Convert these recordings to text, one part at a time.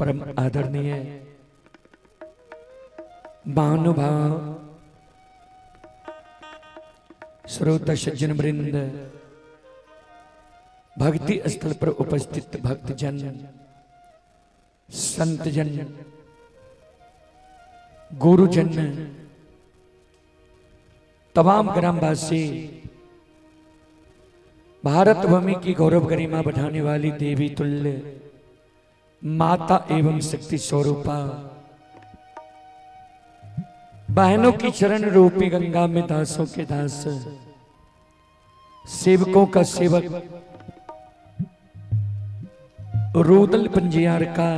परम आदरणीय महानुभाव श्रोता सज्जन वृंद, भक्ति स्थल पर उपस्थित भक्तजन, संतजन, गुरुजन, तमाम ग्रामवासी, भारत भूमि की गौरव गरिमा बढ़ाने वाली देवी तुल्य माता एवं शक्ति स्वरूपा बहनों की चरण रूपी गंगा में दासों के दास, सेवकों का सेवक, रूदल पंजियार का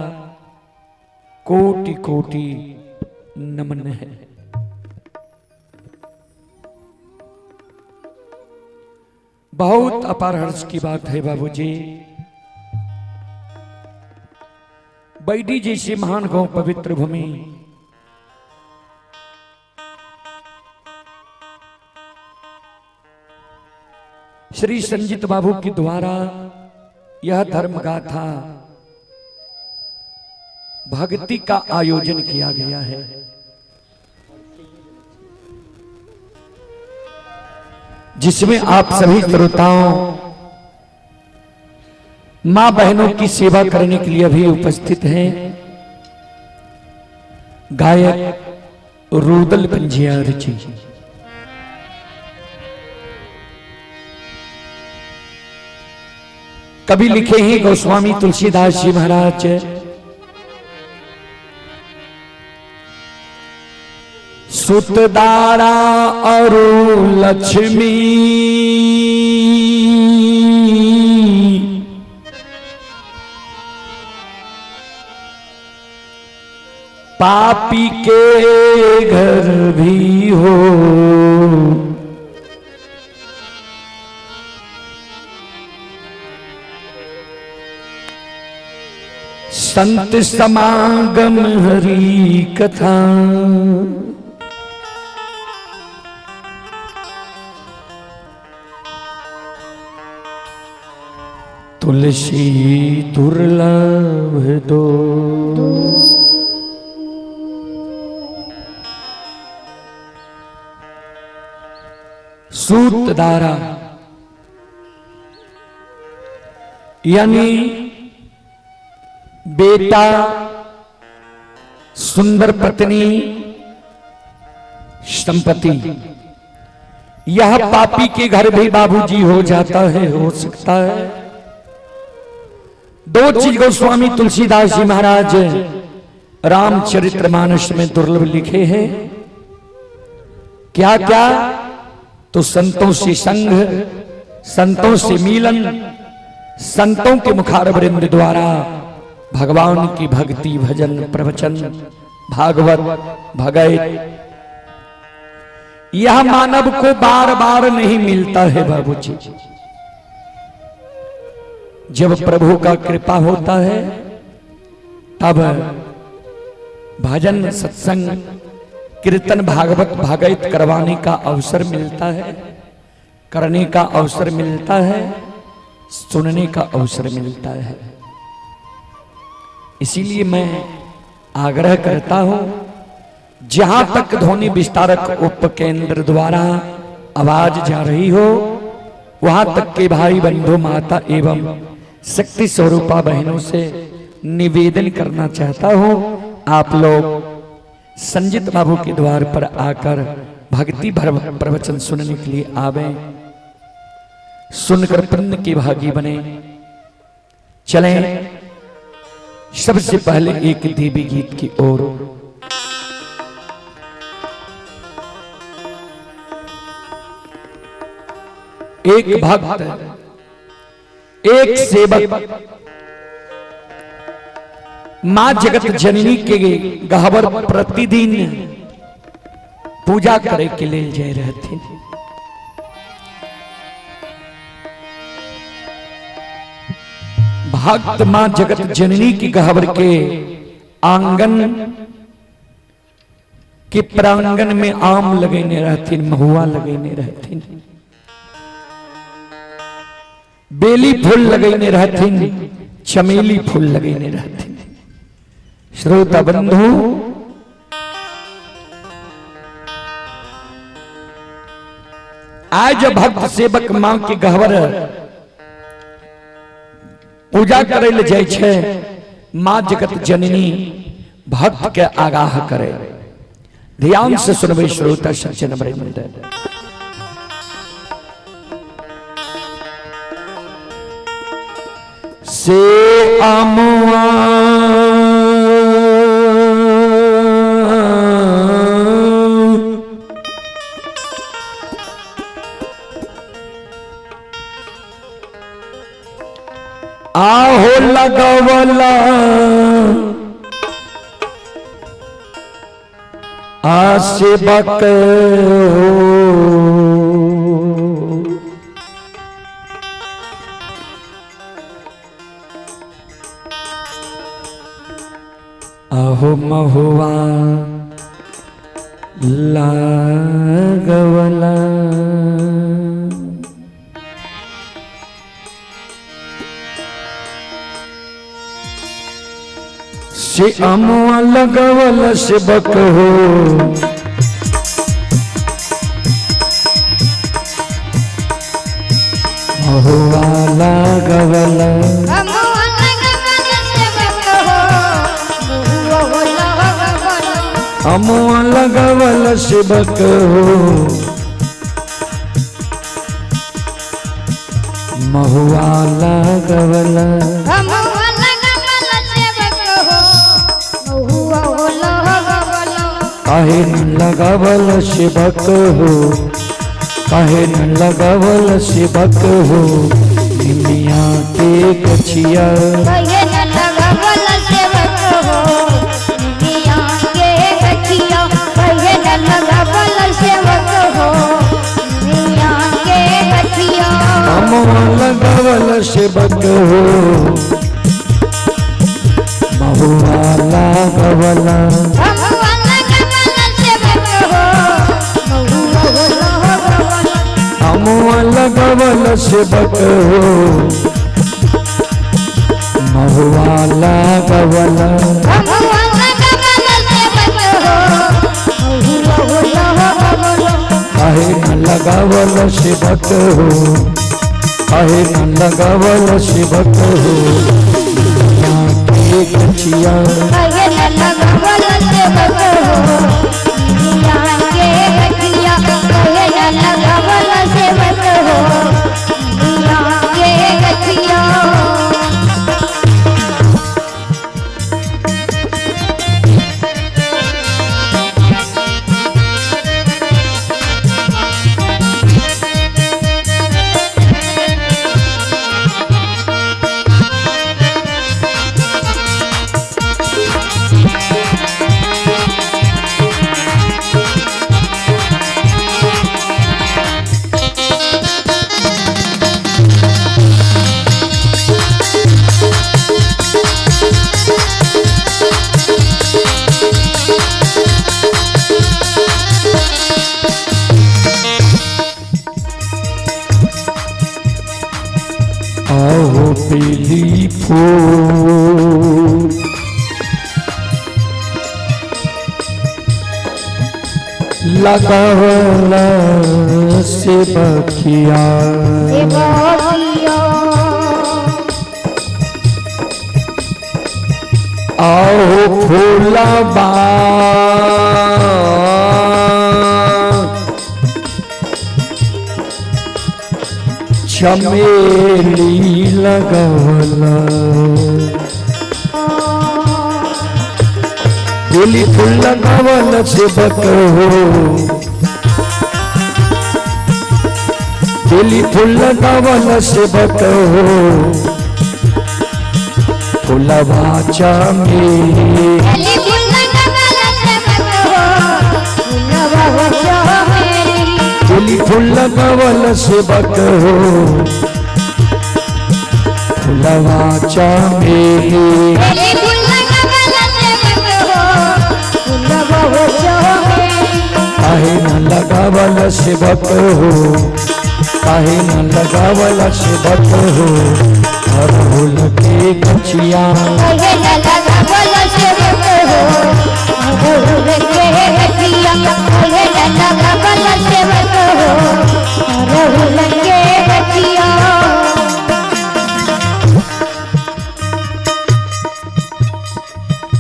कोटि कोटि नमन है। बहुत अपार हर्ष की बात है बाबूजी, बैडी जैसी महान गौ पवित्र भूमि, श्री संजीत बाबू के द्वारा यह धर्म गाथा भक्ति का आयोजन किया गया है। जिसमें आप सभी श्रोताओं, मां बहनों की सेवा करने के लिए भी उपस्थित हैं। गायक रूदल पंजियार जी, कभी लिखे हैं गोस्वामी तुलसीदास जी महाराज, सुतदारा और लक्ष्मी पापी के घर भी हो, संत समागम हरि कथा, तुलसी दुर्लभ दो, सूतदारा यानी बेटा, सुंदर पत्नी, संपत्ति। यह पापी के घर भी बाबूजी हो जाता है, हो सकता है। दो चीज गोस्वामी तुलसीदास जी महाराज रामचरितमानस में दुर्लभ लिखे हैं। क्या क्या? तो संतों से संग, संतों से मिलन, संतों के मुखारविंद द्वारा भगवान की भक्ति, भजन, प्रवचन, भागवत, भगत, यह मानव को बार बार नहीं मिलता है बाबूजी। जब प्रभु का कृपा होता है तब भजन, सत्संग, कीर्तन, भागवत, भागवत करवाने का अवसर मिलता है, करने का अवसर मिलता है, सुनने का अवसर मिलता है। इसीलिए मैं आग्रह करता हूं, जहां तक ध्वनि विस्तारक उपकेंद्र द्वारा आवाज जा रही हो, वहां तक के भाई बंधु, माता एवं शक्ति स्वरूपा बहनों से निवेदन करना चाहता हूं, आप लोग संजीत बाबू के द्वार पर आकर भक्ति प्रवचन सुनने के लिए आवे, सुनकर पुण्य के भागी बने। चलें सबसे पहले एक देवी गीत की ओर। एक भक्त, एक सेवक मां जगत जननी के गहवर प्रतिदिन पूजा करे के लिए जा रहे थे। भक्त मां जगत जननी की गहवर के आंगन के प्रांगण में आम लगेने रहती, महुआ लगेने रहती, बेली फूल लगेने रहती, चमेली फूल लगेने रहती। श्रोता बंधु, आज भक्त सेवक मां की गहवर पूजा करे ले जाय छे, मां जगत जननी भक्त के आगाह करे। ध्यान से सुनबे श्रोता सज्जन वृंद। से अमुआ आहो लगवला आसेवक आहो महुआ लागवला से अमुआ लगवल सेवक हो, महुआ लागवल अमुआ लगवल सेवक हो, महुआ लागवल काहे न लगावल सेवक हो, काहे न लगावल सेवक हो, निमिया के कछिया काहे न लगावल सेवक हो, निमिया के कछिया काहे न लगावल सेवक हो, निमिया के कछिया अमुआ लगावल सेवक हो, महुआ लागवल अमुआ लगवल सेवक हो, महुआ लागवल काहे न लगावल सेवक हो, काहे न लगावल सेवक हो, निमिया के कछिया काहे न लगावल सेवक हो, निमिया के कछिया काहे न लगावल सेवक हो, निमिया के कछिया आहो पीली फूल लगावल सेवकिया आओ फूलबा चमेली लगवला बेली फूल लगावल सेवक हो, बेली फूल लगावल सेवक हो, फूलबा चमेली बेली फूल लगावल सेवक हो, फूलबा चमेली काहे न लगावल सेवक हो, काहे न लगावल सेवक हो, अरहुल के कछिया काहे न लगावल सेवक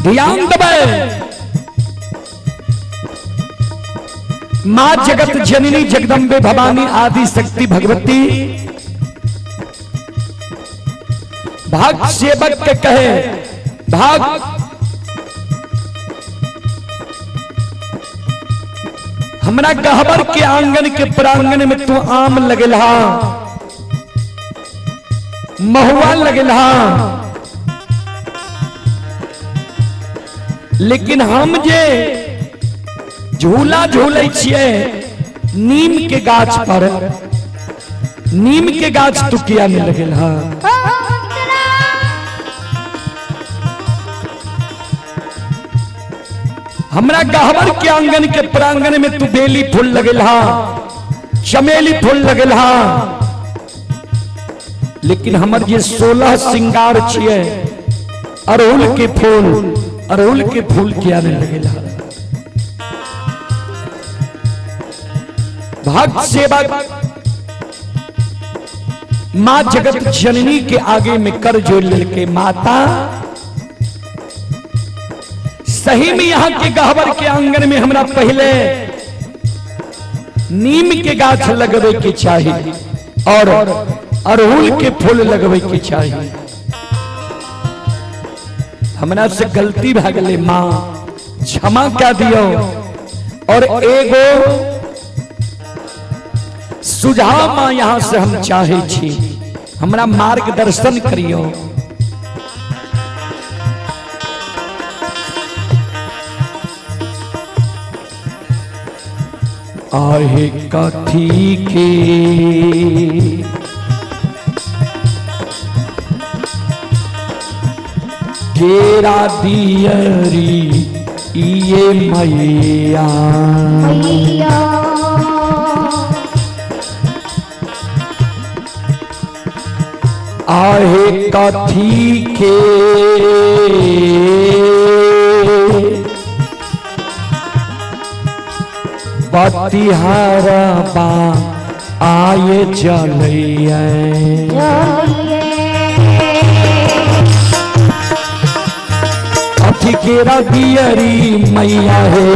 ध्यान दबे। मां जगत जननी जगदम्बे भवानी आदि शक्ति भगवती भाग सेवक के कहे, भाग हमरा गहबर के आंगन के प्रांगण में तू आम लगेला, महुआ लगेला, लेकिन हम जे झूला झूले छिए नीम के गाछ पर, नीम के गाछ तू किया में लगेला। हमरा गहबर के आंगन के प्रांगण में तू बेली फूल लगेला, चमेली फूल लगेला, लेकिन हमर जे 16 श्रृंगार छिए अड़हुल के फूल, अड़हुल के फूल किया नहीं लगेला। भक्त सेवक मां जगत जननी के आगे में कर जोड़ लेके, माता सही में यहाँ के गहबर के आंगन में हमरा पहले नीम के गाछ लगवे के चाहिए और अड़हुल के फूल लगवे के चाहिए। हमरा से गलती भ गई, मां क्षमा क्या दियो। और एगो सुझाव मां यहाँ से हम चाहे छी, हमरा मार्गदर्शन करियो। आहे कथी के केरा दियरी ये मैया, आहे कथी के बतिहारा बा आए चलिए, कथी केरा दियरी मैया है,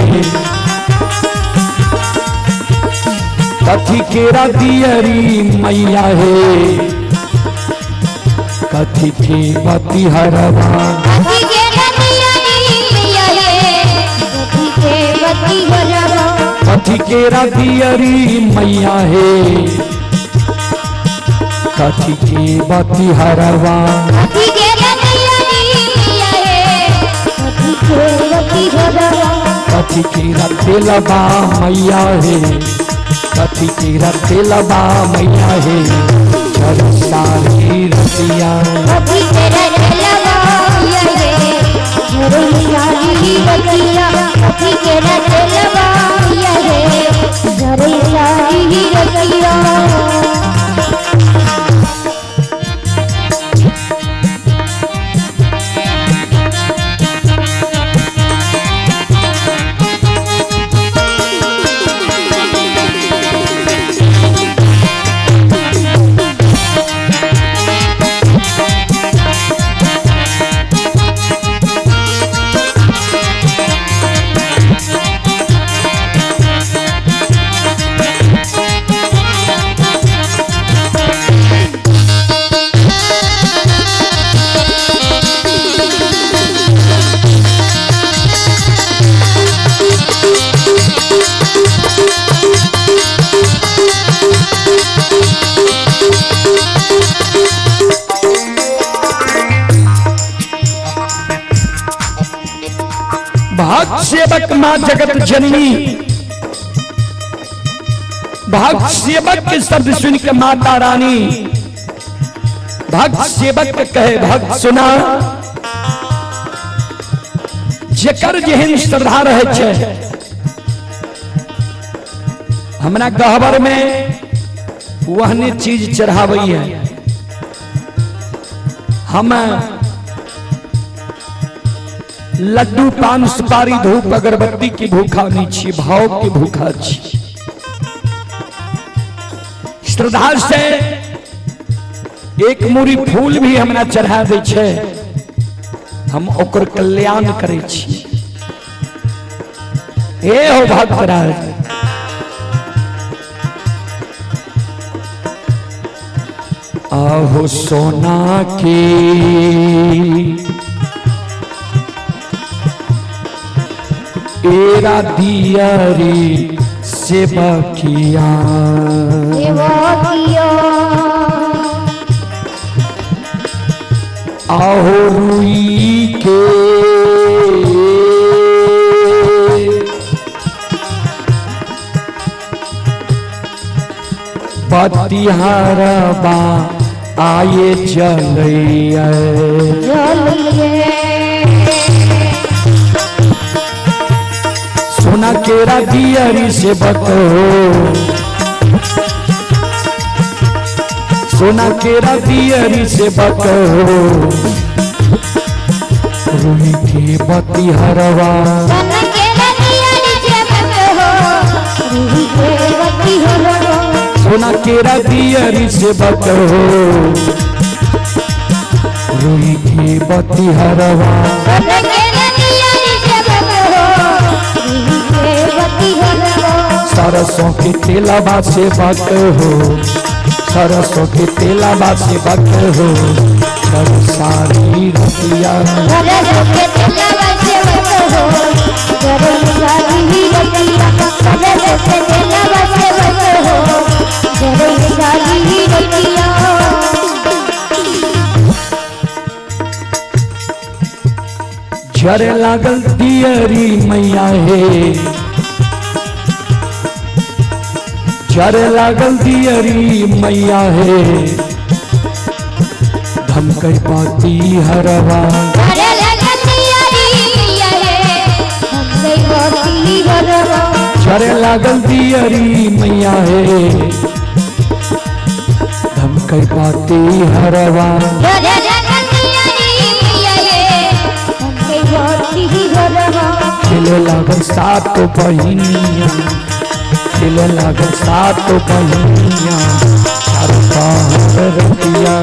कथी केरा दियरी मैया है, कथी के बतिहरवा, कथी केरा दियरी मैया है, कथी के बतिहरवा, कथी केरा तेलबा मैया है, कथी केरा तेलबा मैया है, सारी रतिया, कथी केरा तेलबा मैया है, सारी रतिया, कथी केरा तेलबा मैया है, सारी रतिया। भक्त सेवक मां जगत जननी, भक्त सेवक के शब्द सुन के माता रानी भक्त सेवक के कहे, भक्त सुना, जेकर जेहन श्रद्धा रहे छे, हमरा गहबर में वहने चीज चढ़ावई है। हम लड्डू पान सुपारी धूप अगरबत्ती की भूखा नहीं छी, भाव की भूखा छी। श्रद्धा से एक मुरी फूल भी हमरा चढ़ा दे छे, हम ओकर कल्याण करे छी। हे हो भक्तराज, आहो सोना की एरा दियारी सेवा किया, आहो रुई के बतिहारबा आए जलिए, सोना केरा दियरी से बतो, सोना केरा दियरी से बतो, रुई की बतिहारबा सोना केरा दियरी से बतो, रुई की बतिहारबा सरसों के तेलाबा से बक हो, सरसों के तेलाबा से बक हो, सब सारी रतिया झरे लागल दियरी मैया हे, झरे लागल दियरी मैया हे, धमकई पाती हरवा झरे लागल दियरी मैया हे, धमकई पाती हरवा खिले लागल सात बहिनिया, खिले लागल सात बहिनिया, चार पार रतिया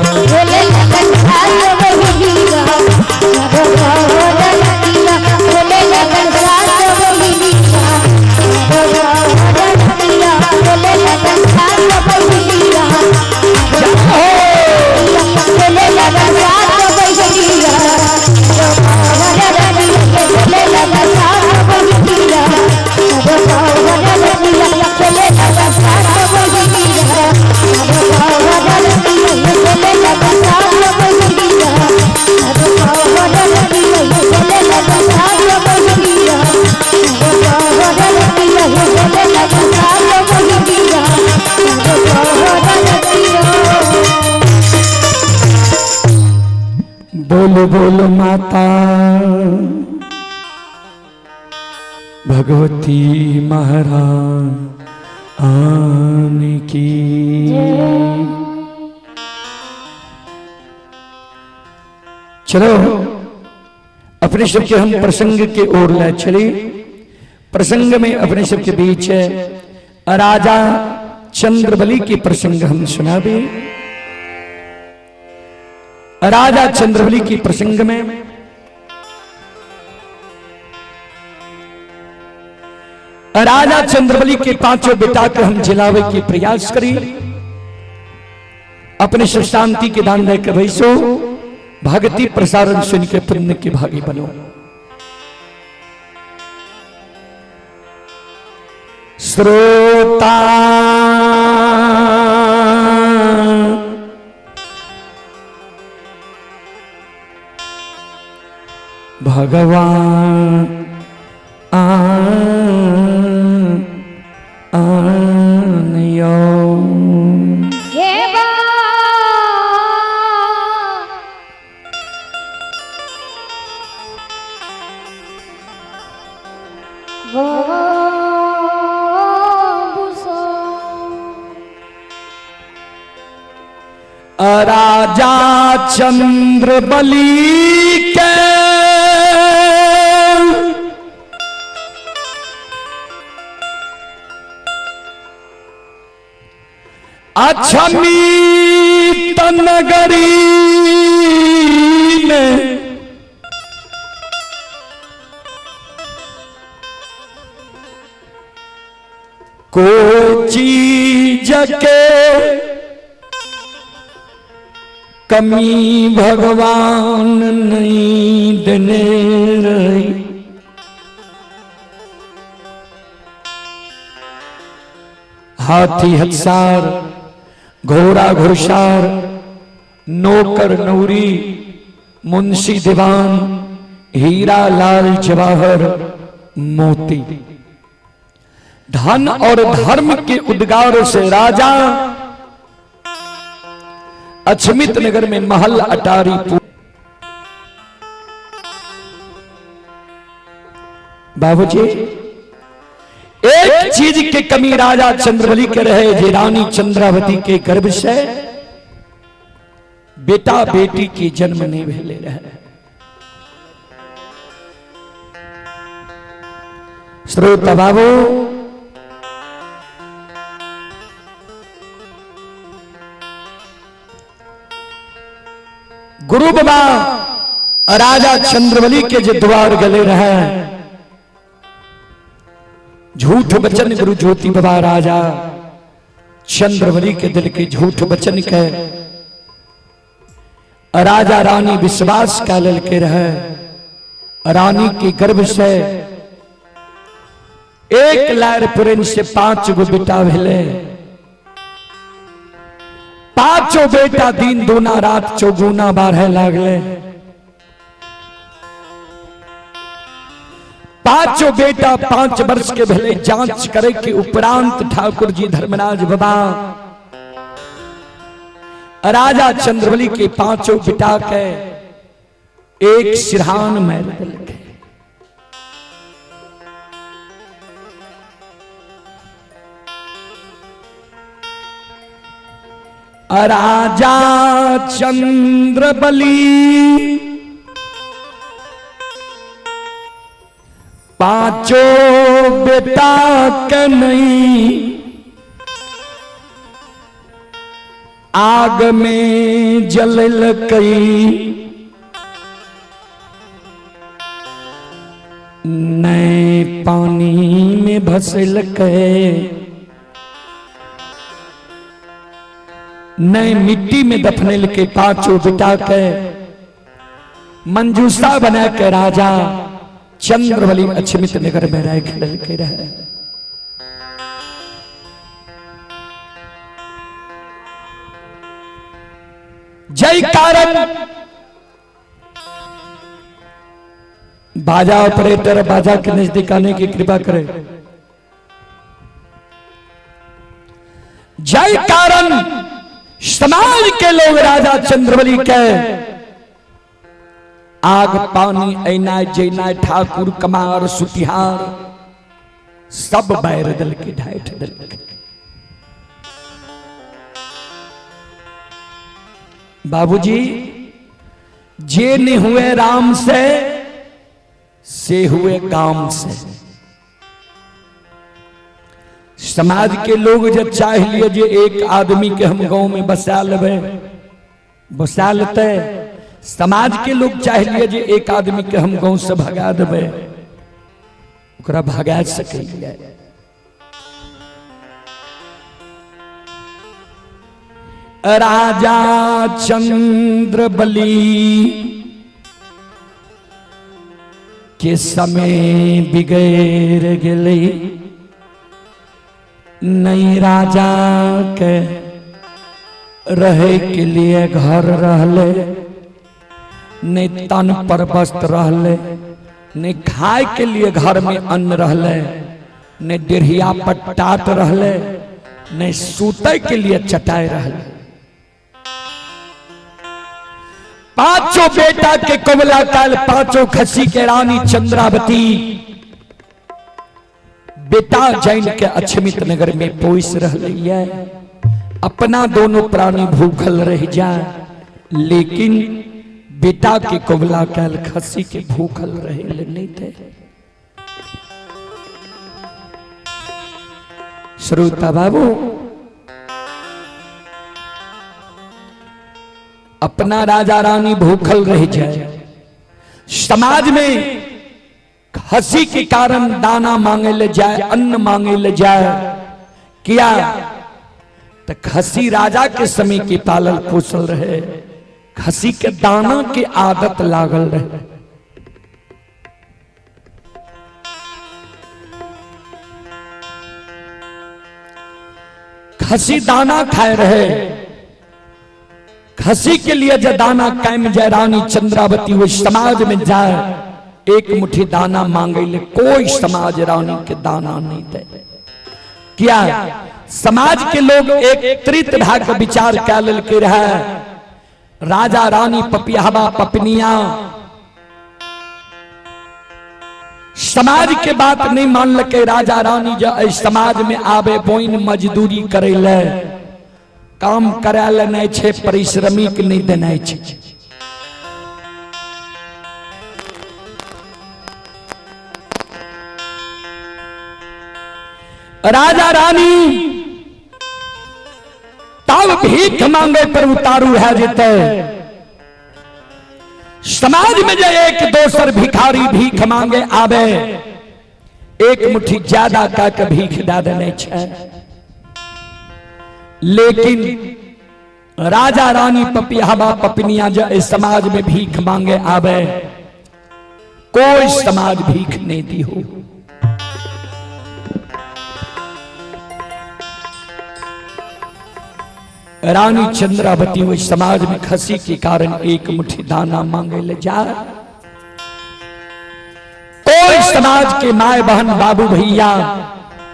बोलो बोलो माता भगवती महाराज आने की। चलो अपने सबके हम प्रसंग के ओर ले चले। प्रसंग में अपने सबके बीच राजा चंद्रबली की प्रसंग हम सुनावे। राजा चंद्रबली की प्रसंग में राजा चंद्रबली के पांचों बेटा को हम जिलावे के प्रयास करी। अपने सुख शांति के दान दे के भैसो भक्ति प्रसारण सुन के पुण्य के भागी बनो। श्रोता भगवान आनयो राजा चंद्रबली के अछमीत नगरी में कोई चीज के कमी भगवान नहीं देने रही। हाथी हत्सार, घोड़ा घुड़सार, नौकर नौरी, मुंशी दीवान, हीरा लाल जवाहर मोती, धन और धर्म के उद्गार से राजा अछमित नगर में महल अटारी बाबूजी एक चीज के कमी राजा चंद्रबली के रहे जे रानी चंद्रावती के गर्भ से बेटा बेटी की जन्म नहीं भेले रहे। श्रोता बाबू गुरु बाबा राजा चंद्रबली के जो द्वार गले रहे, झूठ वचन गुरु ज्योति बाबा राजा चंद्रबली के दिल के झूठ वचन के राजा रानी विश्वास का ललके रहे। रानी के गर्भ से एक लार पुरन से 5 गो बेटा भेले। 5 बेटा दिन दूना रात चौगुना बारह लागले। 5 बेटा 5 वर्ष के भेले। जांच करे के उपरांत ठाकुर जी धर्मराज बाबा राजा चंद्रबली के 5 बेटा के एक सिरहान में दिलके। राजा चंद्रबली 5 बेटा के नहीं आग में जलल कई, नए पानी में भसल के, नए मिट्टी में दफनेल के 5 बेटा के मंजूसा बना के राजा चंद्रबली अछमित नगर में रह के रहे। जय कारण बाजा ऑपरेटर बाजा के नजदीक आने की कृपा करें। जय कारण समाज के लोग राजा चंद्रबली के आग पानी ऐना जैना ठाकुर कमार सुतिहार सब बैर दल के ढाइठ दल के। बाबूजी जे नहीं हुए राम से हुए काम से। समाज के लोग जब चाह लिए जे एक आदमी के हम गांव में बसा लेबे, बसा लेते। समाज के लोग चाह लिए जे एक आदमी के हम गांव से भगा देबे, ओकरा भगा सके। राजा चंद्रबली के समय बिगड़ गए। नई राजा के रहे के लिए घर रहले, नहीं तन पर वस्त्र रहले, नहीं खाए के लिए घर में अन्न रहले, नहीं डेढ़िया पर टाट रहले, नहीं सूते के लिए चटाई रहले। 5 बेटा के कोमला काल 5 खसी के रानी चंद्रावती बेटा जैन के अछमित नगर में पोइस रही है। अपना दोनों प्राणी भूखल रह जाए, लेकिन बेटा के कोमला काल खसी के भूखल रहे नहीं थे। श्रोता बाबू अपना राजा रानी भूखल रह जाए, समाज में हंसी के कारण दाना मांगे ले जाए, अन्न मांगे ले जाए, किया तो खसी राजा के समय के पालल पोसल रहे, खसी के दाना के आदत लागल रहे। खसी दाना खाए रहे, खसी के लिए जो दाना कैम जाए रानी चंद्रावती वो समाज में जाए, एक मुट्ठी दाना मांगे ले, कोई समाज रानी के दाना नहीं दे। क्या समाज के लोग एक त्रित भाग का विचार क्या के रहे, राजा रानी पपियावा पपनिया समाज के बात नहीं मान लके। राजा रानी जो समाज में आवे बोइन मजदूरी करे ले, काम करे ले नहीं छे, परिश्रमिक नहीं देना छे। राजा रानी तब भीख मांगे पर उतारू है जीते। समाज में जो एक दोसर भिखारी भीख मांगे आवे, एक मुट्ठी ज्यादा का के भीख दे देने छे। लेकिन राजा रानी पपियावा पपनिया जो इस समाज में भीख मांगे आवे, कोई समाज भीख नहीं दी हो। रानी चंद्रावती वो समाज में खसी के कारण एक मुट्ठी दाना मांगे ले जा, कोई समाज के माए बहन बाबू भैया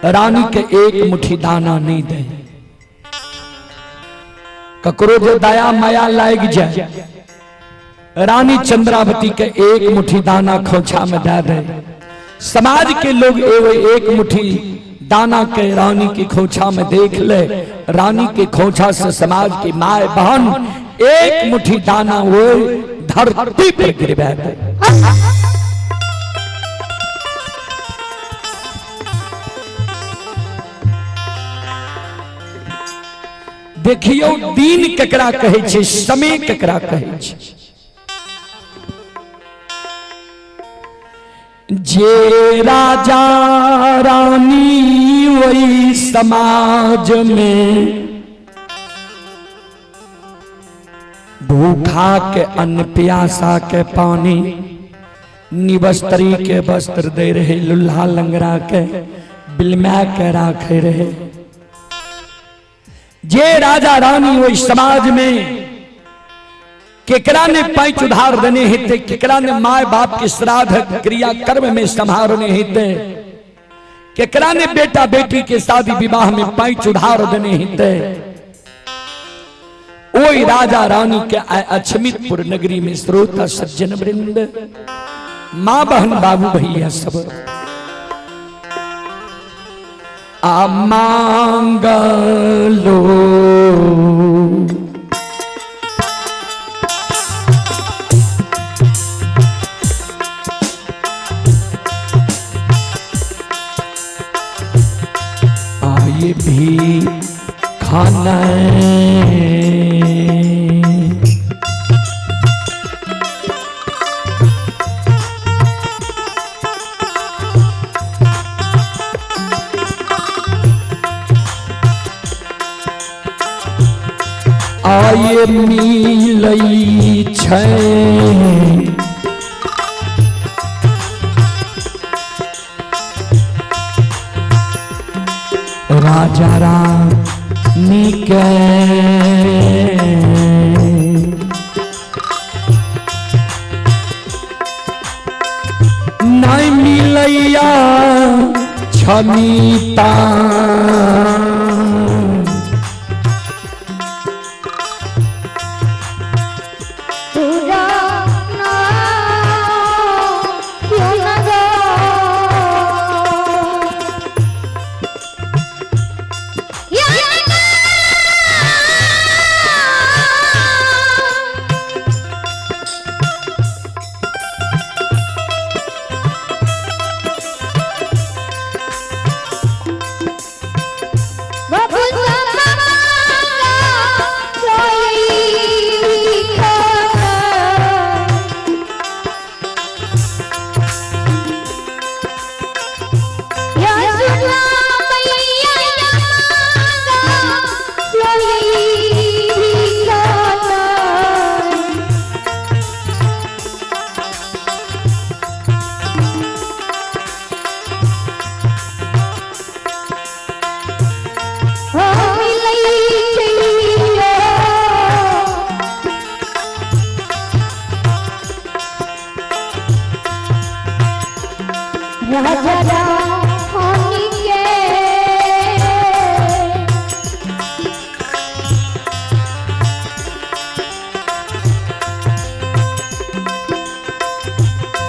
रानी के एक मुट्ठी दाना नहीं दे। ककरो जो दया माया लाग जाए, रानी चंद्रावती के एक मुट्ठी दाना खोछा में दे दे। समाज के लोग एक मुट्ठी दाना के रानी की खोछा में देख ले, रानी के खोछा से समाज की माए बहन एक मुट्ठी दाना वो धरती पर गिर बैठे। देखियो दीन केकरा कहे छे, समय केकरा कहे छे। जे राजा रानी वही समाज में, भूखा के अन्न प्यासा के पानी, निवस्त्री के वस्त्र दे रहे, लुल्हा लंगरा के बिलमै के राखे रहे। जे राजा रानी वही समाज में केकरा ने पैच उधार देने हिते, केकरा ने माए बाप के श्राद्ध क्रिया कर्म में संभारने हिते, केकरा ने बेटा बेटी के शादी विवाह में पैच उधार देने हिते, ओई राजा रानी के अछमितपुर नगरी में श्रोता सज्जन वृंद, मां बहन बाबू भैया सब आ मांगलो। आए भी खाना आये मिलई छै, राजा रानी के नहीं मिलैया छमीता। राजा रानी के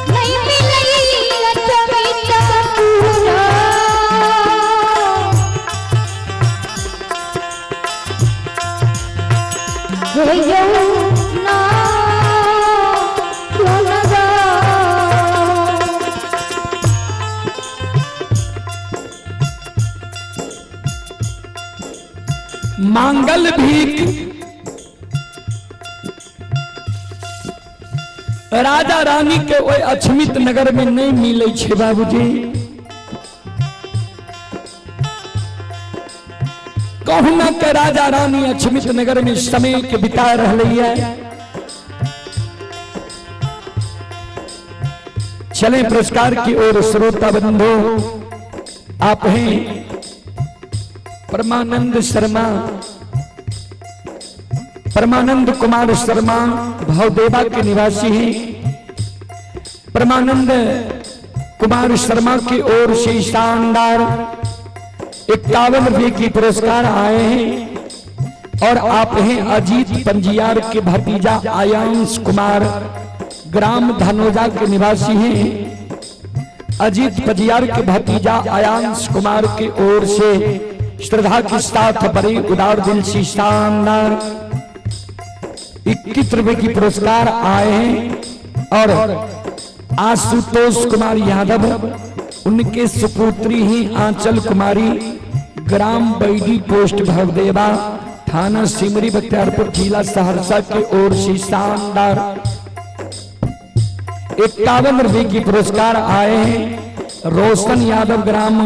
नहीं मिलेगी लक्ष्मी पूरा ना मांगल भीख राजा रानी के ओए अछमित नगर में नहीं मिले छे बाबूजी। कहना के राजा रानी अछमित नगर में समय के बिता रही है। चलें पुरस्कार की ओर। श्रोता बंधु आप हैं परमानंद शर्मा, परमानंद कुमार शर्मा भवदेवा के निवासी हैं। परमानंद कुमार शर्मा की ओर से शानदार 51 रुपये की पुरस्कार आए हैं। और आप हैं अजीत पंजियार के भतीजा आयांश कुमार, ग्राम धनोजा के निवासी हैं। अजीत पंजियार के भतीजा आयांश कुमार की ओर से श्रद्धा के साथ बड़ी उदार दिल से शानदार 21 रुपये की पुरस्कार आए हैं। और आशुतोष कुमार यादव, उनके सुपुत्री ही आंचल कुमारी, ग्राम बैडी, पोस्ट भवदेवा, थाना सिमरी, बख्तियारपुर, जिला सहरसा की ओर से शानदार 51 रुपये की पुरस्कार आए हैं। रोशन यादव, ग्राम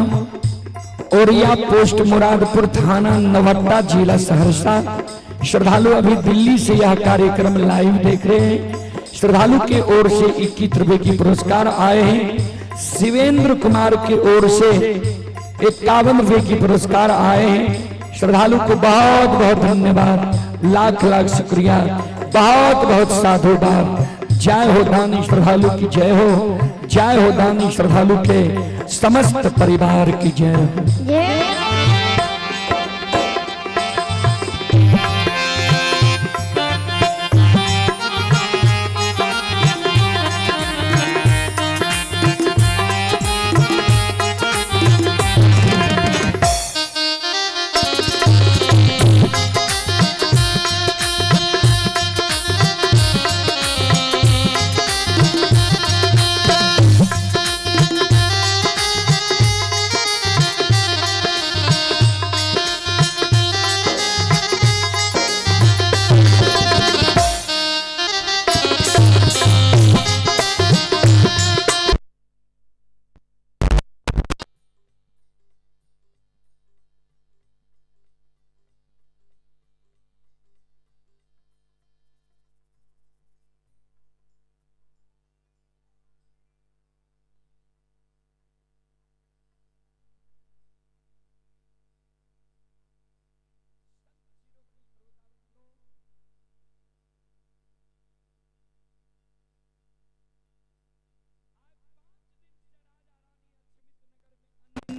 ओरिया, पोस्ट मुरादपुर, थाना नवट्टा, जिला सहरसा। श्रद्धालु अभी दिल्ली से यह कार्यक्रम लाइव देख रहे हैं। श्रद्धालु के ओर से 21 रुपये की पुरस्कार आए हैं। शिवेंद्र कुमार की ओर से 51 रुपये की पुरस्कार आए हैं। श्रद्धालु को बहुत बहुत धन्यवाद, लाख लाख शुक्रिया, बहुत बहुत साधुवाद। जय हो दानी श्रद्धालु की जय हो, जय हो दानी श्रद्धालु के समस्त परिवार की जय हो।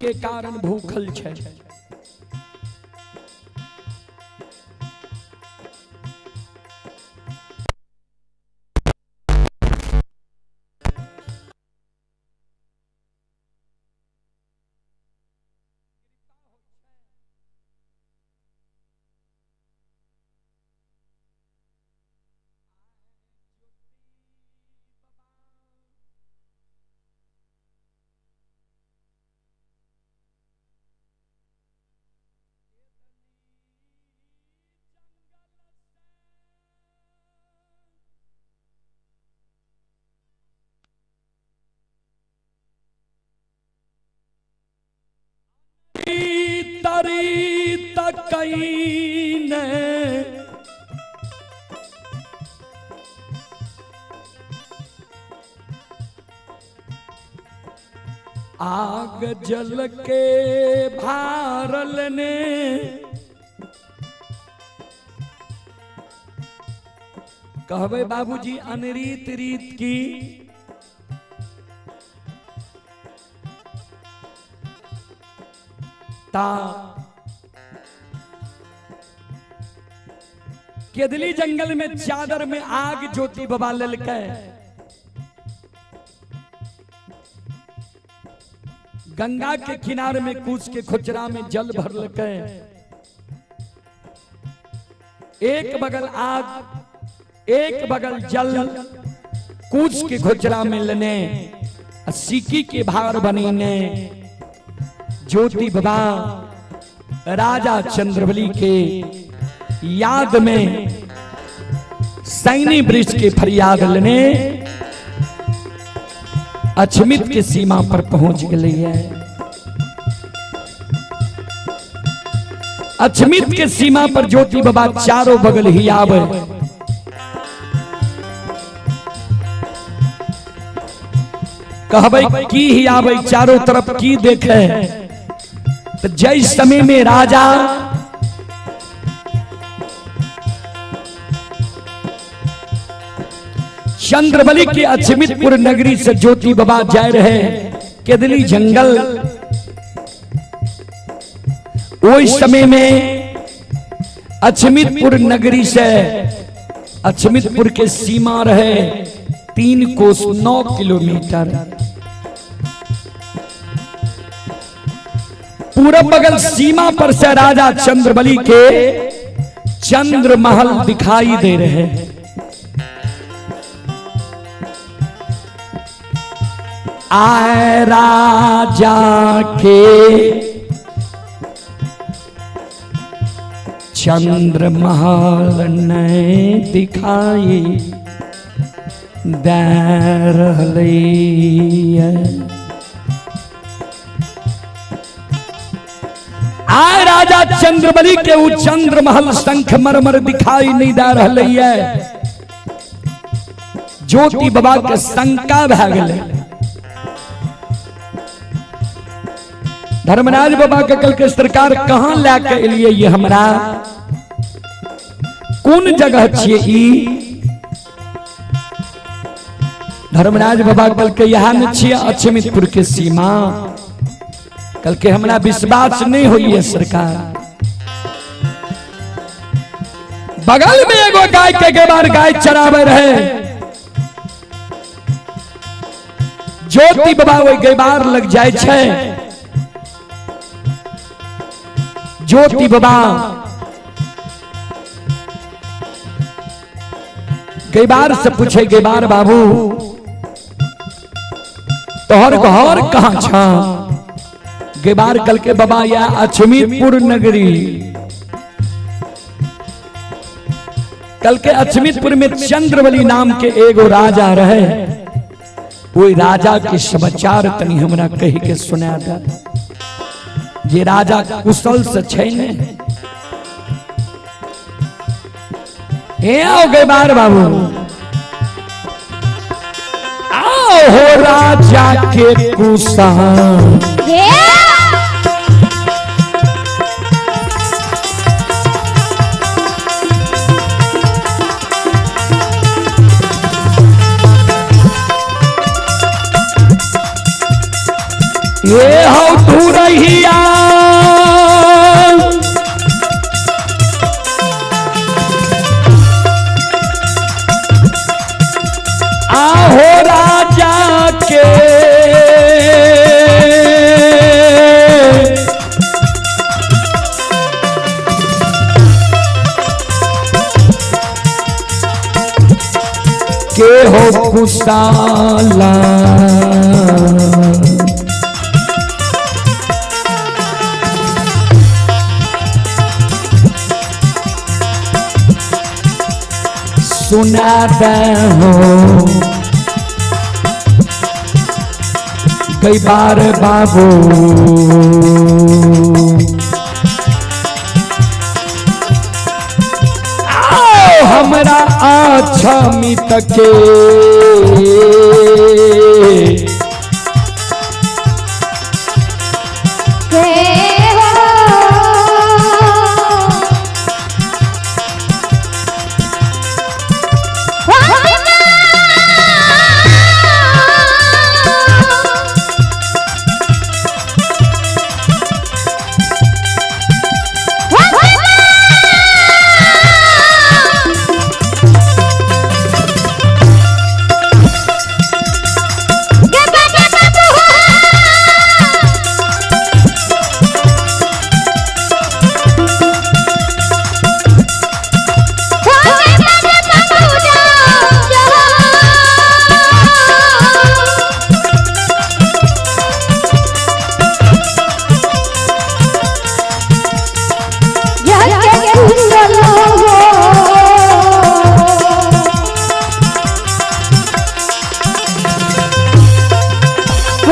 के कारण भूखल छे। तरी तकई ने आग जल के भारल ने कहवे बाबूजी अनरीत रीत की ता केदली जंगल में चादर में आग ज्योति बाबा ललके गंगा के किनारे में कूच के खुचरा में जल भरलके एक बगल आग एक बगल जल कूच के खुचरा में लने सिक्की के भार बनीने ज्योति बाबा राजा चंद्रबली के याद में सैनी वृक्ष के फरियाद लेने अछमित के सीमा पर पहुंच गई है। अछमित के सीमा पर ज्योति बाबा चारों बगल ही आवे कहबै की ही आवे चारों तरफ की देखे तो जय समय में राजा चंद्रबली के अछमितपुर नगरी से ज्योति बाबा जा रहे केदली जंगल। उस समय में अछमितपुर नगरी से अछमितपुर के सीमा रहे 3 कोस 9 किलोमीटर। पूरब बगल सीमा पर से राजा चंद्रबली के चंद्र महल दिखाई दे रहे हैं। आए राजा के चंद्र महल ने दिखाई दे रही है। आए राजा चंद्रबली के वो चंद्र महल शंख मरमर दिखाई नहीं दे रही है। ज्योति बाबा के शंका भे गए। धर्मराज बाबा के कल के सरकार कहां लेके एलिए ये हमरा कौन जगह छिए ई। धर्मराज बाबा कल के यहाँ न छिए अछमितपुर के सीमा। कल के हमरा विश्वास नहीं होई है सरकार। बगल में एगो गाय के गेबार गाय चरावे रहे। ज्योति बाबा वो गेबार लग जाए छे। ज्योति बाबा गेबार से पूछे गेबार बाबू तोहर घर कहां छा। गेबार कल के बाबा या अछमितपुर नगरी। कल के अछमितपुर में चंद्रबली नाम के एगो राजा रहे। वो राजा के समाचार तनी हमरा कह के सुना दे। ये राजा कुशल से छै ने। ए आओ गेबार बाबू आओ हो राजा के कुशल। ये हो तू रहिया आहो राजा के हो कुशाला। सुना दे हो कई बार बाबू आओ हमरा अछमित के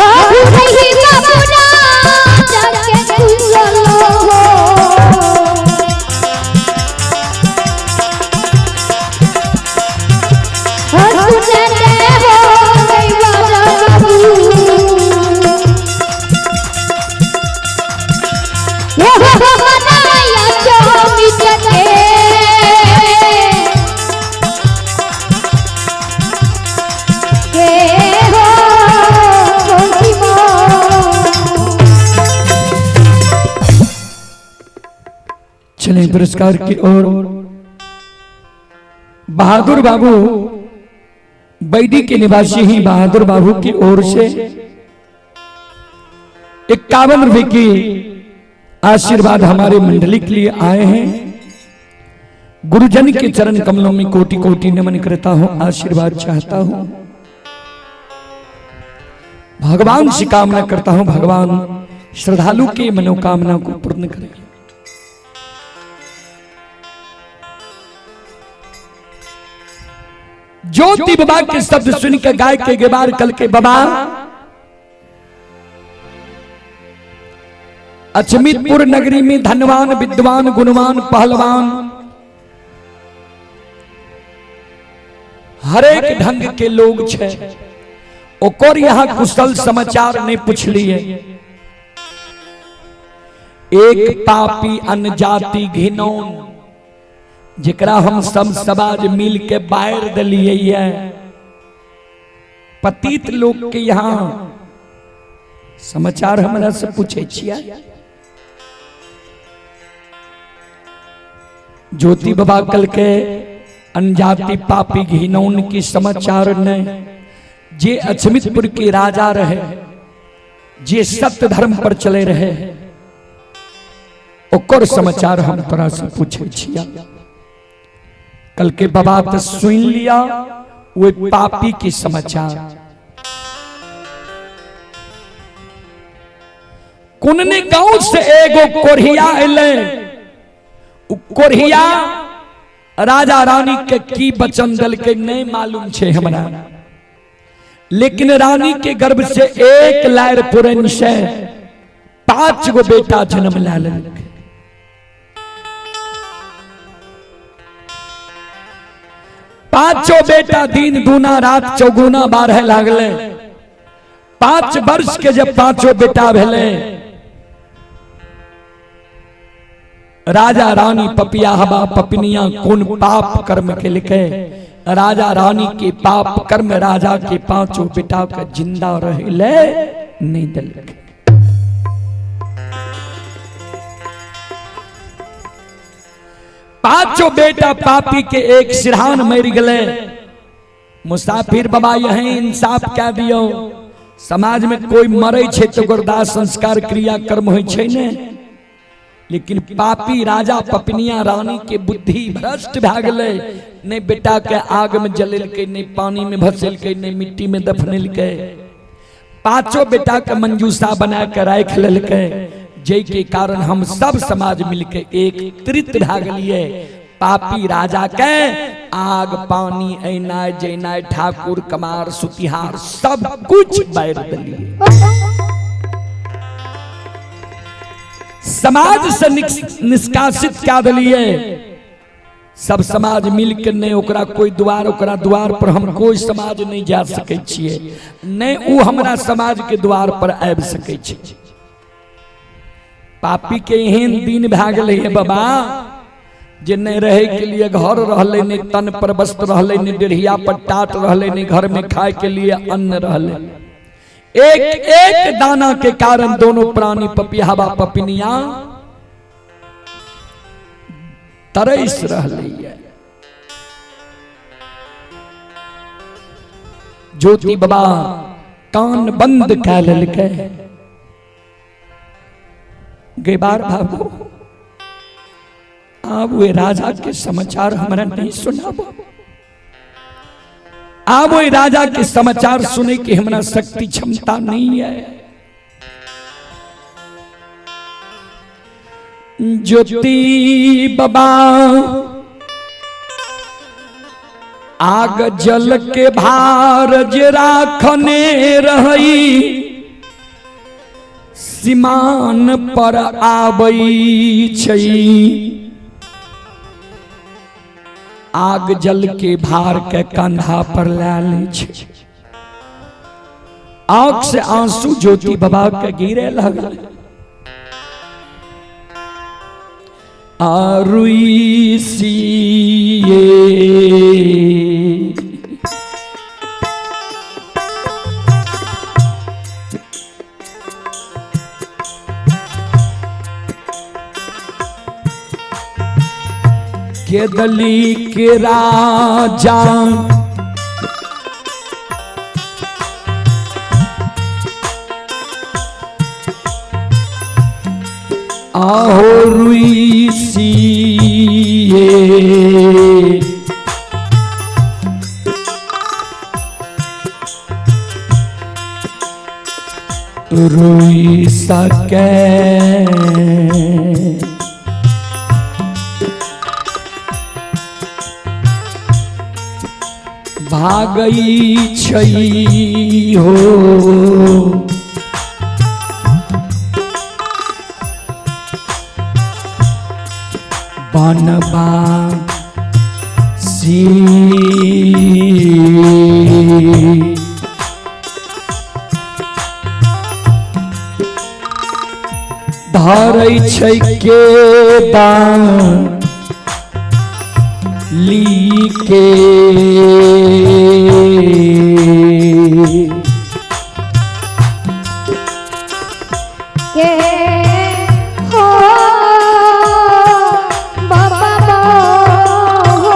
रही बाबूरा जाके कुशल हो सुने हो गई बाबू ये हो बनाया चमित के हो चलें पुरस्कार की ओर। बहादुर बाबू बैडी के निवासी ही बहादुर बाबू की ओर से 51 रुपए की आशीर्वाद हमारे मंडली के लिए आए हैं। गुरुजन के चरण कमलों में कोटि कोटि नमन करता हूं, आशीर्वाद चाहता हूं। भगवान से कामना करता हूं, भगवान श्रद्धालु की मनोकामना को पूर्ण करें। ज्योति बाबा के शब्द सुन के गाय के गेबार कल के बाबा अचमितपुर नगरी में धनवान विद्वान गुणवान पहलवान हरेक ढंग के लोग छे ओकर यहाँ कुशल समाचार नहीं पूछ लिए। एक पापी अनजाति घिनौन जेकरा हम सब समाज मिल के बाहर दलिए पतित लोग के यहाँ समाचार हमरा से पूछे छिया। ज्योति बाबा कल के अनजाति पापी घिनौन की समाचार ने जे अचमितपुर के राजा रहे जे सत्य धर्म पर चले रहे ओकर समाचार हम तोरा से पूछे छिया। कल के बाबा तो सुन लिया वो पापी के समाचार। कुनने गांव से एगो कोरिया अले, कोरिया राजा रानी के की वचन दल के नहीं मालूम छे हमरा, लेकिन रानी के गर्भ से एक लायर पुरन से 5 गो बेटा जन्म ला लेलक। पांचों बेटा दिन दूना रात चौगुना 12 लागले। 5 वर्ष के जब 5 बेटा भेले राजा रानी पपिया हवा पपनिया कौन पाप कर्म के लिखे राजा रानी के पाप कर्म राजा के 5 बेटा का जिंदा रहे नहीं दल। पांचों बेटा पापी के एक सिरहान मर गए। मुसाफिर बाबा यही इंसाफ क्या दियो, समाज में कोई मरे छे तो गुरदाह संस्कार क्रिया कर्म होय छे ने, लेकिन पापी राजा पपनिया रानी के बुद्धि भ्रष्ट भ गए। नहीं बेटा के आग में जलेलके, नहीं पानी में भसेलके, नहीं मिट्टी में दफनेलके। 5 बेटा के मंजूसा बना के राख लेलके, जय के कारण हम सब समाज मिलके एक त्रित भाग लिए। पापी राजा के आग पानी ऐनाय जैनाय ठाकुर कमार सुतिहार सब कुछ बैर दिए। समाज से निष्कासित क्या दिए। सब समाज मिलके नहीं ओकरा कोई द्वार ओकरा द्वार पर हम कोई समाज नहीं जा सके छिए, नहीं वो हमरा समाज के द्वार पर आबि सके छी। पापी के एहन दिन भए गेलै है बाबा जे नहीं रहे के लिए घर रहले, नहीं तन पर वस्त्र रहले, नहीं डेढ़िया पर टाट रहले, नहीं घर में खाए के लिए अन्न रहले। एक एक दाना के कारण दोनों प्राणी पपियावा पपिनिया तरस रहले। ज्योति बाबा कान बंद कै लेलकै। गेबार बाबू आप वे राजा के समाचार हमारा नहीं सुनाबो। आप वो राजा के समाचार सुने की हमारा शक्ति क्षमता नहीं है। ज्योति बाबा आग जल के भार जे राखने रही, सीमान पर आबई छई, आग जल के भार के कंधा पर ला ले छे। आंख से आंसू ज्योति बाबा के गिरे लगल। आरुई सिए के दली के राजा आहो रुई सिए, रुई सके भागई छई हो। बनबा सी धरै छै के ली के हो बाबा हो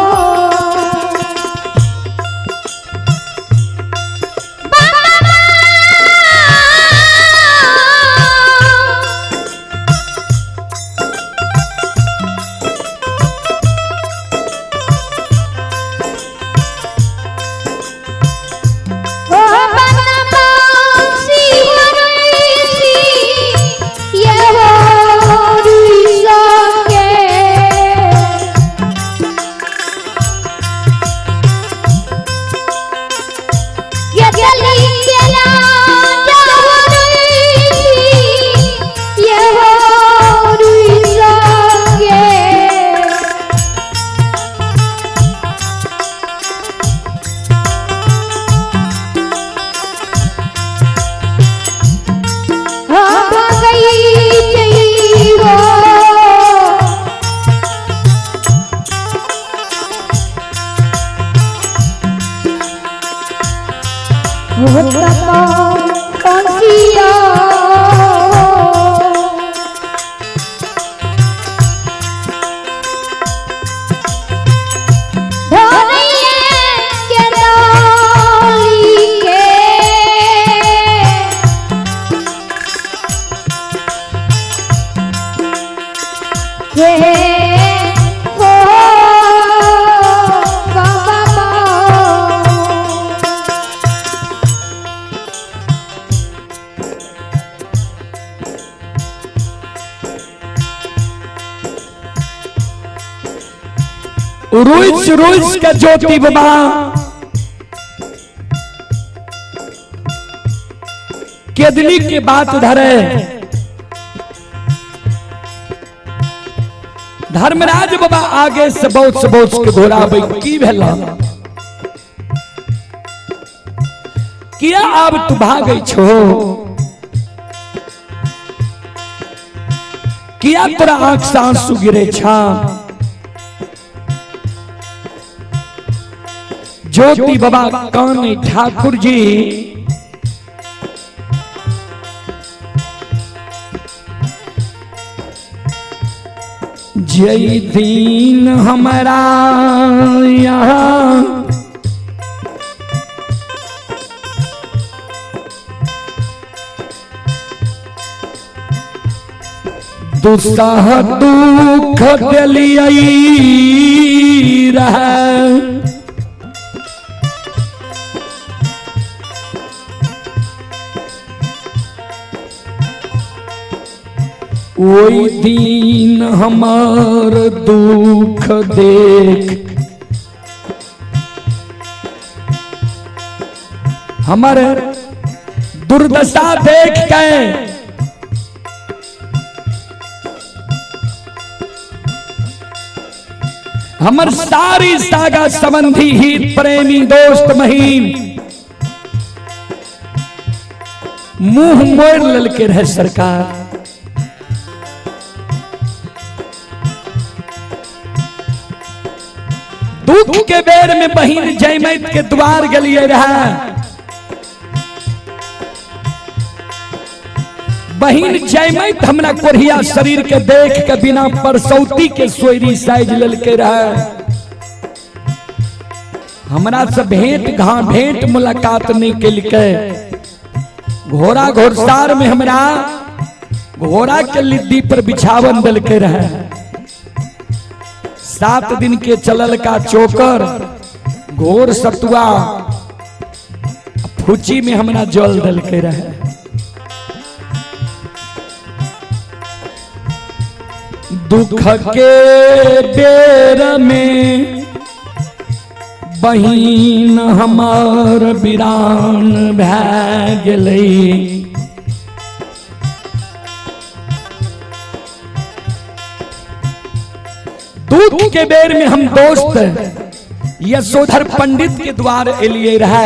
रोज रोज का ज्योति बाबा केदली के बात धरे। धर्मराज बाबा आगे से बहुत के घोड़ा की भेला किया अब तू भागै छो, किया तोरा आंख से आंसू गिरे छा। ज्योति बाबा कानी ठाकुर जी जय दीन हमारा यहाँ दुस्सह दुख दिलियै रहे। ओई दिन हमार दुख देख हमारे दुर्दशा देख के हमर सारी सागा संबंधी हित प्रेमी दोस्त महीन मुंह मोड़ ललके रहे सरकार। दुख के बेर में बहिन जयमत के द्वार गलिए रहा। बहिन जयमत हमरा कोरिया शरीर के देख के बिना परसौती के सोयरी साइज ललके रहा। हमरा से भेंट मुलाकात नहीं के लिखे। घोड़ा घोड़सार में हमरा घोड़ा के लिद्दी पर बिछावन दल के रहे। 7 दिन के चलल का चोकर घोर सतुआ फुची में हमरा जल दल के रहे। दुख के बेर में बहिन हमार वीरान भै गेलै। दुख के बेर में हम दोस्त यशोधर पंडित के द्वार एलिए रहा।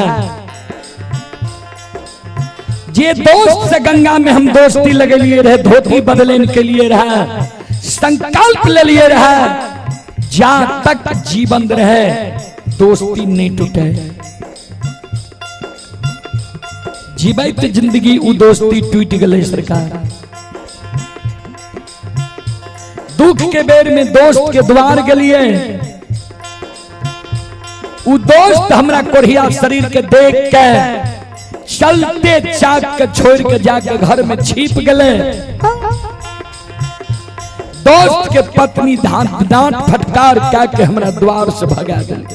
जे दोस्त से गंगा में हम दोस्ती लगेलिए रहे, धोती बदलेन के लिए रहा, संकल्प ले लिए रहा, जा तक जीवन रहे दोस्ती नहीं टूटे। जीवित जिंदगी उ दोस्ती टूट गई सरकार। दुख के बेर में दोस्त के द्वार गलिए। उ दोस्त हमरा कोरिया शरीर के देख के चलते चाक के छोड़ के जाके घर में छिप गए। दोस्त के पत्नी डांट फटकार के हमरा द्वार से भगा दिल।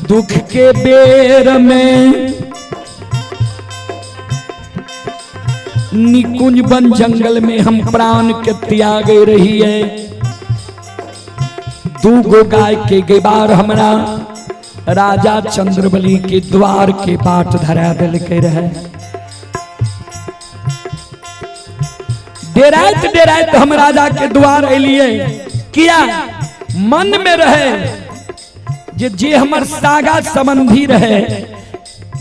दुख के बेर में निकुंज बन जंगल में हम प्राण के त्याग रही है। 2 गो गाय के गेबार हमरा राजा चंद्रबली के द्वार के बाट धरा दिल के रहे। डेरात हम राजा के द्वार एलिए। किया मन में रहे जे हमर सागा संबंधी रहे,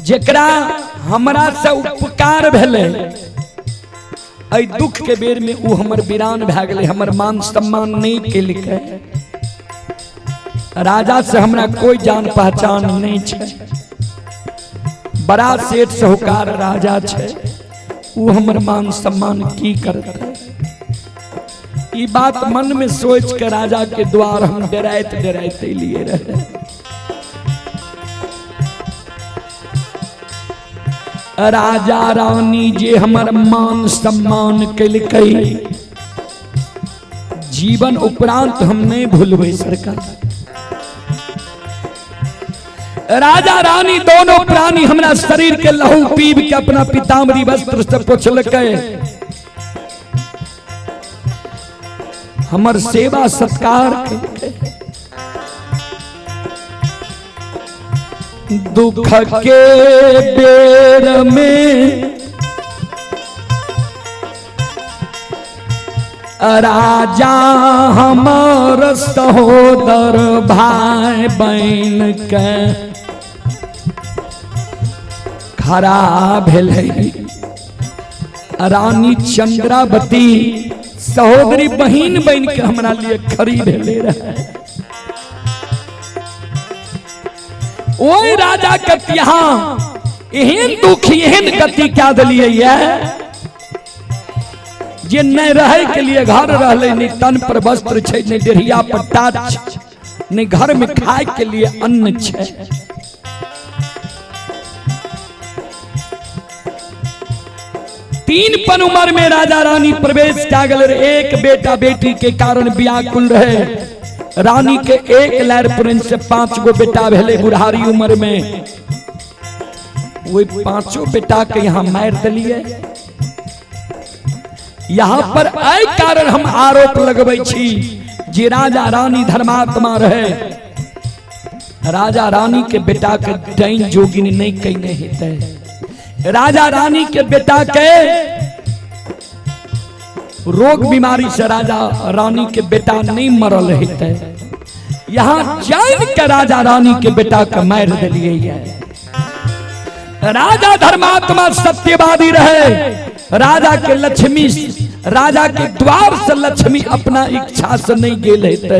जेकरा हमरा से उपकार भेले, ऐ दुख के बेर में उ हमर वीरान भै गेले। हमर मान सम्मान नहीं के लिखे। राजा से हमरा कोई जान पहचान नहीं छे। बड़ा सेठ साहूकार राजा छे, उ हमर मान सम्मान की करते। ई बात मन में सोच के राजा के द्वार हम डराते लिए रहे। राजा रानी जे हमर मान सम्मान कैलकै, जीवन उपरांत हम नहीं भूलबै सरकार। राजा रानी दोनों प्राणी हमरा शरीर के लहू पीब के अपना पीताम्बरी वस्त्र से पोछलकै। हमर सेवा सत्कार कैलकै। दुख के बेर में राजा हमर सहोदर भाई बहन के खड़ा भेलै। रानी चंद्रावती सहोदरी बहन बन के हमरा लिए खड़ी भेले रहे। ओए राजा के यहाँ एहन दुख एहन गति क्या दिलिए जे नहीं रहे के लिए घर रहले, नहीं तन पर वस्त्र छे, नहीं डेढ़िया पर टाट, नहीं घर में खाए के लिए अन्न छे। तीन पन उम्र में राजा रानी प्रवेश क्या गल। एक बेटा बेटी के कारण व्याकुल रहे। रानी के एक लहर पुरन से 5 गो बेटा भेले बुढ़ारी उम्र में। वही 5 बेटा के यहाँ मार दिलिए। यहाँ पर आई कारण हम आरोप लगबै छी जे राजा रानी धर्मात्मा रहे। राजा रानी के बेटा के डाइन जोगिनी नहीं कहने हेते। राजा रानी के बेटा के रोग बीमारी से राजा रानी के बेटा नहीं मरल रहते, यहाँ जान के राजा रानी के बेटा का मार दिलिए। राजा धर्मात्मा सत्यवादी रहे, राजा के लक्ष्मी, राजा के द्वार से लक्ष्मी अपना इच्छा से नहीं गेल हेते,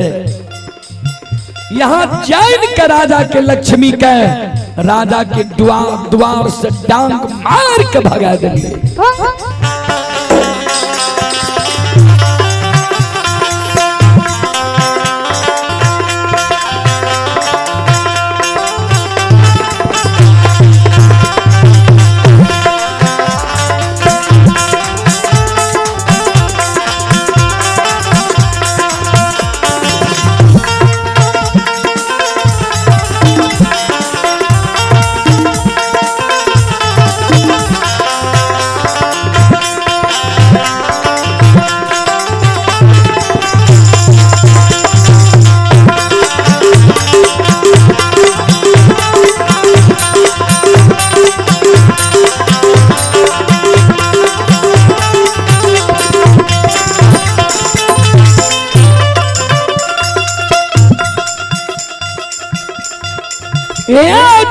यहाँ जान के राजा के लक्ष्मी के राजा के द्वार से डांग मार के भगा दिलिए।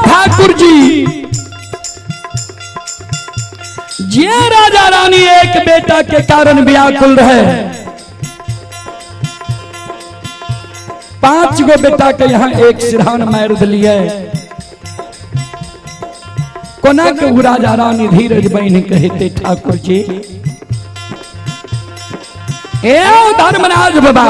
ठाकुर जी, जे राजा रानी एक बेटा के कारण व्याकुल रहे, 5 गो बेटा के यहाँ एक सिरहान मार दिलिए। कोना के राजा रानी धीरज बहन कहते ठाकुर जी, ए धर्मराज बाबा,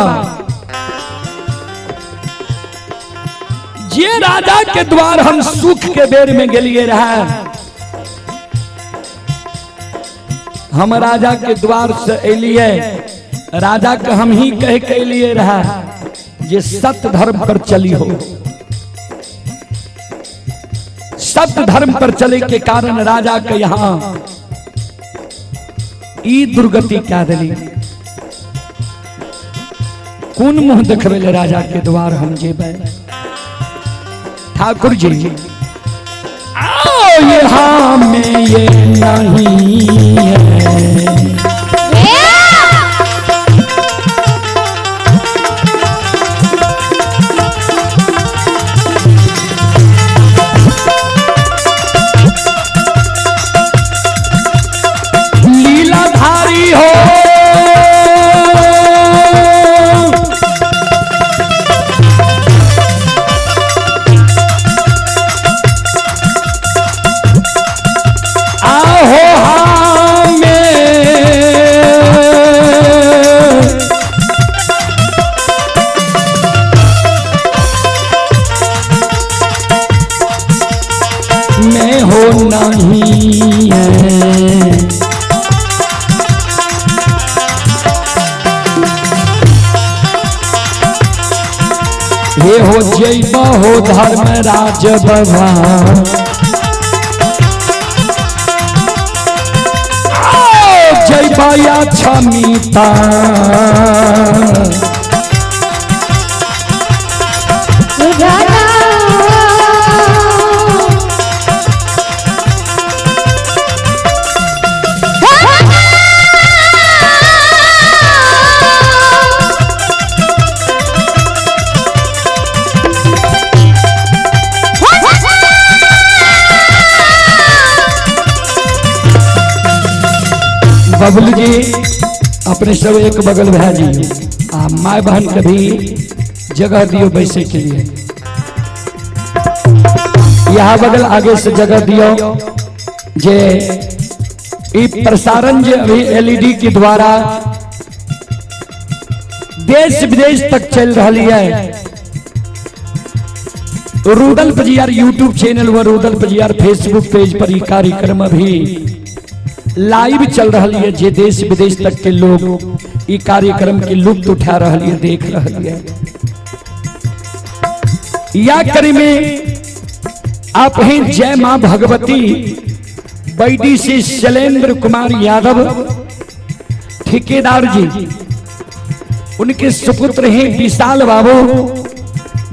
जे राजा के द्वार हम सुख के बेर में गेलिए रहा, हम राजा के द्वार से एलिए, राजा के हम ही कह के एलिए रहा जे सत्य धर्म पर चली हो, सत्य धर्म पर चले के कारण राजा के यहाँ ई दुर्गति क्या दिली। कौन मुंह देखबे राजा के द्वार हम जेबे। ठाकुर जी, आओ यहाँ में ये नहीं है, लीलाधारी हो में हो नहीं है, हे हो जय हो धर्मराज भगवान, जय बाया क्षमिता, बबलू जी अपने सब एक बगल भाजी आ माय बहन के भी जगह दियो बैसे के लिए, यहाँ बगल आगे से जगह दियो। जे प्रसारण जे अभी एलईडी के द्वारा देश विदेश तक चल रही है, रुदल पजियार यूट्यूब चैनल व रुदल पजियार फेसबुक पेज पर यह कार्यक्रम भी लाइव चल रही है, जे देश विदेश तक के लोग ई कार्यक्रम के लुत्फ उठा रही है, देख रही है। या करी में आप हैं जय मां भगवती बैडी से शैलेंद्र कुमार यादव ठेकेदार जी, उनके सुपुत्र हैं विशाल बाबू।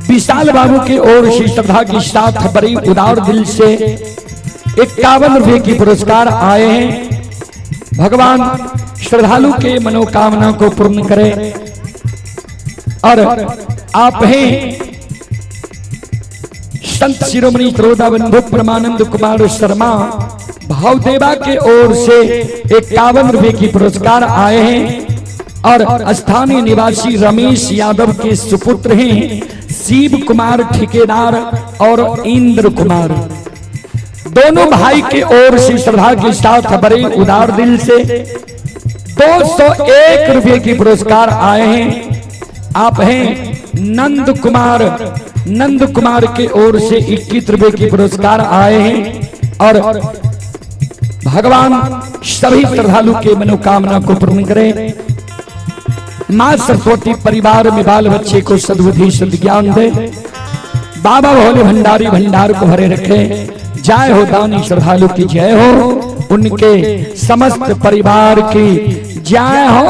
विशाल बाबू के ओर से श्रद्धा के साथ बड़ी उदार दिल से 51 रुपए की पुरस्कार आए हैं। भगवान श्रद्धालु के मनोकामना को पूर्ण करे। और आप हैं संत शिरोमणि श्रोता बंधु परमानंद कुमार शर्मा भावदेवा के ओर से 51 रुपए की पुरस्कार आए हैं। और स्थानीय निवासी रमेश यादव के सुपुत्र हैं शिव कुमार ठेकेदार और इंद्र कुमार। दोनों भाई के ओर से श्रद्धा के साथ बड़े उदार दिल से 201 रुपए की पुरस्कार आए हैं। आप हैं नंद कुमार के ओर से 21 रुपए की पुरस्कार आए हैं। और भगवान सभी श्रद्धालु के मनोकामना को पूर्ण करें। मां सरस्वती परिवार में बाल बच्चे को सद्बुद्धि सद्ज्ञान दे। बाबा भोले भंडारी भंडार को भरे रखे। जय हो दानी श्रद्धालु की जय हो, उनके समस्त परिवार की जय हो।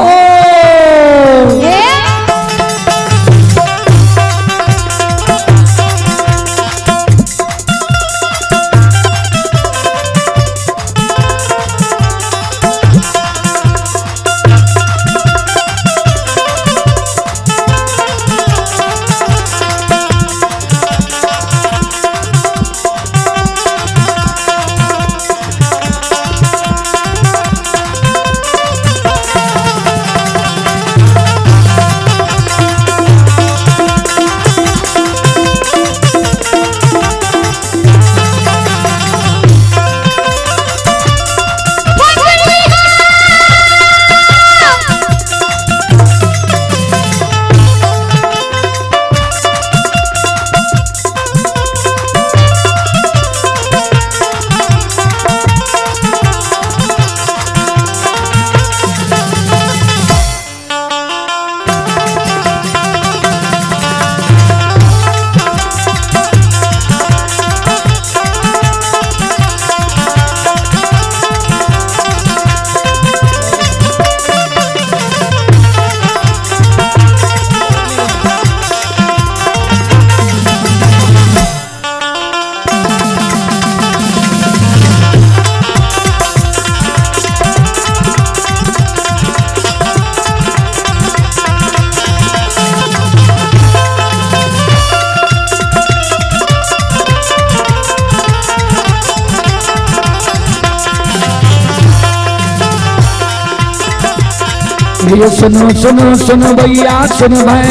ये सुनो सुनो सुनो भैया सुनो भाई,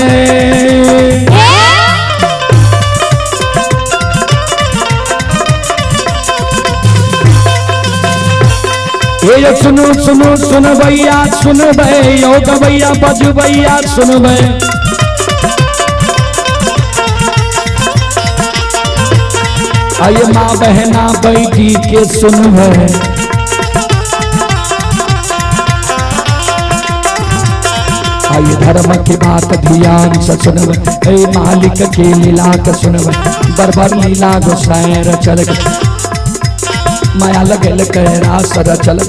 ये सुनो सुनो सुनो भैया सुनो भाई, योग भैया बजू भैया सुनो भाई। आइए माँ बहना बैठी के सुनो भाई। आइए धर्म की बात ध्यान से सुनब, हे मालिक की लीला के सुनब। बरबर लीला गोसाई रचल माया लगल कहरा सर चल।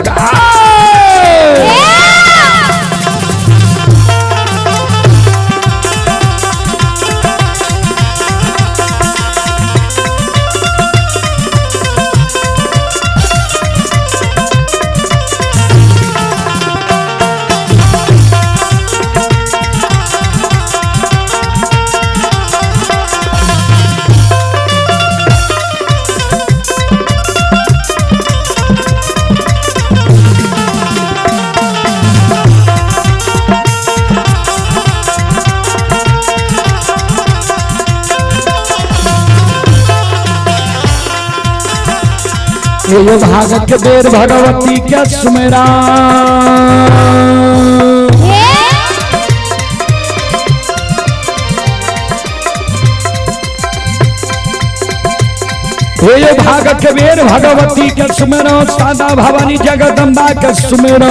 ये भागत के बेर भगवती के सुमेरा, ये भागत के बेर भगवती के सुमेरा, सादा भवानी जगदम्बा के सुमेरा।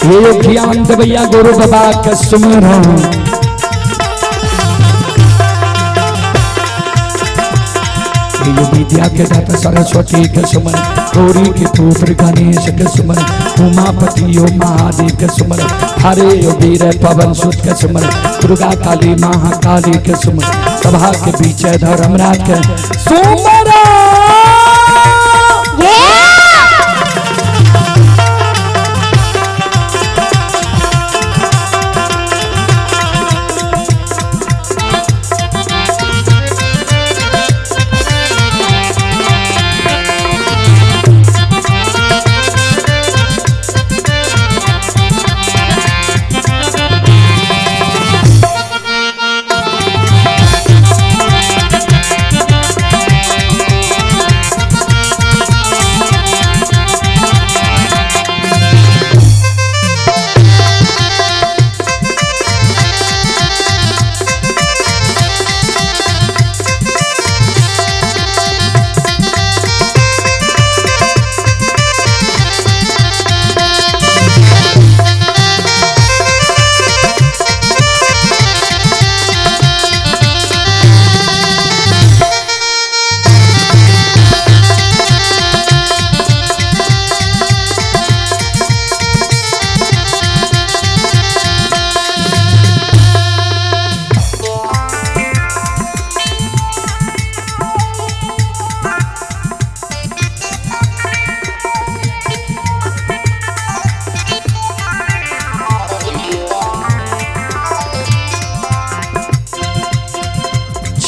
ये ज्ञान भैया गुरु बाबा के सुमेरा। विद्या के दाता सरस्वती के सुमन, गौरी के पुत्र गणेश के सुमन, उमापति ओ महादेव के सुमन, हरे ओ वीर पवन सुत के सुमन, दुर्गा काली महाकाली के सुमन, सभा के बीच धर्मराज के सुमन।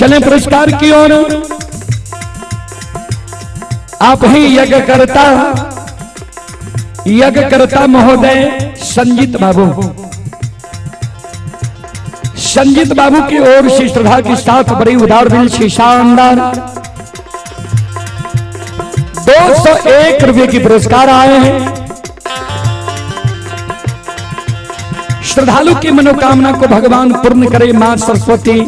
चले पुरस्कार की ओर। आप ही यज्ञ करता महोदय संजीत बाबू की ओर से श्रद्धा के साथ बड़ी उदार दिल से शानदार 201 रुपए की पुरस्कार आए हैं। श्रद्धालु की मनोकामना को भगवान पूर्ण करे। मां सरस्वती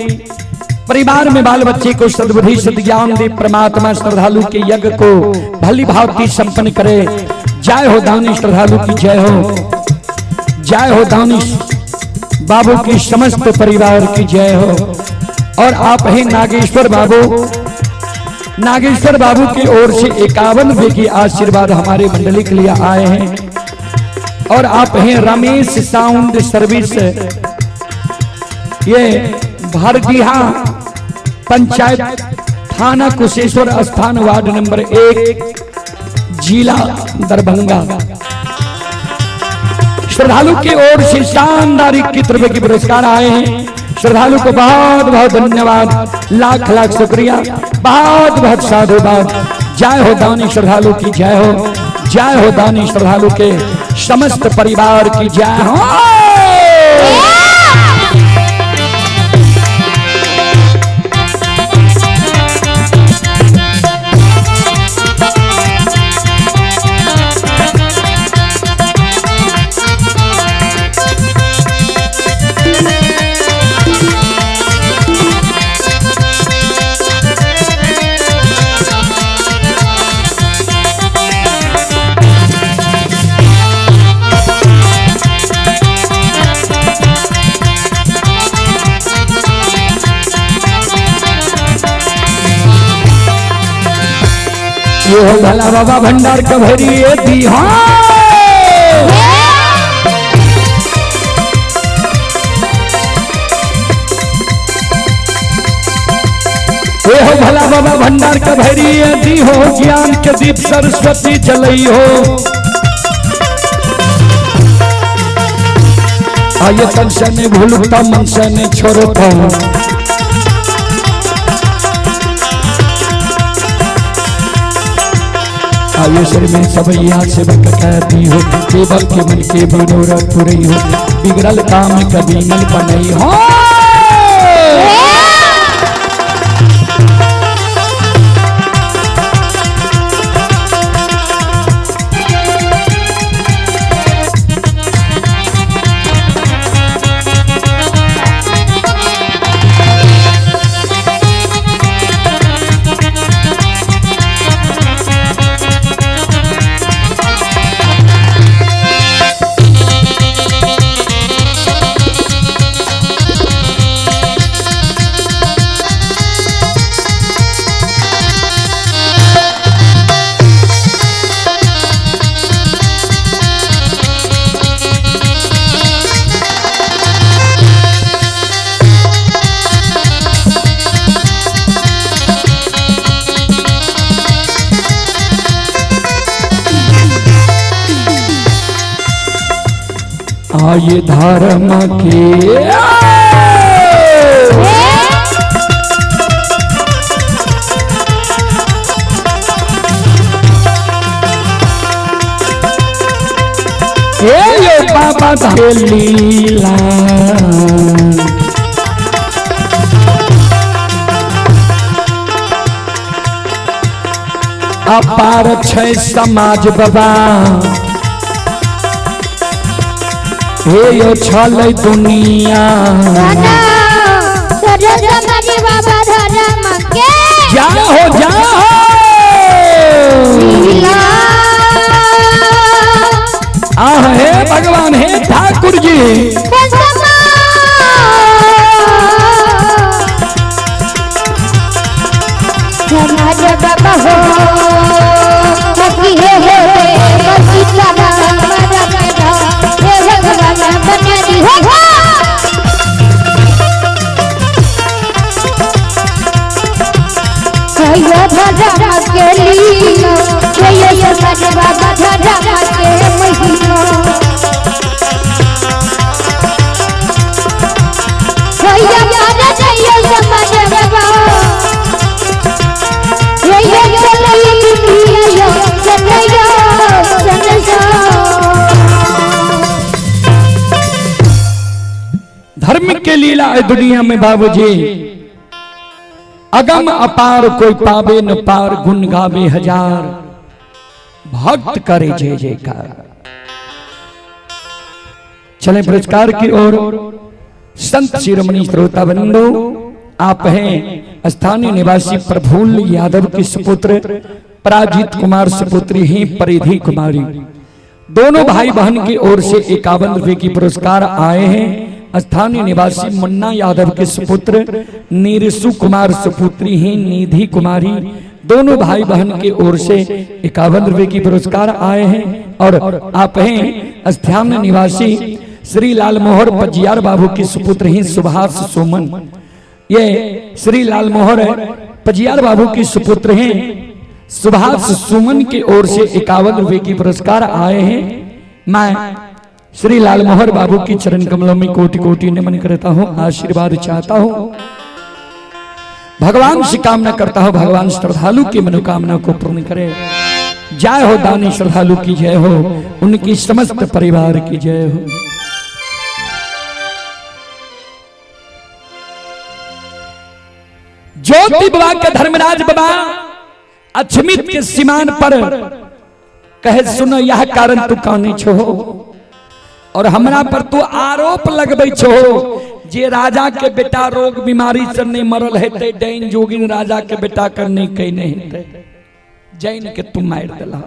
परिवार में बाल बच्चे को सद्बुद्धि सद्ज्ञान दे। परमात्मा श्रद्धालु के यज्ञ को भली भांति संपन्न करे। जय हो दानी श्रद्धालु की जय हो। जय हो दानी बाबू की समस्त परिवार की जय हो। और आप ही नागेश्वर बाबू की ओर से 51 रुपए की आशीर्वाद हमारे मंडली के लिए आए हैं। और आप हैं रमेश साउंड सर्विस, ये भरडीहा पंचायत थाना कुशेश्वर स्थान वार्ड नंबर 1 जिला दरभंगा। श्रद्धालु की ओर से शानदार 21 रुपए की पुरस्कार आए हैं। श्रद्धालु को बहुत बहुत धन्यवाद, लाख लाख शुक्रिया, बहुत बहुत साधुवाद। जय हो दानी श्रद्धालु की जय हो। जय हो दानी श्रद्धालु के समस्त परिवार की जय हो। ये हो भला बाबा भंडार का भरी दी। ये हो भला बाबा भंडार का भरी दी हो। ज्ञान के दीप सरस्वती जलई हो। आये तन से ने भूलता मन से ने छोड़ता। आयु सिर में सब याद से कहती हो। केवल के मन के मनोरथ पूरी हो। बिगड़ल काम कभी मन पर नहीं हो। आये धर्म के ये बाबा के लीला। अपार छै समाज बाबा। हे यो छलै दुनिया। जाओ जाओ आह हे भगवान हे ठाकुर जी। भैया धर्म के लीला है दुनिया में बाबूजी, अगम अपार कोई पावे न पार, गुण गावे हजार, भक्त करे जय जयकार। चले पुरस्कार की ओर। संत शिरोमणि श्रोता बंधु, आप हैं स्थानीय निवासी प्रफुल्ल यादव के सुपुत्र पराजित कुमार सुपुत्री हैं परिधि कुमारी। दोनों भाई बहन की ओर से 51 रुपए की पुरस्कार आए हैं। स्थानीय निवासी मुन्ना यादव के सुपुत्र नीरसु कुमार सुपुत्री हैं निधि कुमारी। दोनों भाई बहन की ओर से 51 रुपए की पुरस्कार आए हैं। और आप हैं स्थानीय निवासी श्री लाल मोहर पजियार बाबू की सुपुत्र हैं सुभाष सोमन। ये श्री लाल मोहर पजियार बाबू की सुपुत्र हैं सुभाष सुमन की ओर से 51 रुपए की पुरस्कार आए हैं। मैं श्री लाल मोहर बाबू की चरण कमलों में कोटि कोटि नमन करता हूं, आशीर्वाद चाहता हूं। भगवान से कामना करता हूं भगवान श्रद्धालु की मनोकामना को पूर्ण करे। जय हो दानी श्रद्धालु की जय हो, उनकी समस्त परिवार की जय हो। ज्योति बाबा के धर्मराज बाबा अछमित के सीमान पर कहे सुनो यह कारण तू कानी छो, और हमरा पर तू आरोप लगबे छो जे राजा के बेटा रोग बीमारी से नहीं मरल हेते, डैन जोगिन राजा के बेटा कर नहीं कहीं नहीं हेते, जैन के तू मार दिला।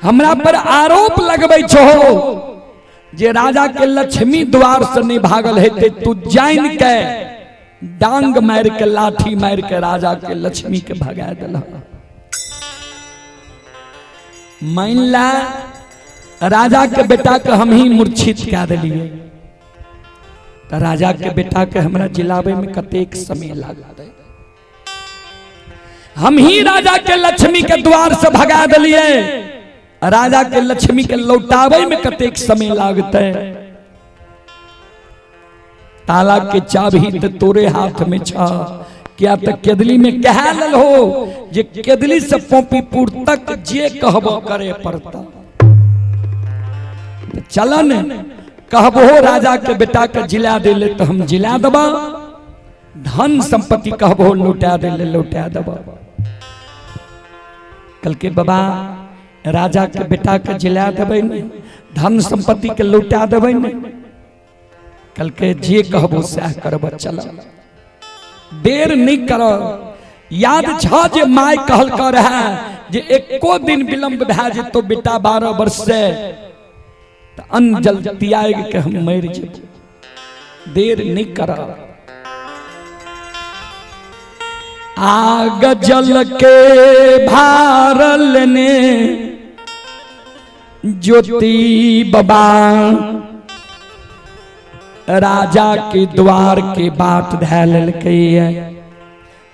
हमरा पर आरोप लगबे छो जे राजा के लक्ष्मी द्वार से नहीं भागल हेते, तू जैन के डांग मार के लाठी मार के राजा के लक्ष्मी के भगा दिला। मान ला राजा के बेटा के हम ही मूर्छित क्या दिलिए, तो राजा के बेटा के हमरा जिलावे में कतेक समय लागत है। हम ही राजा के लक्ष्मी के द्वार से भगा दिलिए, राजा के लक्ष्मी के लौटावे में कतेक समय लागत है। ताला के चाबी तो तोरे हाथ में छा, क्या तो केदली में कह लल हो जे केदली से पोपीपुर तक जे कहबो करे पड़ता। चलन कहबो राजा के बेटा के जिला दे ले तो हम जिला दबा, धन संपत्ति कहबो लौटा दे ले लौटा दबा। कल के बाबा राजा के बेटा के जिला देवे नहीं, धन संपत्ति के लौटा देवे नहीं, कल के जे कहबो सह करब। चल देर नहीं करो। याद छा जे माय कहल कर है जे एको दिन विलंब भए जे तो बेटा 12 वर्ष से तो अन्न जल तियाग के हम मर जेबो। देर नहीं करो। आग जल के भारल ने ज्योति बाबा राजा के द्वार के बाट धैल के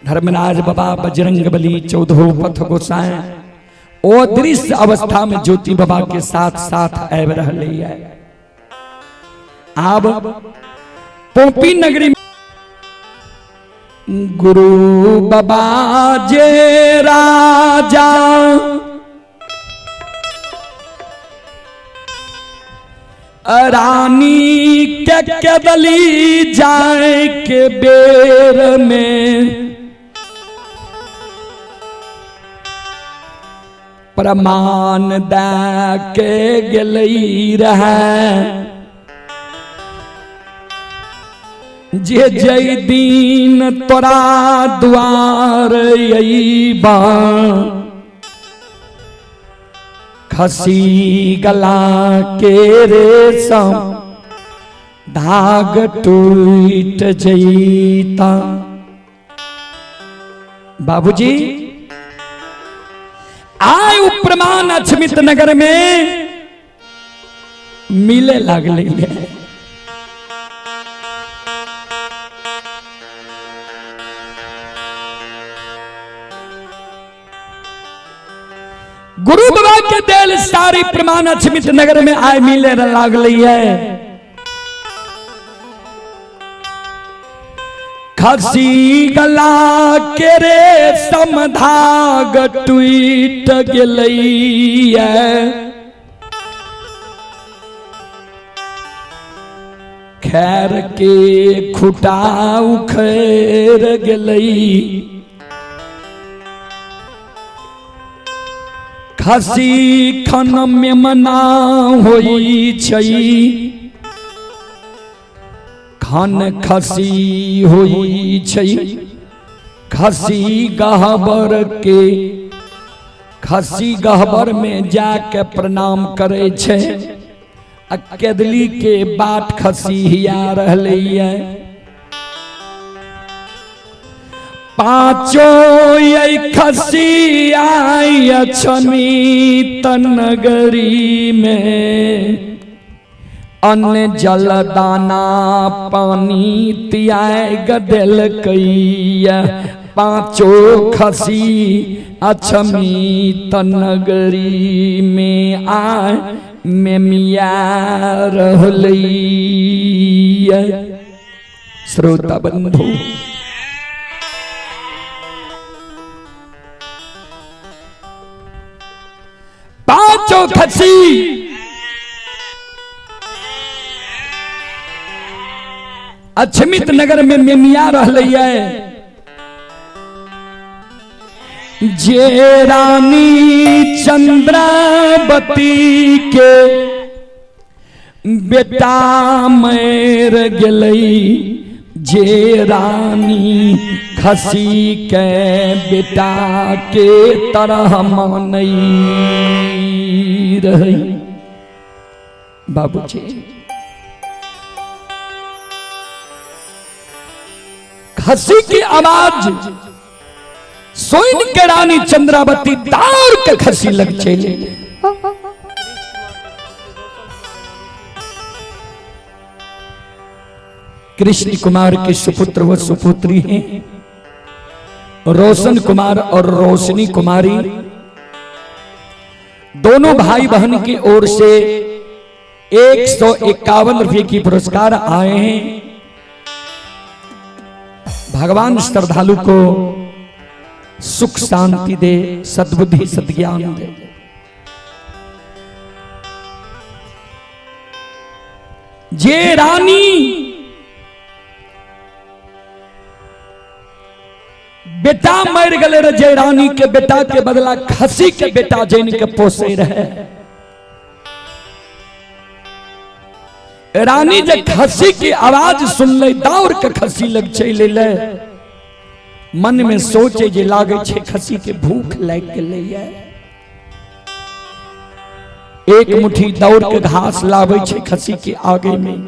धर्मराज बाबा बजरंग बली 14 पथ गोसाए ओ दृश्य अवस्था में ज्योति बाबा के साथ साथ आब रहे है। अब पोपी नगरी में गुरु बाबा जे राजा रानी के केदली जाए के बेर में प्रमाण दा के गेलई रहे जे जय दीन तोरा द्वार अइबा खसी गला के रेशम धाग टूट जईता। बाबूजी आय प्रमाण अछमित नगर में मिले लगले है। गुरु बाबा के दिल सारी प्रमाण अछमित नगर में आय मिले लागली है। खसी गला के रेशम धाग टूट गेलई है। खैर के खुटा उखैर गेलई खसी खन में मना होई छई खन खसी होई छई खसी गहबर के खसी गहबर में जाके प्रणाम करे छे केदली के बाट खसी हिया रहलैया पांचो ये खसी आई अछनी तनगरी में अन्न जल दाना पानी तियाय गदेल कैया पांचो खसी अछमी तनगरी में आय में मिया रहलैया। श्रोता बंधु पांचों खसी अछमित नगर में मेमिया रहलैया जे रानी चंद्रावती के बेटा मर गेलई जे रानी खसी के बेटा के तरह मानई रही। बाबूजी खसी की आवाज सोइन के रानी चंद्रावती दौड़ के खसी लग चले कृष्ण कुमार के सुपुत्र व सुपुत्री हैं रोशन कुमार और रोशनी कुमारी। दोनों भाई बहन की ओर से 151 रुपये की पुरस्कार आए हैं। भगवान श्रद्धालु को सुख शांति दे, सद्बुद्धि सद्ज्ञान दे। जे रानी बेटा मर गले रे, जे रानी के बेटा के बदला खसी के बेटा जैन के पोसे रहे। रानी जे खसी की आवाज सुन ले दौड़ के खसी लग चले ले। मन में सोचे जे लागे छे खसी के भूख लग गेलै। एक मुट्ठी दौड़ के घास लावे छे खसी के आगे में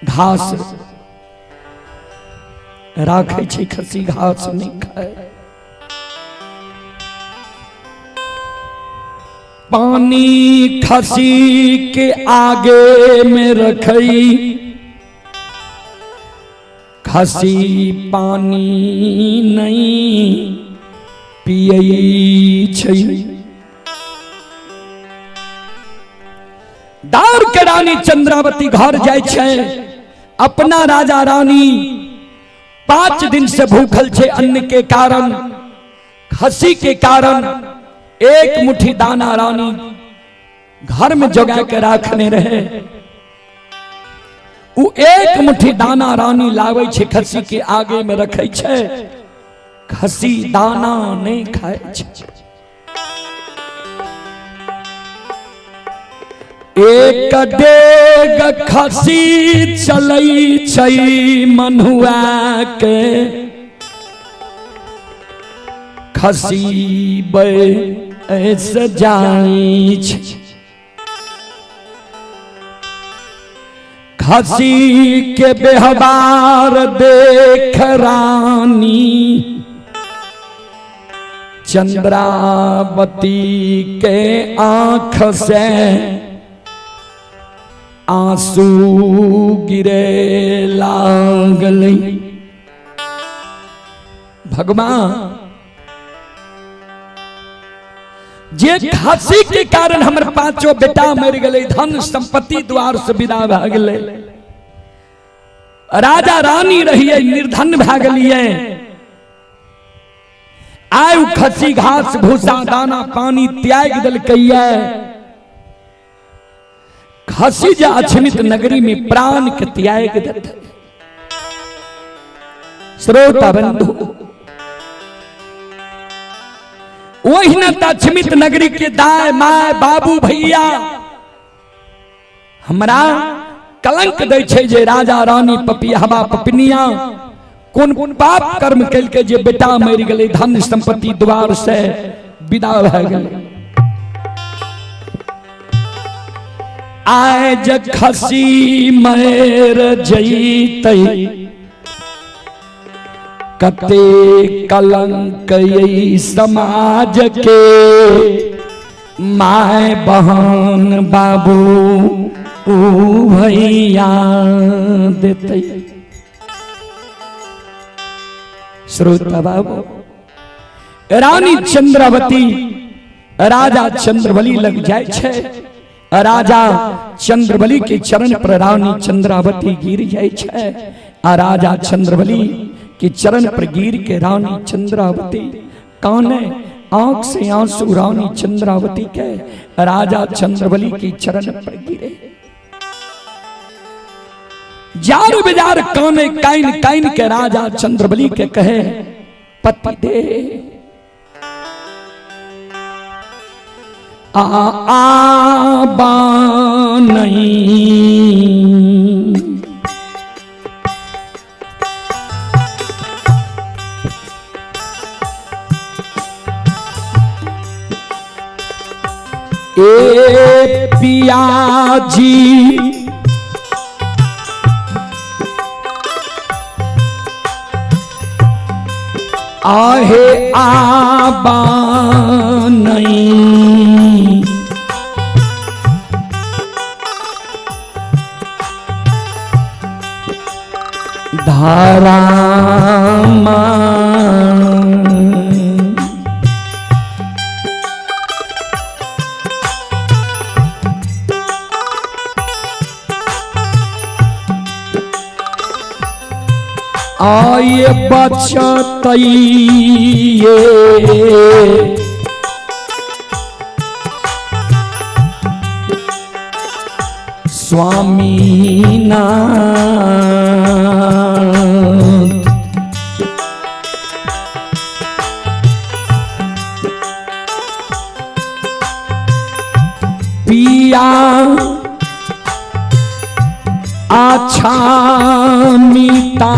घास राखे छे, खसी घास नहीं खाए। पानी खसी के आगे में रखई खसी पानी नहीं पियई छई। दौड़ के रानी चंद्रावती घर जाय छे। अपना राजा रानी 5 दिन से भूखल छे अन्न के कारण, खसी के कारण। एक मुट्ठी दाना रानी घर में जगा के रखने रहे। उ एक मुट्ठी दाना रानी लावे छे, खसी के आगे में रखे छे। खसी दाना नहीं खाए छे। एक डेग खसी चलई छई मनुआ के खसी ऐसे जाई छे। खसी के बेहबार देख रानी चंद्रावती के आंख से आंसू गिरे लागलई। भगवान जे खसी के कारण हमर 5 बेटा मर गए, धन संपत्ति द्वार से विदा भ गए, राजा रानी रहिए निर्धन भ गए। आयु खसी घास भूसा दाना पानी त्याग दिलकैया। खसी जा अछमित नगरी में प्राण के त्याग दत्त। श्रोता बंधु, वही न अछमित नगरी के दाय माय बाबू भैया हमरा कलंक दै छै जे राजा रानी पपियावा पपनिया कोन पाप कर्म कैलके जे बेटा मरि गेलै, धन संपत्ति द्वार से विदा भए गेलै। आय ज खसी मर जैतै कते कलंक यही समाज के, माय बहन बाबू भैया देते। श्रोता बाबू, रानी चंद्रावती राजा चंद्रबली लग जाय छै। राजा चंद्रबली के चरण पर रानी चंद्रावती गिर जाय छै। आ राजा चंद्रबली के चरण पर गिर के रानी चंद्रावती काने, आंख से आंसू रानी चंद्रावती के राजा चंद्रबली के चरण पर गिरे। जार बेजार काने काइन काइन के राजा चंद्रबली के कहे, पति दे आबा नहीं। ए पिया जी आहे आबा नहीं, धारा आये बचतइये स्वामी नाथ। पिया अच्छा मीता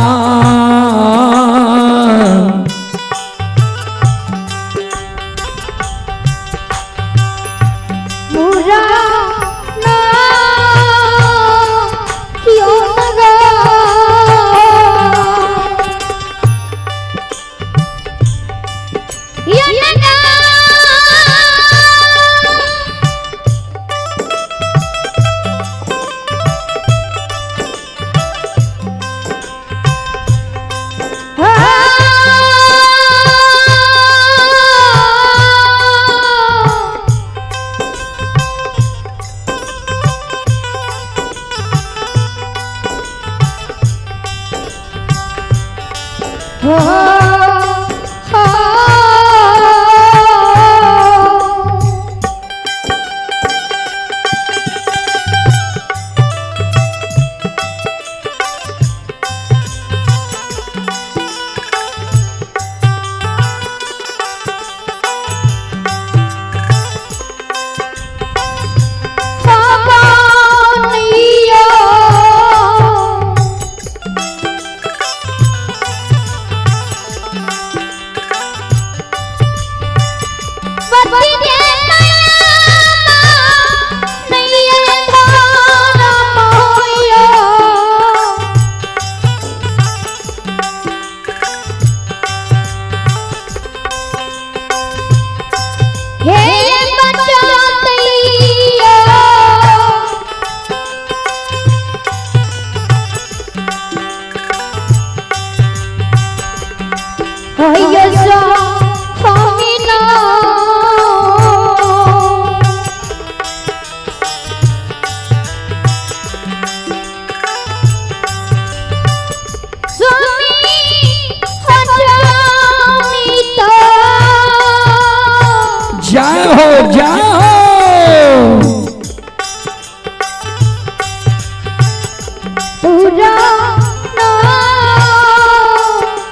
पुराना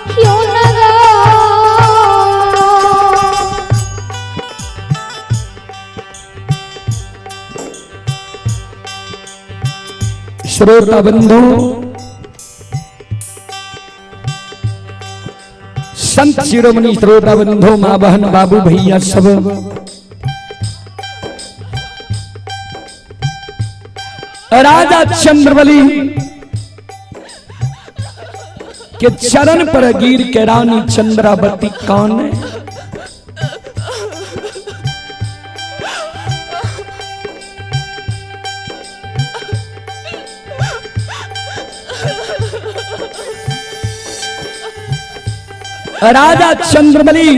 क्यों न श्रोता बंधु, संत शिरोमणि श्रोता बंधु, मां बहन बाबू भैया सब राजा चंद्रबली के चरण पर गिर के रानी चंद्रावती कौन है? राजा चंद्रबली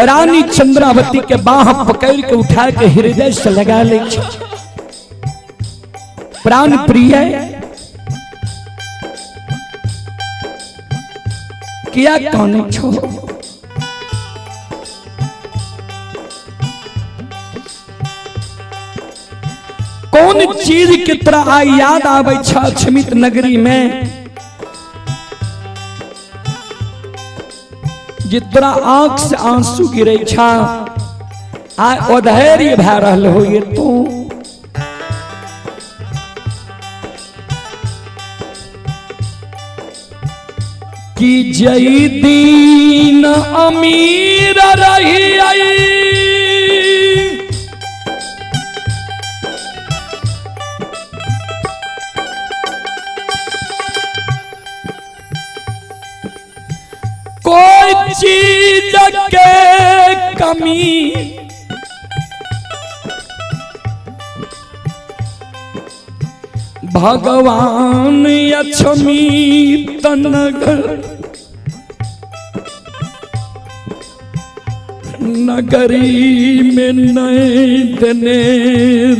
रानी चंद्रावती के बाह पकड़ के उठा के हृदय से लगा ले, प्राण प्रिय किया कौन छो? कौन चीज की तरह याद आवे छा अक्षमित नगरी में, जितना आंख से आंसू गिरे छा आ अधैर्य भै रहल हो ये तू। कि जई दीन अमीर रही आई, कोई चीज के कमी भगवान अक्षमित नगरी में नहीं देने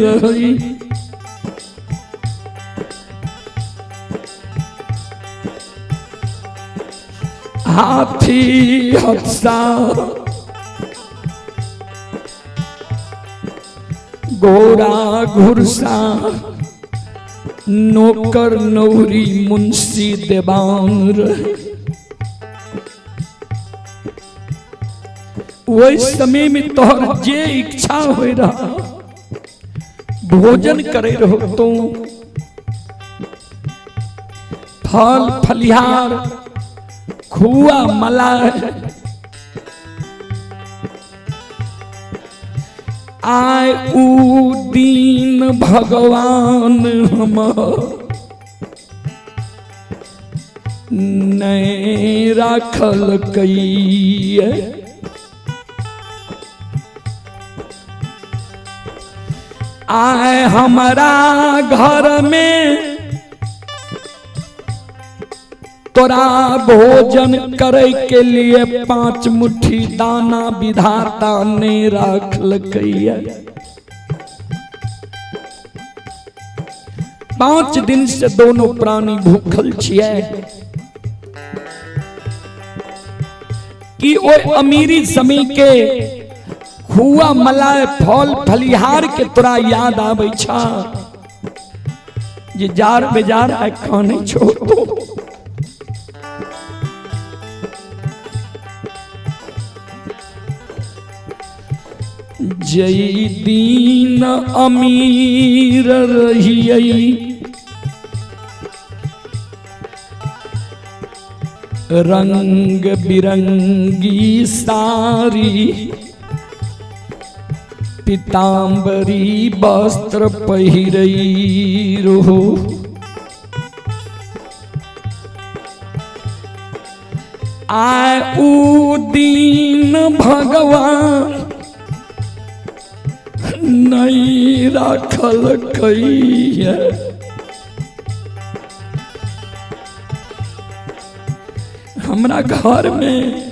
रही। हाथी हफ्सा घोड़ा घुरसा नौकर नौरी मुंशी देवान रहे। वही समय में तोहर जे इच्छा हो रहा भोजन करे रहो तो फल फलिहार खुआ मलाई आय उ दीन भगवान हम नहीं राखल कई। आए हमारा घर में तोरा भोजन करे के लिए 5 मुट्ठी दाना विधाता ने राखल कई। 5 दिन से दोनों प्राणी भूखल छिए कि ओ अमीरी समय के हुआ मलाई फल फलिहार के तोरा याद आवे छा जे जार बेजार आय खाने छो तो। जई दीन अमीर रही रंग बिरंगी सारी पीतांबरी वस्त्र पहिरई रहो। आय उ दीन भगवान नहीं राखल कई है। हमरा घर में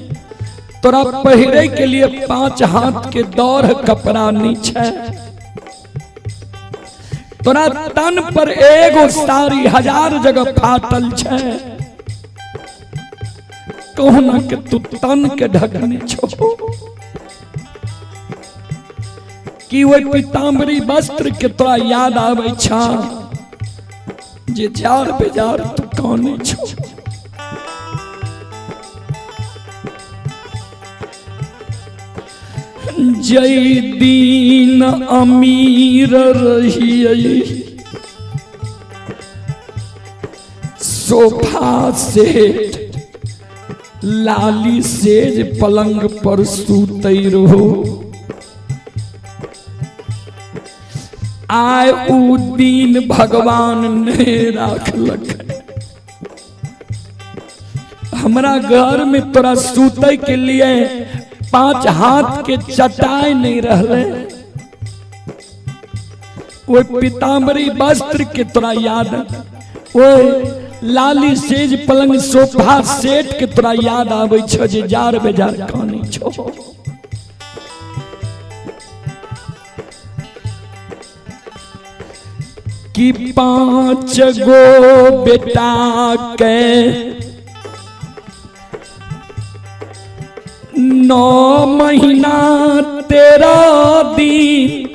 तोरा पहिरे के लिए 5 हाथ के दौर कपड़ा नीचे, तोरा तन पर एगो साड़ी 1000 जगह फाटल छे। कहना के तू तन के ढकने छो कि वो पीतांबरी वस्त्र के तोरा याद आवे छा जे जार बेजार तू कौन छो। जय दीन अमीर रहिए सोफा सेट लाली सेज पलंग पर सूते रहो। आय उ दिन भगवान ने राखलक। हमरा घर में तोरा सूते के लिए 5 हाथ के चटाई नहीं रहले। वो पीताम्बरी वस्त्र के तोरा याद, वो लाली सेज पलंग सोफा सेट के तोरा याद आवे छ जे जार बेजार कानी छो। कि 5 गो बेटा के 9 महीना 13 दिन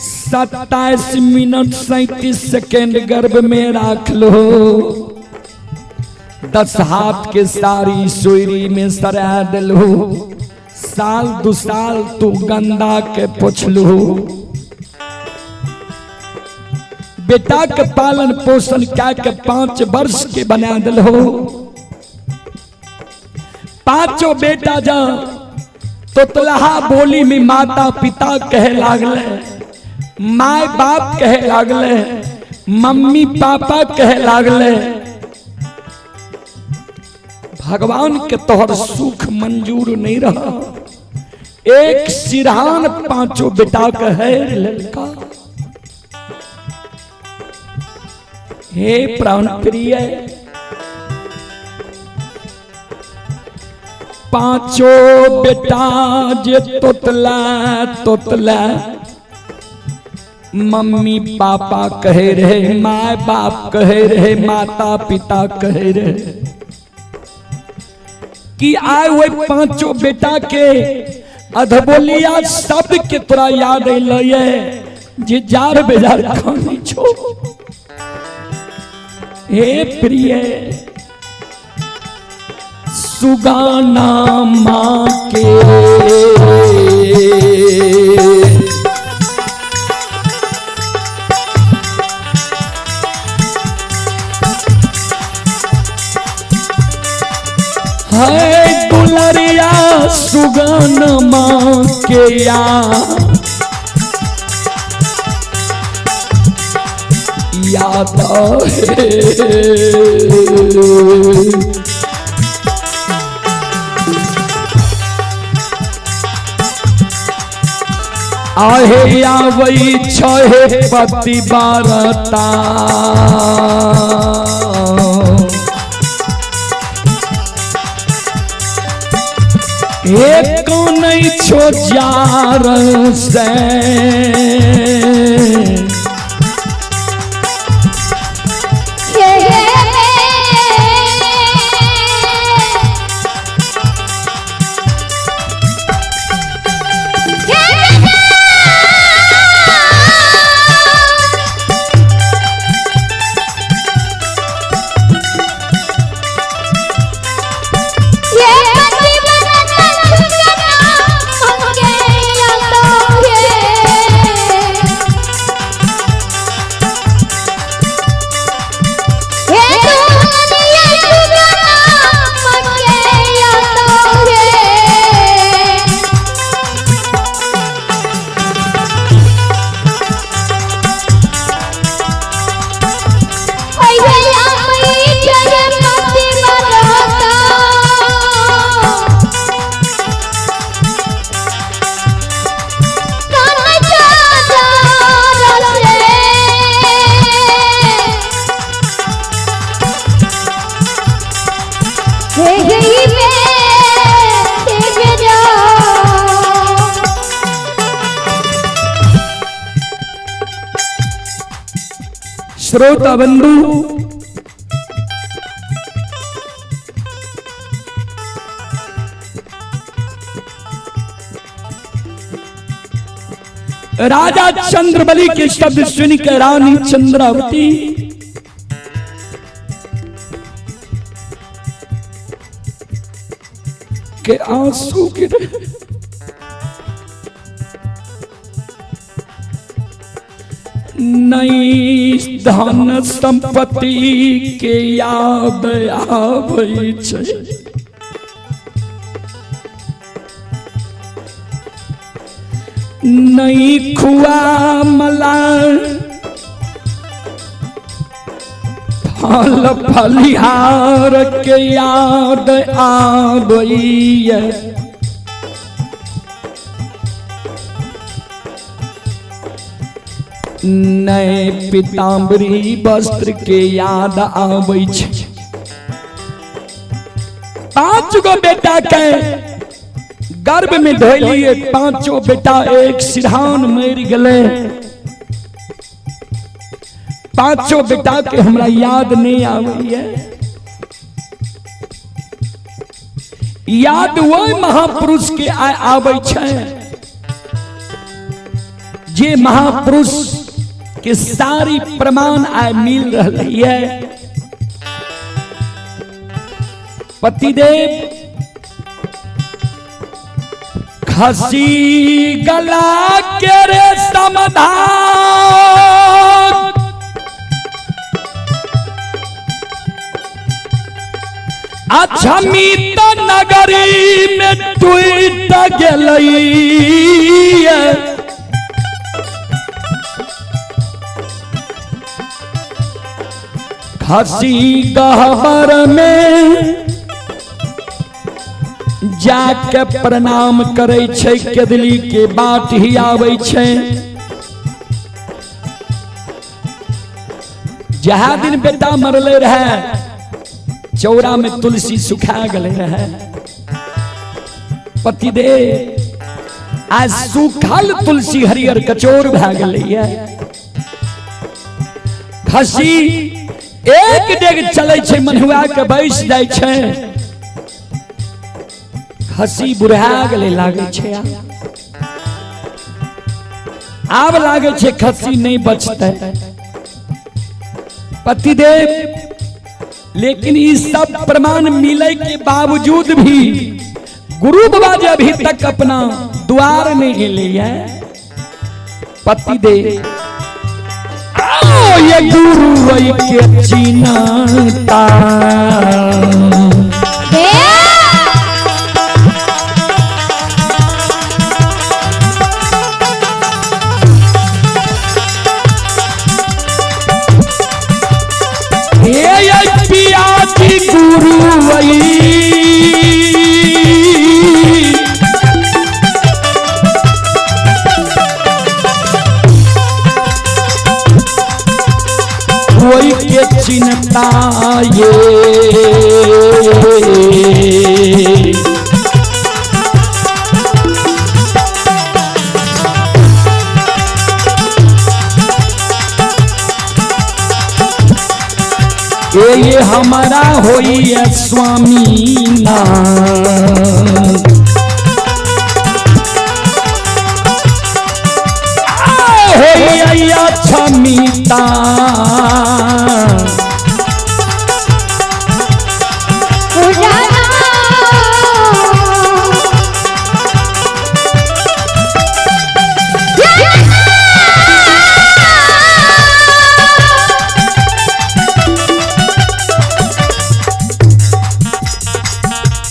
27 मिनट 37 सेकेंड गर्भ में राख लो। 10 हाथ के सारी सोयरी में सरा दिलो। साल 2 साल तू गंदा के पोछलू। बेटा के पालन पोषण क्या के 5 वर्ष के बना दिलो। 5 बेटा जा तोतलहा बोली में माता पिता कहे लागले, माय बाप कहे लागले, मम्मी पापा कहे लागले। भगवान के तोहर सुख मंजूर नहीं रहा। एक सिरहान 5 बेटा कहे लड़का। हे प्राण प्रिय 5 बेटा जे तोतला तोतला मम्मी पापा कहे रहे, माँ बाप कहे रहे, माता पिता कहे रहे कि आए हुए 5 बेटा के अधबोलिया शब्द के तोरा याद अइले जे जार बेजार खानी छो। हे प्रिय सुगाना माँ के है दुलरिया सुगन माँ के याद आहे आवई छहे पति बारता एक नहीं छो जार से श्रोता बंधु राजा चंद्रबली के शब्द सुन के रानी चंद्रावती के आंसू गिरे। नई धन संपत्ति के याद आबै छै, नई खुआ मला फल फलिहार के याद आबैया। नए पीताम्बरी वस्त्र के याद आबै छै। 5 गो बेटा के गर्भ में धोलिए, 5 बेटा एक सिरहान मर गए। 5 बेटा के हमरा याद नहीं आवे। याद वो महापुरुष के आवे छै जे महापुरुष के सारी प्रमाण आय मिल रही है। पतिदेव खसी गला के रे समाधान, अछमित नगरी में टूट गई। खसी गहबर में जाके प्रणाम करे छै, केदली के बाट ही आवे छै। जहा दिन बेटा मरले रहे, चौरा में तुलसी सुखा गले रहे। पतिदेव आज सूखल तुलसी हरियर कचोर भए गले। खसी एक डेग चले छै, मनुआ के बैस जाय छै। खसी बुढ़ा गले लागे छै, आब लागे छै खसी नहीं बचते। पतिदेव लेकिन इस सब प्रमाण मिले के बावजूद भी गुरु बाबा जी अभी तक अपना द्वार नहीं ले। पतिदेव ये गुरु वही के चिन्हता, ये पियासी गुरु वही कोई के चिन्हता। ये हमारा होई है स्वामी नाथ, होई क्षमिता।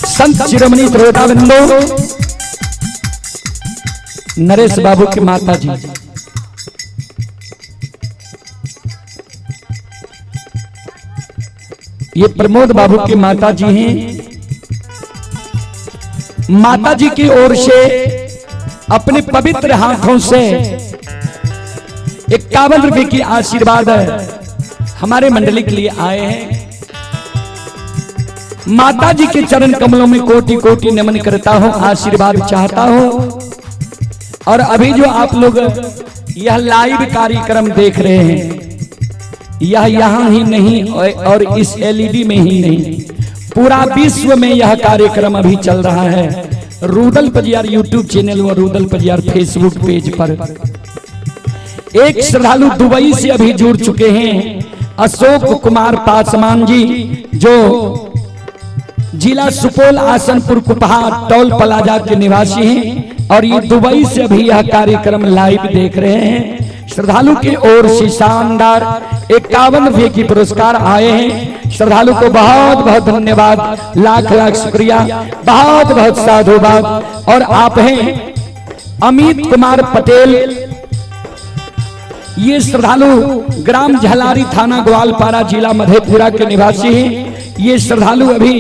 संत शिरोमणि श्रोताबिंदो नरेश बाबू की माता जी, ये प्रमोद बाबू की माता जी हैं। माता जी की ओर से अपने पवित्र हाथों से 51 रुपए की आशीर्वाद हमारे मंडली के लिए आए हैं। माता जी के चरण कमलों में कोटि कोटि नमन करता हूं, आशीर्वाद चाहता हूं। और अभी जो आप लोग यह लाइव कार्यक्रम देख रहे हैं, यह यहाँ ही नहीं और इस एलईडी में ही नहीं, पूरा विश्व में यह कार्यक्रम अभी चल रहा है। रूदल पजियार यूट्यूब चैनल और रूदल पजियार फेसबुक पेज पर एक श्रद्धालु दुबई से अभी जुड़ चुके हैं, अशोक कुमार पासवान जी, जो जिला सुपौल आसनपुर कुपहा टोल प्लाजा के निवासी हैं और ये दुबई से अभी यह कार्यक्रम लाइव देख रहे हैं। श्रद्धालु की ओर से शानदार 51 रुपये की पुरस्कार आए हैं। श्रद्धालु को बहुत बहुत धन्यवाद, लाख लाख शुक्रिया, बहुत बहुत साधुवाद। और आप हैं अमित कुमार पटेल, ये श्रद्धालु ग्राम झलारी थाना ग्वालपारा जिला मधेपुरा के निवासी हैं। ये श्रद्धालु अभी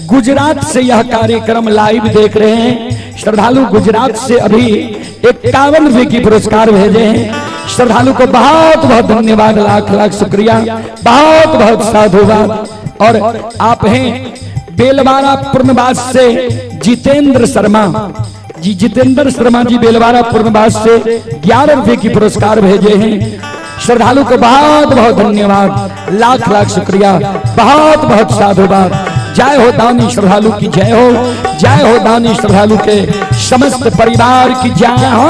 गुजरात से यह कार्यक्रम लाइव देख रहे हैं। श्रद्धालु गुजरात से अभी 51 रुपये की पुरस्कार भेजे हैं। श्रद्धालु को बहुत बहुत धन्यवाद, लाख लाख शुक्रिया, बहुत बहुत साधुवाद। और आप हैं बेलवारा पूर्णवास से जितेंद्र शर्मा जी, जितेंद्र शर्मा जी बेलवारा पूर्णवास से 11 रुपये की पुरस्कार भेजे हैं। श्रद्धालु को बहुत बहुत धन्यवाद, लाख लाख शुक्रिया, बहुत बहुत साधुवाद। जय हो दानी श्रद्धालु की जय हो, जय हो दानी श्रद्धालु के समस्त परिवार की जय हो।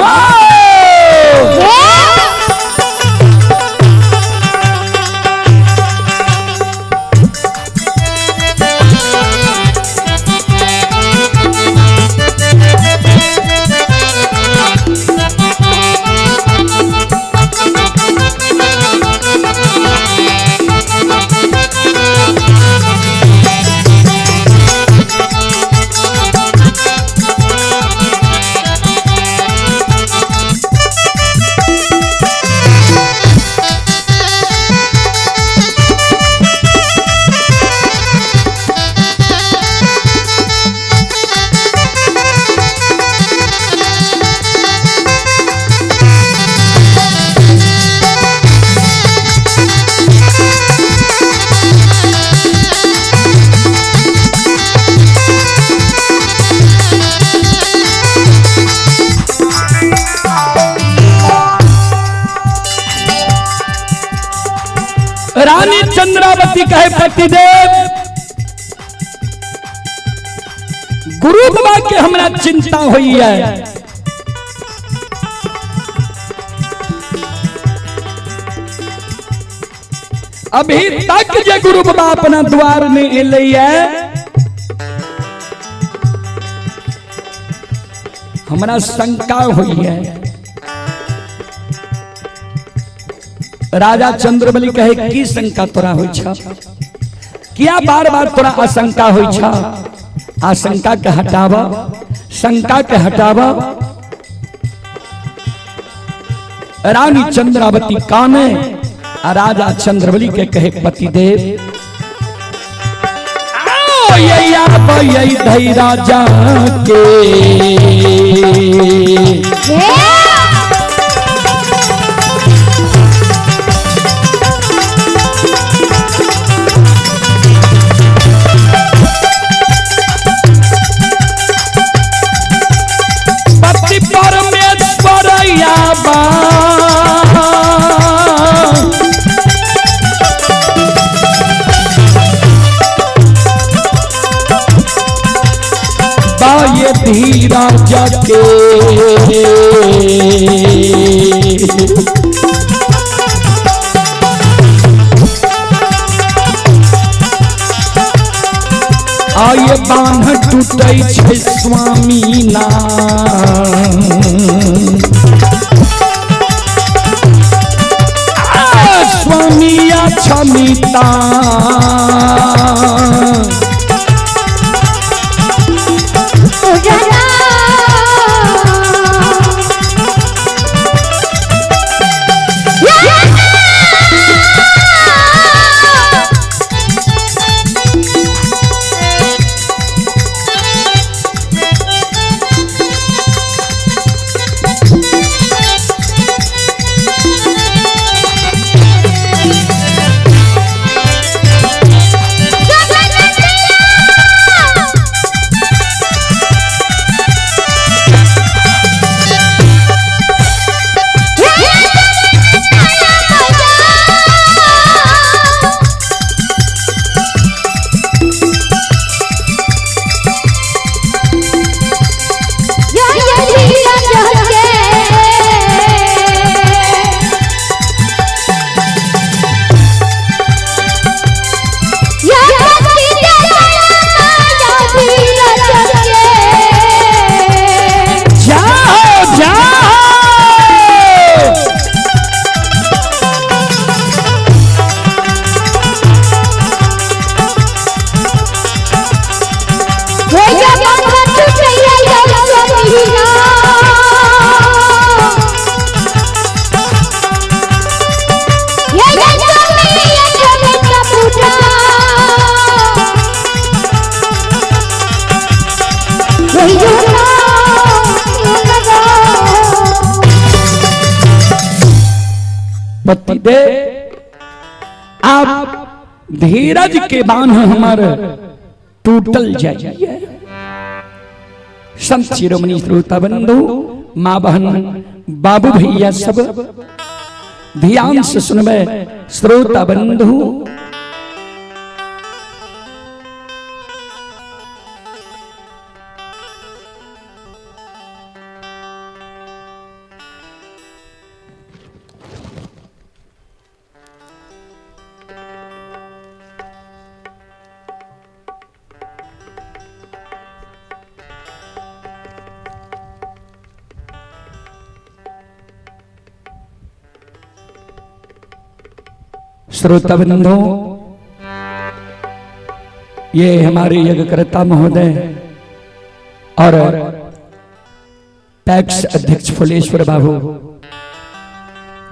रानी चंद्रावती कहे पतिदेव, गुरु बाबा के हमरा चिंता हुई है। अभी तक जे गुरु बाबा अपना द्वार में एले है, हमरा शंका हुई है। राजा चंद्रबली कहे की शंका तोरा होइ छ, किया बार बार तोरा आशंका होइ छ? आशंका के हटावा, शंका के हटावा। रानी चंद्रावती काने, राजा चंद्रबली के कहे पतिदेव, यही धई राजा के धीरा जाके आये बांध टूटे छे स्वामी ना, स्वामी क्षमिता संपत्ति दे। आप धीरज के बांध हमार टूटल जाइए। संत शिरोमणि श्रोता बंधु, माँ बहन, बाबू भैया सब ध्यान से सुनबे। श्रोता बंधु, श्रोता बंधु, ये हमारे यज्ञकर्ता महोदय और पैक्स अध्यक्ष फुलेश्वर बाबू,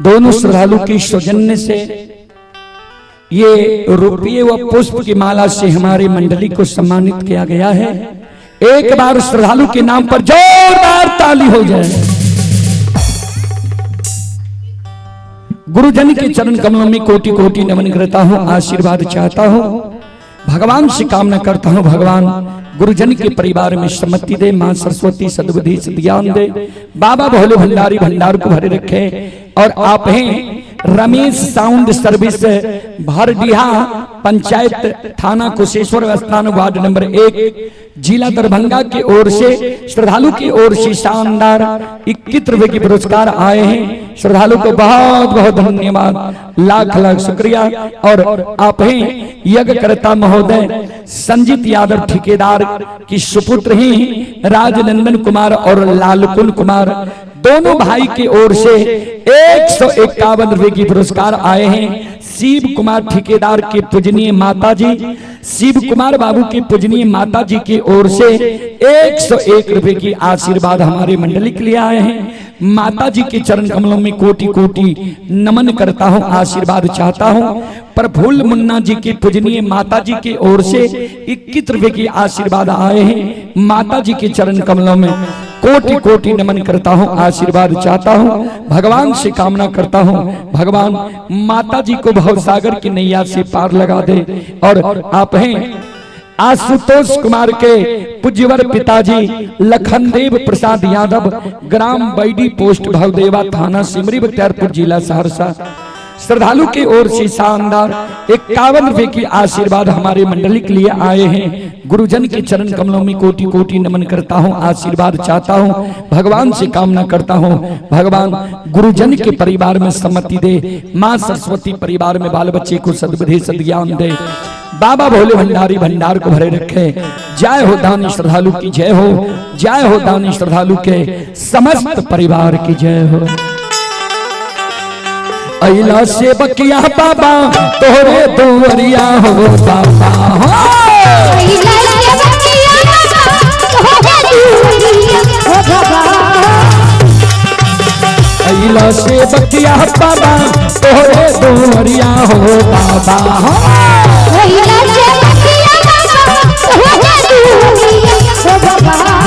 दोनों श्रद्धालु की सौजन्य से ये रुपये व पुष्प की माला से हमारी मंडली को सम्मानित किया गया है। एक बार श्रद्धालु के नाम पर जोरदार ताली हो जाए। गुरुजन के चरण कमलों में कोटि कोटि नमन करता हूँ, आशीर्वाद चाहता हूँ। भगवान से कामना करता हूँ, भगवान गुरुजन के परिवार में सम्मति दे। मां सरस्वती सद्बुद्धि ज्ञान दे। बाबा भोले भंडारी भंडार को भरे रखे। और आप हैं रमेश साउंड सर्विस, भरडीहा पंचायत, थाना कुशेश्वर स्थान, वार्ड नंबर 1, जिला दरभंगा की ओर से श्रद्धालु की ओर से शानदार 21 रुपए के पुरस्कार आए हैं। श्रद्धालु को बहुत बहुत धन्यवाद, लाख लाख शुक्रिया। और आप हैं यज्ञकर्ता महोदय संजीत यादव ठेकेदार की सुपुत्र ही राजनंदन कुमार और लालकुल कुमार, दोनों भाई की ओर से 151 रुपए की पुरस्कार आए हैं। शिव कुमार ठेकेदार के पूजनीय माता जी, शिव कुमार बाबू की पूजनीय माता जी की ओर से 101 रुपए की आशीर्वाद हमारे मंडली के लिए आए हैं। माता जी के चरण कमलों में कोटि कोटि नमन करता हूँ, आशीर्वाद चाहता हूँ। प्रफुल्ल मुन्ना जी की पूजनीय माता जी की ओर से 21 रुपए की आशीर्वाद आए हैं। माता जी के चरण कमलों में कोटि कोटि नमन करता हूँ, आशीर्वाद चाहता हूँ। भगवान से कामना करता हूँ, भगवान माता जी को भवसागर की नैया से पार लगा दे। और आप हैं आशुतोष कुमार के पूज्यवर पिताजी लखनदेव प्रसाद यादव, ग्राम बैडी, पोस्ट भवदेवा, थाना सिमरी, बख्तियारपुर, जिला सहरसा। श्रद्धालु की ओर से शानदार 51 रुपए की आशीर्वाद हमारे मंडली के लिए आए हैं। गुरुजन के चरण कमलों में कोटि कोटि नमन करता हूँ, आशीर्वाद चाहता हूँ। भगवान से कामना करता हूँ, भगवान गुरुजन के परिवार में सम्मति दे। माँ सरस्वती परिवार में बाल बच्चे को सद्बुद्धि सद्ज्ञान दे। बाबा भोले भंडारी भंडार को भरे रखे। जय हो दानी श्रद्धालु की जय हो, जय हो दानी श्रद्धालु के समस्त परिवार की जय हो। अइला से बकिया बाबा तोरे दुवरिया हो बाबा हो। अइला से बकिया बाबा तोरे दुवरिया हो बाबा। अइला से बकिया बाबा तोरे दुवरिया हो बाबा हो। अइला से बकिया बाबा तोरे दुवरिया हो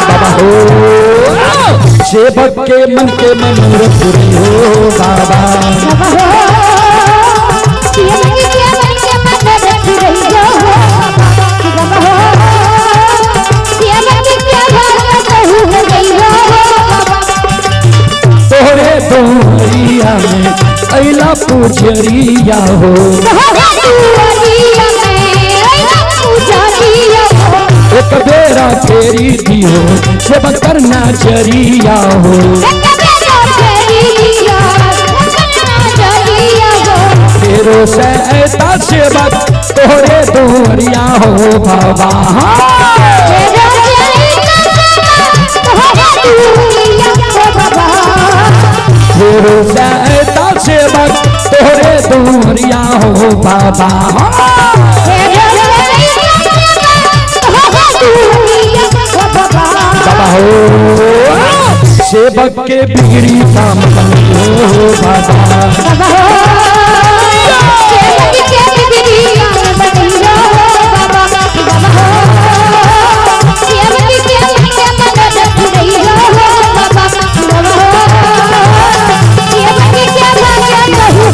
बाबा हो। सेवक के मन मनोरथ पूरी हो बाबा। तोरे दुआरिया में अइला पूजरिया हो। एक बेरा तेरी दियो सेवा करना जरिया हो। तेरो से ऐसा सेवक तोरे दुआरिया हो बाबा। तेरो से ऐसा सेवक तोरे दुआरिया हो बाबा। बाबा हो सेवक के बिगड़ी काम हो बाबा।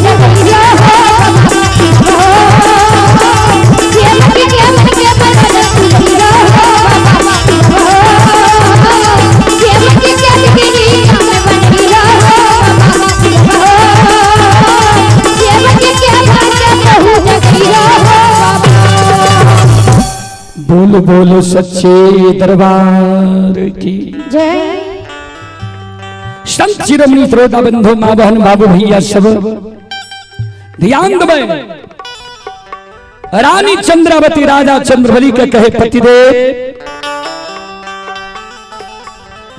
Bye. बोल बोल सच्चे दरबार की जय। संत शिरोमणि श्रोता बंधु मां बहन बाबू भैया सब ध्यान दबाए। रानी चंद्रावती राजा चंद्रवली के कहे पतिदेव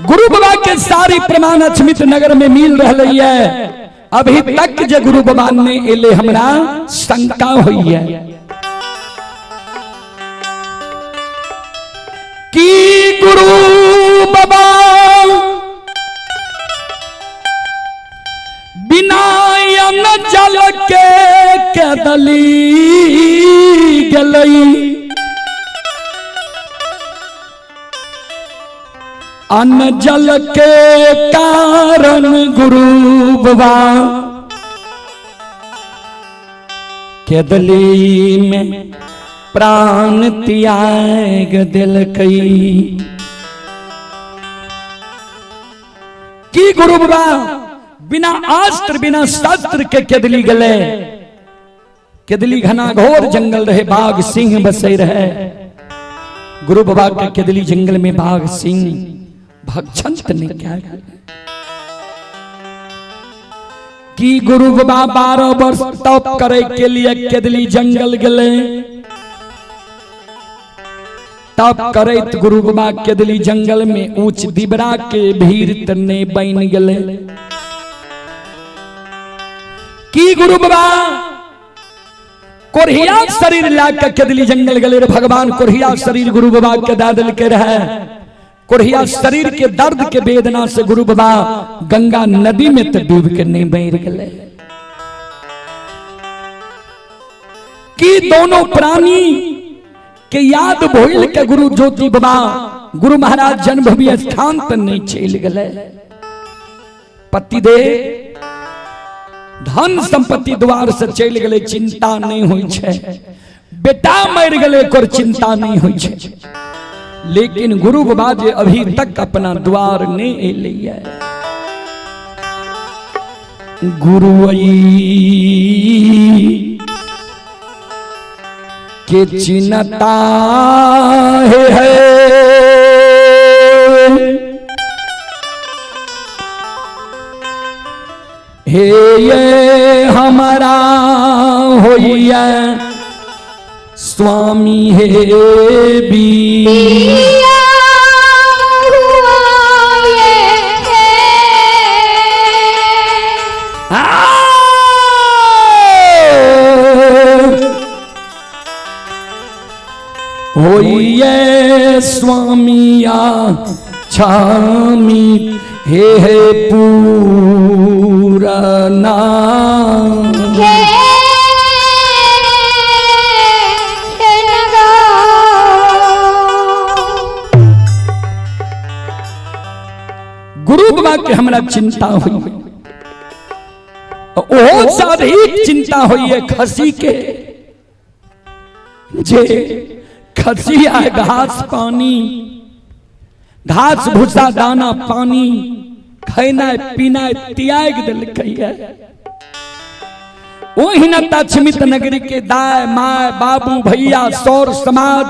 गुरु बाबा के सारी प्रमाण अचमित नगर में मिल रही है। अभी तक जे गुरु बाबा ने एले हमरा शंका हुई है कि गुरु बाबा बिना अन्न जल के कदली गलई अन्न जल के कारण गुरु बाबा कदली में प्राण त्याग दिल कई कि गुरु बाबा बिना अस्त्र बिना शस्त्र के केदली गले। केदली घना घोर जंगल रहे, बाघ सिंह बसे रहे। गुरु बाबा के केदली जंगल में बाघ सिंह भक्षंत ने क्या कि गुरु बाबा 12 वर्ष तप करे के लिए केदली जंगल गले। तप करे गुरु बाबा केदली जंगल में ऊंच दिबरा के भीड़ तने बन गले कि गुरु बाबा कोरिया शरीर लाकर केदली जंगल गले रे भगवान। कोरिया शरीर गुरु बाबा के दादल के रहे। कोरिया शरीर के दर्द के वेदना से गुरु बाबा गंगा नदी में तो डूब के नहीं बह गए कि दोनों प्राणी के याद भोल के गुरु ज्योति बाबा गुरु महाराज जन्मभूमि स्थान पर नहीं चल गए। पतिदेव धन संपत्ति द्वार से चल गए, चिंता नहीं हुई छे। बेटा मर गए कोर चिंता नहीं हुई छे। लेकिन गुरु बाबा जे अभी तक अपना द्वार नहीं एलिए। गुरु के चिन्हता है हे ये हमारा होइया स्वामी है भी होइए स्वामिया छामी हे पूरा नाम गुरु बाबा के हमरा चिंता हुई। ओहो साधिक चिंता हुई है खसी के जे खसी है घास पानी घास भूसा दाना पानी खाना पीना त्याग दिल है। वही न तछमित नगरी के दाय माय बाबू भैया सौर समाज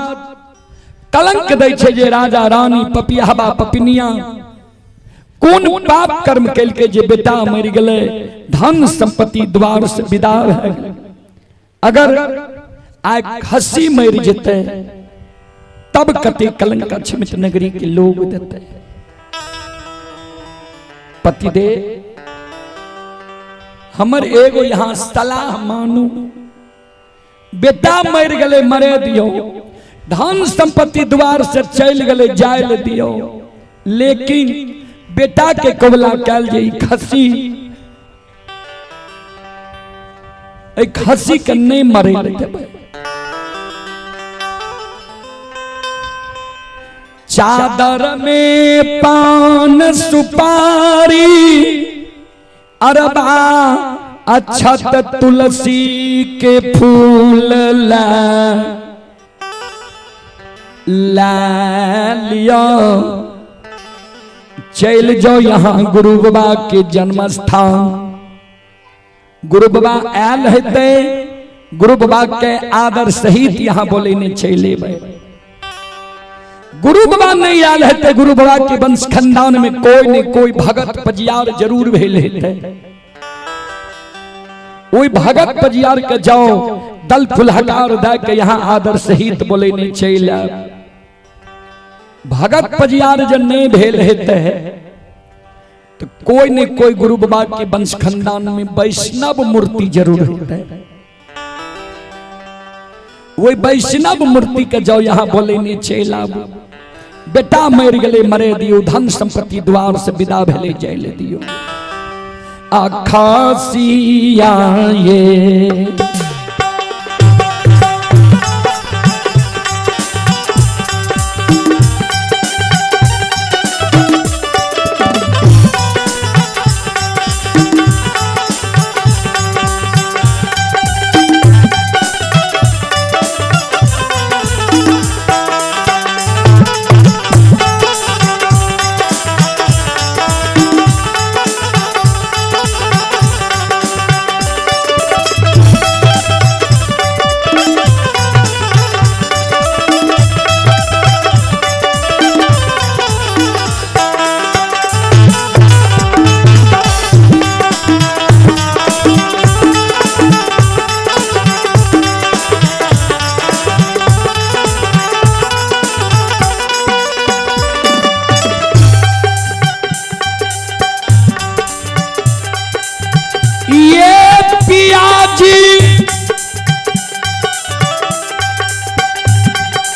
कलंक दै छे जे राजा रानी पपियाबा पपिनिया कौन पाप कर्म कैल के जे बेटा मर गए धन संपत्ति द्वार से विदा है। अगर आय खसी मर जेते तब कते कलंक छिमित नगरी के लोग देते। पतिदेव हमर एगो यहाँ सलाह मानू, बेटा मर गए मरे दियो, धन संपत्ति द्वार से चल गए जायल दियो, लेकिन बेटा के कबला कैल जे खसी खसी के नहीं मरे देबे। चादर में पान सुपारी अरबा अक्षत तुलसी के फूल ला लिया चल जाओ यहाँ गुरु बाबा के जन्म स्थान। गुरु बाबा आयल हेते गुरु बाबा के आदर सहित यहाँ बोले ने चले भाई गुरु बाबा नहीं आल है, गुरु बाबा के वंश खानदान में कोई न कोई भगत पजियार जरूर भेल है। वही भगत पजियार के जाओ दल फुलहकार दे के यहाँ आदर सहित बोले नहीं चल। भगत पजियार जन नहीं भेल हेते है तो कोई न कोई गुरु बाबा के वंश खानदान में वैष्णव मूर्ति जरूर होता है। वही वैष्णव मूर्ति के जाओ यहाँ बोले नहीं चला। बेटा मर गले मरे दियो, धन संपत्ति द्वार से विदा भेले जाइले दियो। आखासिया ये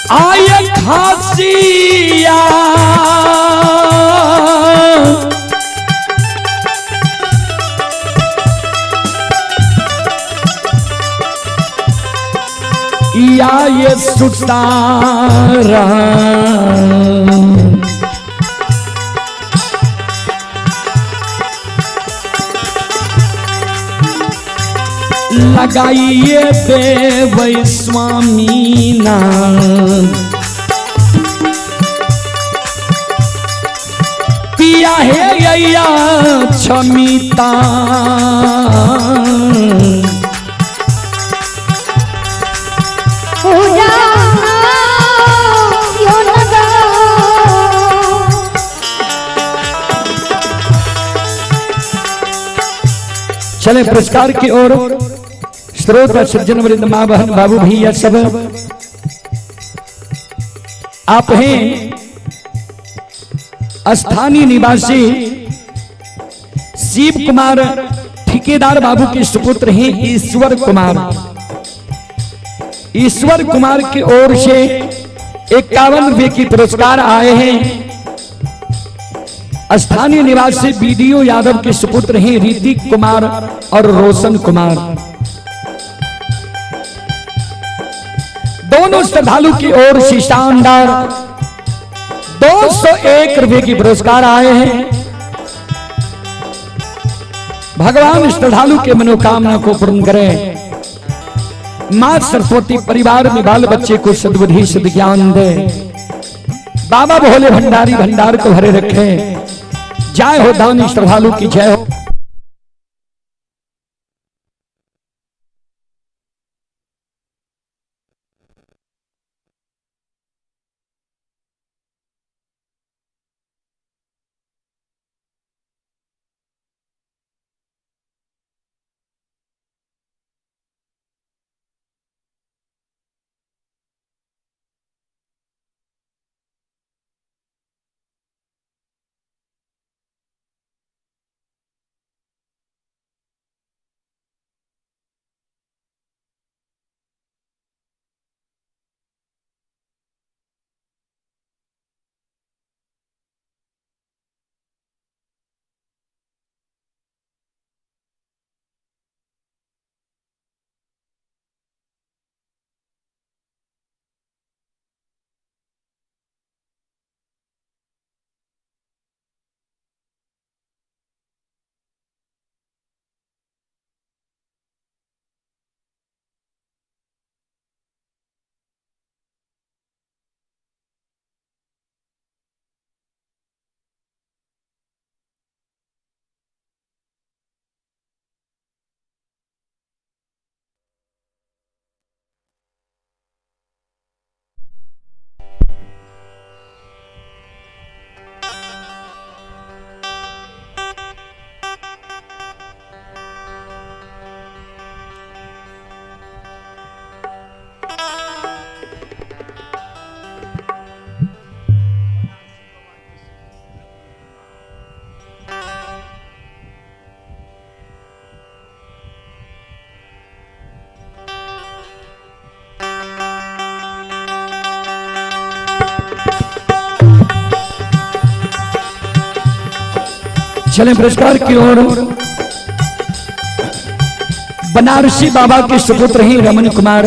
आय खासिया या ये सुतारा लगाइए देव स्वामी ना पिया है या क्षमिता चले पुरस्कार की ओर। स्रोत सज्जन वृंद माँ बहन बाबू भैया सब आप हैं स्थानीय निवासी शिव कुमार ठेकेदार बाबू के सुपुत्र हैं ईश्वर कुमार। ईश्वर कुमार की ओर से 51 रुपये की पुरस्कार आए हैं। स्थानीय निवासी बीडीओ यादव के सुपुत्र हैं ऋतिक कुमार और रोशन कुमार। दोनों श्रद्धालु की ओर से शानदार 201 रुपये की पुरस्कार आए हैं। भगवान श्रद्धालु के मनोकामना को पूर्ण करें। मां सरस्वती परिवार में बाल बच्चे को सद्बुद्धि सद्ज्ञान दे। बाबा भोले भंडारी भंडार को भरे रखे। जय हो दानी श्रद्धालु की जय हो। चले पुरस्कार की ओर। बनारसी बाबा के सुपुत्र हैं रमन कुमार।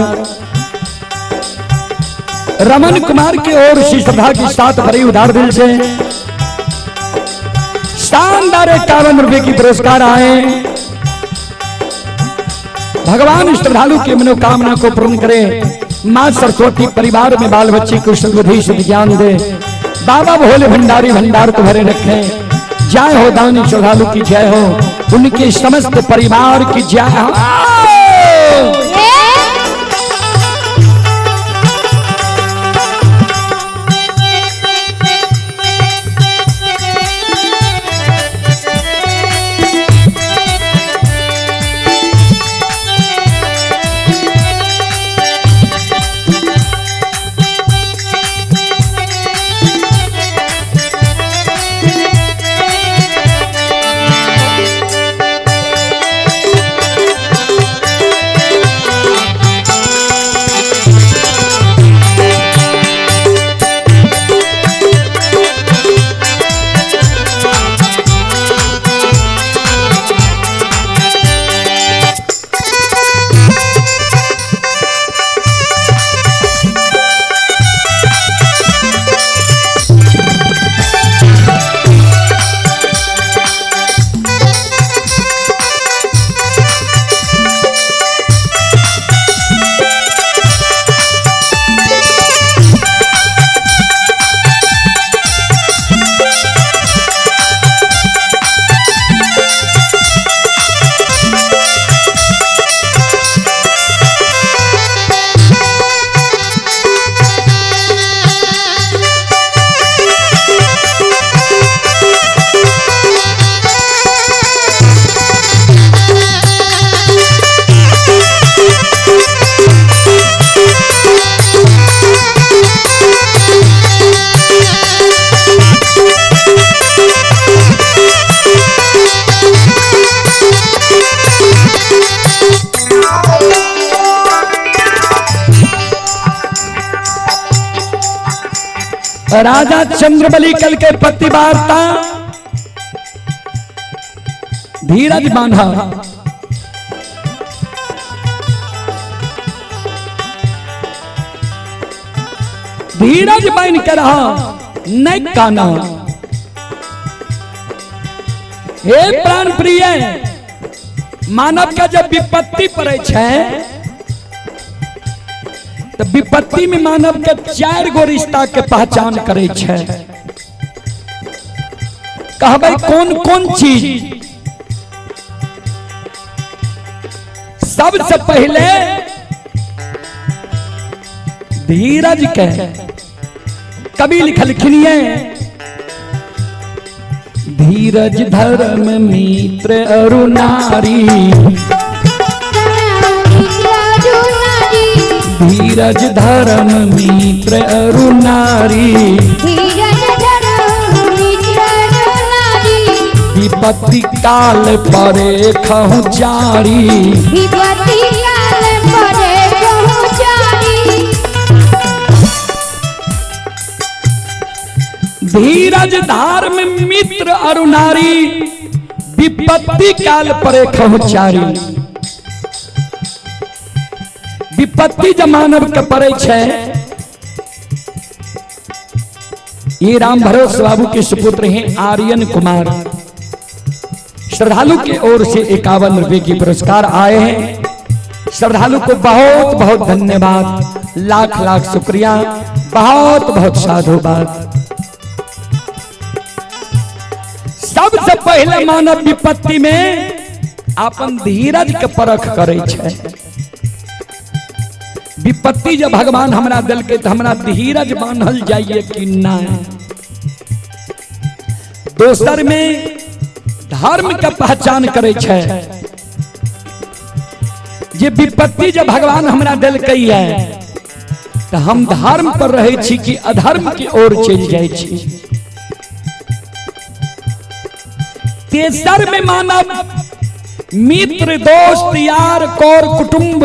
रमन कुमार की ओर श्री श्रद्धा के साथ बड़ी उदार दिल से शानदार 51 रुपए की पुरस्कार आए। भगवान श्रद्धालु की मनोकामना को पूर्ण करे। मां सरस्वती परिवार में बाल बच्चे को बुद्धि शुद्ध ज्ञान दे। बाबा भोले भंडारी भंडार को भरे रखे। जय हो दानी श्रद्धालु की जय हो, उनके समस्त परिवार की जय हो। राजा चंद्रबली कल के पति वार्ता धीरज बांधा। धीरज बन के रहा नहीं काना। हे प्राण प्रिय, मानव का जब विपत्ति पड़े छे तो विपत्ति में मानव के 4 गो रिश्ता के पहचान करे छे। कहबे कौन कौन चीज? सबसे पहले धीरज के कवि लिखलखिन धीरज धर्म मित्र अरु नारी। धीरज धर्म मित्र अरु नारी। विपत्ति काल परे कहूँ चारी। धीरज धर्म मित्र अरु नारी। विपत्ति काल परे कहूँ चारी। विपत्ति जब मानव के पड़े छे, ये राम भरोसे बाबू के सुपुत्र हैं आर्यन कुमार। श्रद्धालु की ओर से 51 रुपए की पुरस्कार आए हैं। श्रद्धालु को बहुत बहुत धन्यवाद, लाख लाख शुक्रिया, बहुत बहुत साधुवाद। सबसे पहले मानव विपत्ति में अपन धीरज के परख करे छे। विपत्ति जब भगवान हमरा दिल के तो हमरा धीरज बांधल जाइए कि ना। दोसर में धर्म के पहचान करे छे। जे विपत्ति जब भगवान हमरा दिल कई है तो हम धर्म पर रहे छी कि अधर्म की ओर चल जाए छी। तेसर में मानव मित्र दोस्त यार कौर कुटुंब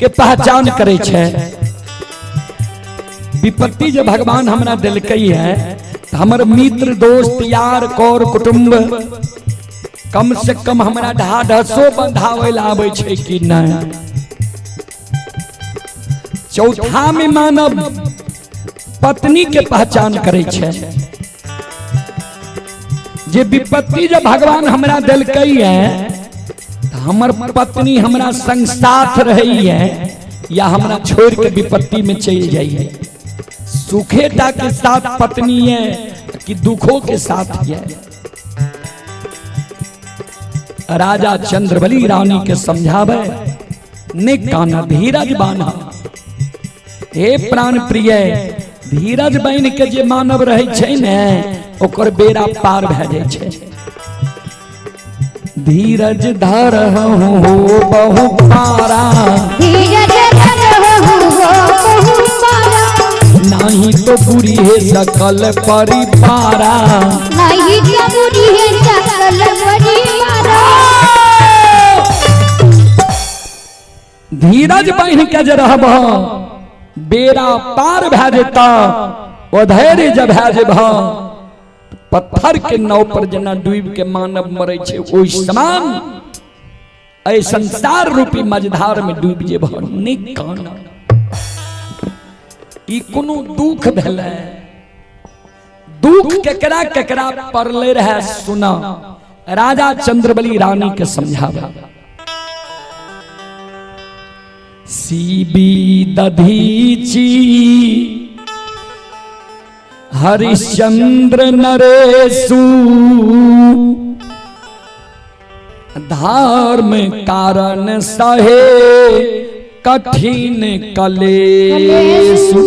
के पहचान करे छे। विपत्ति जब भगवान हमरा दिल कई है हमर मित्र दोस्त यार कौर कुटुंब कम से कम हमरा ढाढ़सो बंधावे आवे छे कि नहीं। चौथा में मानव पत्नी के पहचान करे छे। जे विपत्ति जब भगवान हमरा दिलकई है तो हमर पत्नी हमरा संग साथ रही है या हमरा छोड़ के विपत्ति में चल जाई है। सुखेटा के साथ पत्नी है कि दुखों के साथ है। राजा चंद्रबली रानी के समझावे ने काना धीरज बाना। हे प्राण प्रिय धीरज बन के जे मानव रहे छे ने ओकर बेड़ा पार भ जाय छे। धीरज धरहु बहु पारा धीरज धरहु बहु पारा नहीं तो बुरी है सकल परिवारा नहीं तो बुरी है सकल परिवारा। धीरज बन के जे रहब बेड़ा पार भ जेता। धैर्य जब भे जेब पत्थर के नाव पर जना डूब के मानव मरे छे ओइ समान ऐ संसार रूपी मझधार में डूब जेब। निकाना ई कोनो दुख भेले दुख केकरा केकरा परले रहे सुना। राजा चंद्रबली रानी के समझावा सीबी दधीची हरिश्चंद्र नरेशु धर्म कारण सहे कठिन कलेशु।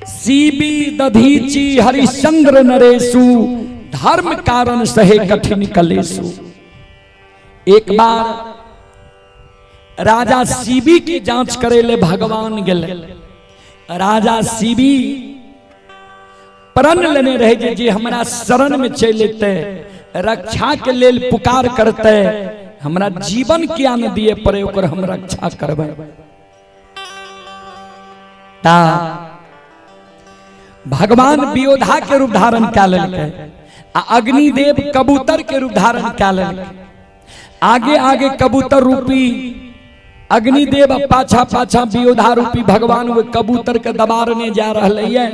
सीबी दधीची हरिश्चंद्र नरेशु धर्म कारण सहे कठिन कलेशु। एक बार राजा सीबी की जांच करे ले भगवान गेले। राजा सीबी प्रण लेने रहे जे हमरा शरण में चल लेते रक्षा के लेल पुकार करते हमरा जीवन क्या न दिए पड़े ओकर हम रक्षा करबे। ता भगवान वियोधा के रूप धारण कर लेलकै आ अग्निदेव कबूतर के रूप धारण कर लेलकै। आगे आगे कबूतर रूपी अग्निदेव पाछा पाछा वियोधा रूपी भगवान वो कबूतर के दबारने जा रहे है।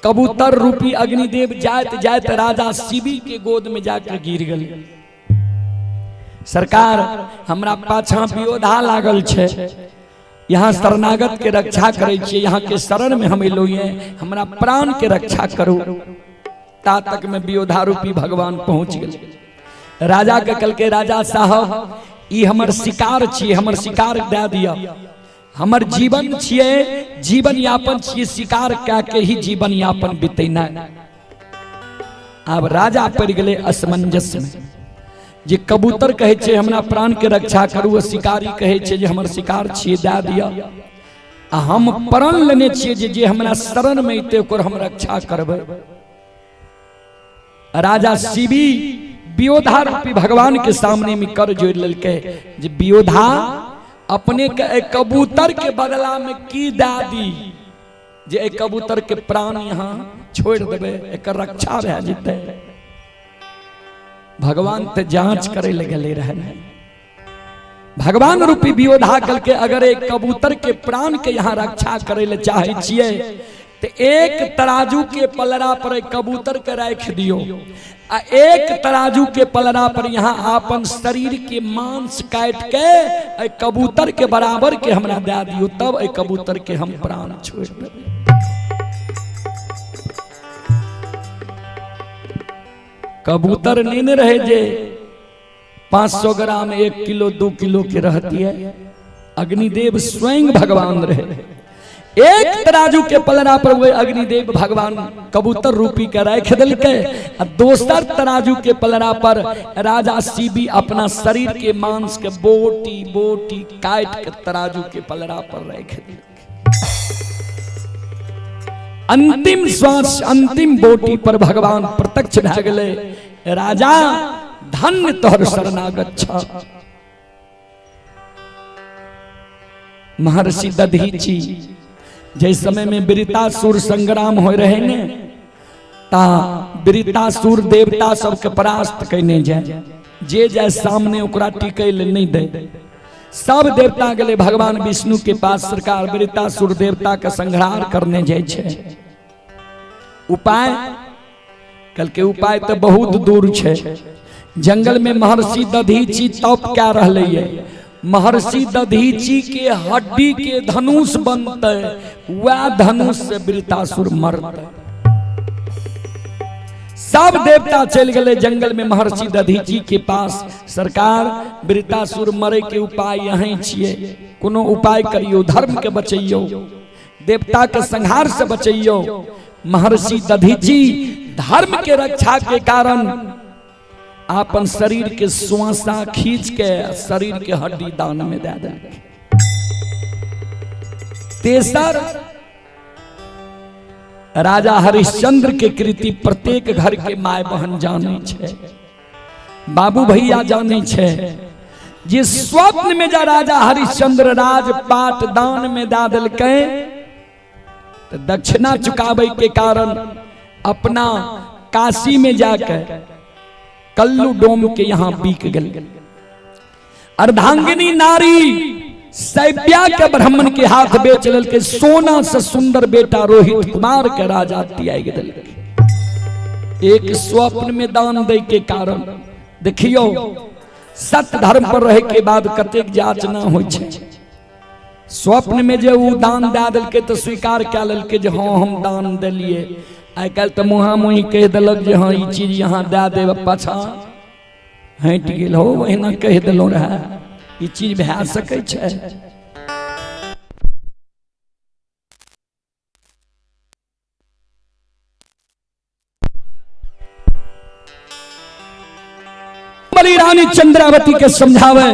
कबूतर रूपी अग्निदेव जात जात राजा शिवी के गोद में जाकर गिर गए। सरकार हमरा पाछा वियोधा लागल छे यहाँ शरणागत के रक्षा करे छिए यहाँ के शरण में हम एलोइए हमरा प्राण के रक्षा करो। ता तक में वियोधा रूपी भगवान पहुंच गए। राजा के कल के राजा साहब ई हमर शिकार छिए हमर शिकार दे दिया। हमर जीवन छिए जीवन यापन छिए शिकार क्या के ही जीवन यापन बितेना। अब राजा पड़ गए असमंजस में जे कबूतर कहे छे हमरा प्राण के रक्षा करू शिकारी कहे छे जे हमर शिकार छिए दे दिया। आ हम प्रण लेने छिए जे हमरा शरण में इते ओकर हम रक्षा करबे। राजा शिवी वियोधा रूपी भगवान के सामने में कर जोड़ ललके जे वियोधा अपने के कबूतर के बदला में की दादी जे कबूतर के प्राण यहाँ छोड़ देबे एक रक्षा भे जेते। भगवान ते जांच करे लगे रहे। भगवान रूपी वियोधा कल के अगर एक कबूतर के प्राण के यहाँ रक्षा करे ले चाहे छिए तो एक तराजू के पलड़ा पर कबूतर के रख दियो आ एक तराजू के पलड़ा पर यहाँ आपन शरीर के मांस काट के कबूतर के बराबर के हमरा दे दियो तब कबूतर के हम प्राण छोड़ देबे। कबूतर नहीं रहे जे 500 ग्राम 1 किलो 2 किलो के रहती है। अग्निदेव स्वयं भगवान रहे। एक तराजू के पलड़ा पर वो अग्निदेव भगवान कबूतर रूपी के रख दिलके। दोसर तराजू के पलड़ा पर राजा शिवी अपना शरीर के मांस के बोटी बोटी काट के तराजू के पलड़ा पर रख दिलके। अंतिम श्वास अंतिम बोटी पर भगवान प्रत्यक्ष भ गए। राजा धन्य तोहर शरणागत छ। महर्षि दधीची जिस समय में वृतासुर संग्राम हो रहे ने ता वृतासुर देवता सबके परास्त करने जाए, जे जाए सामने ओकरा टिकै ले नहीं दे। सब देवता गले भगवान विष्णु के पास, सरकार वृतासुर देवता का संहार करने जाए छे। उपाय कल के उपाय तो बहुत दूर छे। जंगल में महर्षि दधीची तप क्या रहले ये, महर्षि दधीची के हड्डी के धनुष बनते, वह धनुष से वृतासुर मरते। सब देवता चल गए जंगल में महर्षि दधीची के पास, सरकार वृतासुर मरे के उपाय यहीं छिए, कोनो उपाय करियो, धर्म के बचैयो, देवता के संहार से बचैयो। महर्षि दधीची धर्म के रक्षा के कारण अपन शरीर के श्वासा खींच के शरीर के हड्डी दान में दे दे। तेसर राजा हरिश्चंद्र के कृति प्रत्येक घर के माय बहन जाने छे, बाबू भैया जाने छे। जिस स्वप्न में जा राजा हरिश्चंद्र राजपाट दान में दे दिलकै, तो दक्षिणा चुकावे के कारण अपना काशी में जाकर कल्लू डोम के यहां बीक गए। अर्धांगिनी नारी सैब्या के ब्राह्मण के हाथ बेच लेल के सोना से सुंदर बेटा रोहित कुमार के राजा तियाग दिल। एक स्वप्न में दान दे के कारण देखियो सत्य धर्म पर रहे के बाद कतेक जांचना हो छे। स्वप्न में जो वो दान दे दिल के तो स्वीकार क्या लेल के जो हाँ हम दान दिलिए। आई कल तो मुहा मुही कह दिलक जे हाँ ये चीज यहाँ दे दे, पाछा हट गेल हो, वहीना कह दिलो रहा ये चीज भै सकै छै। बड़ी रानी चंद्रावती के समझावे,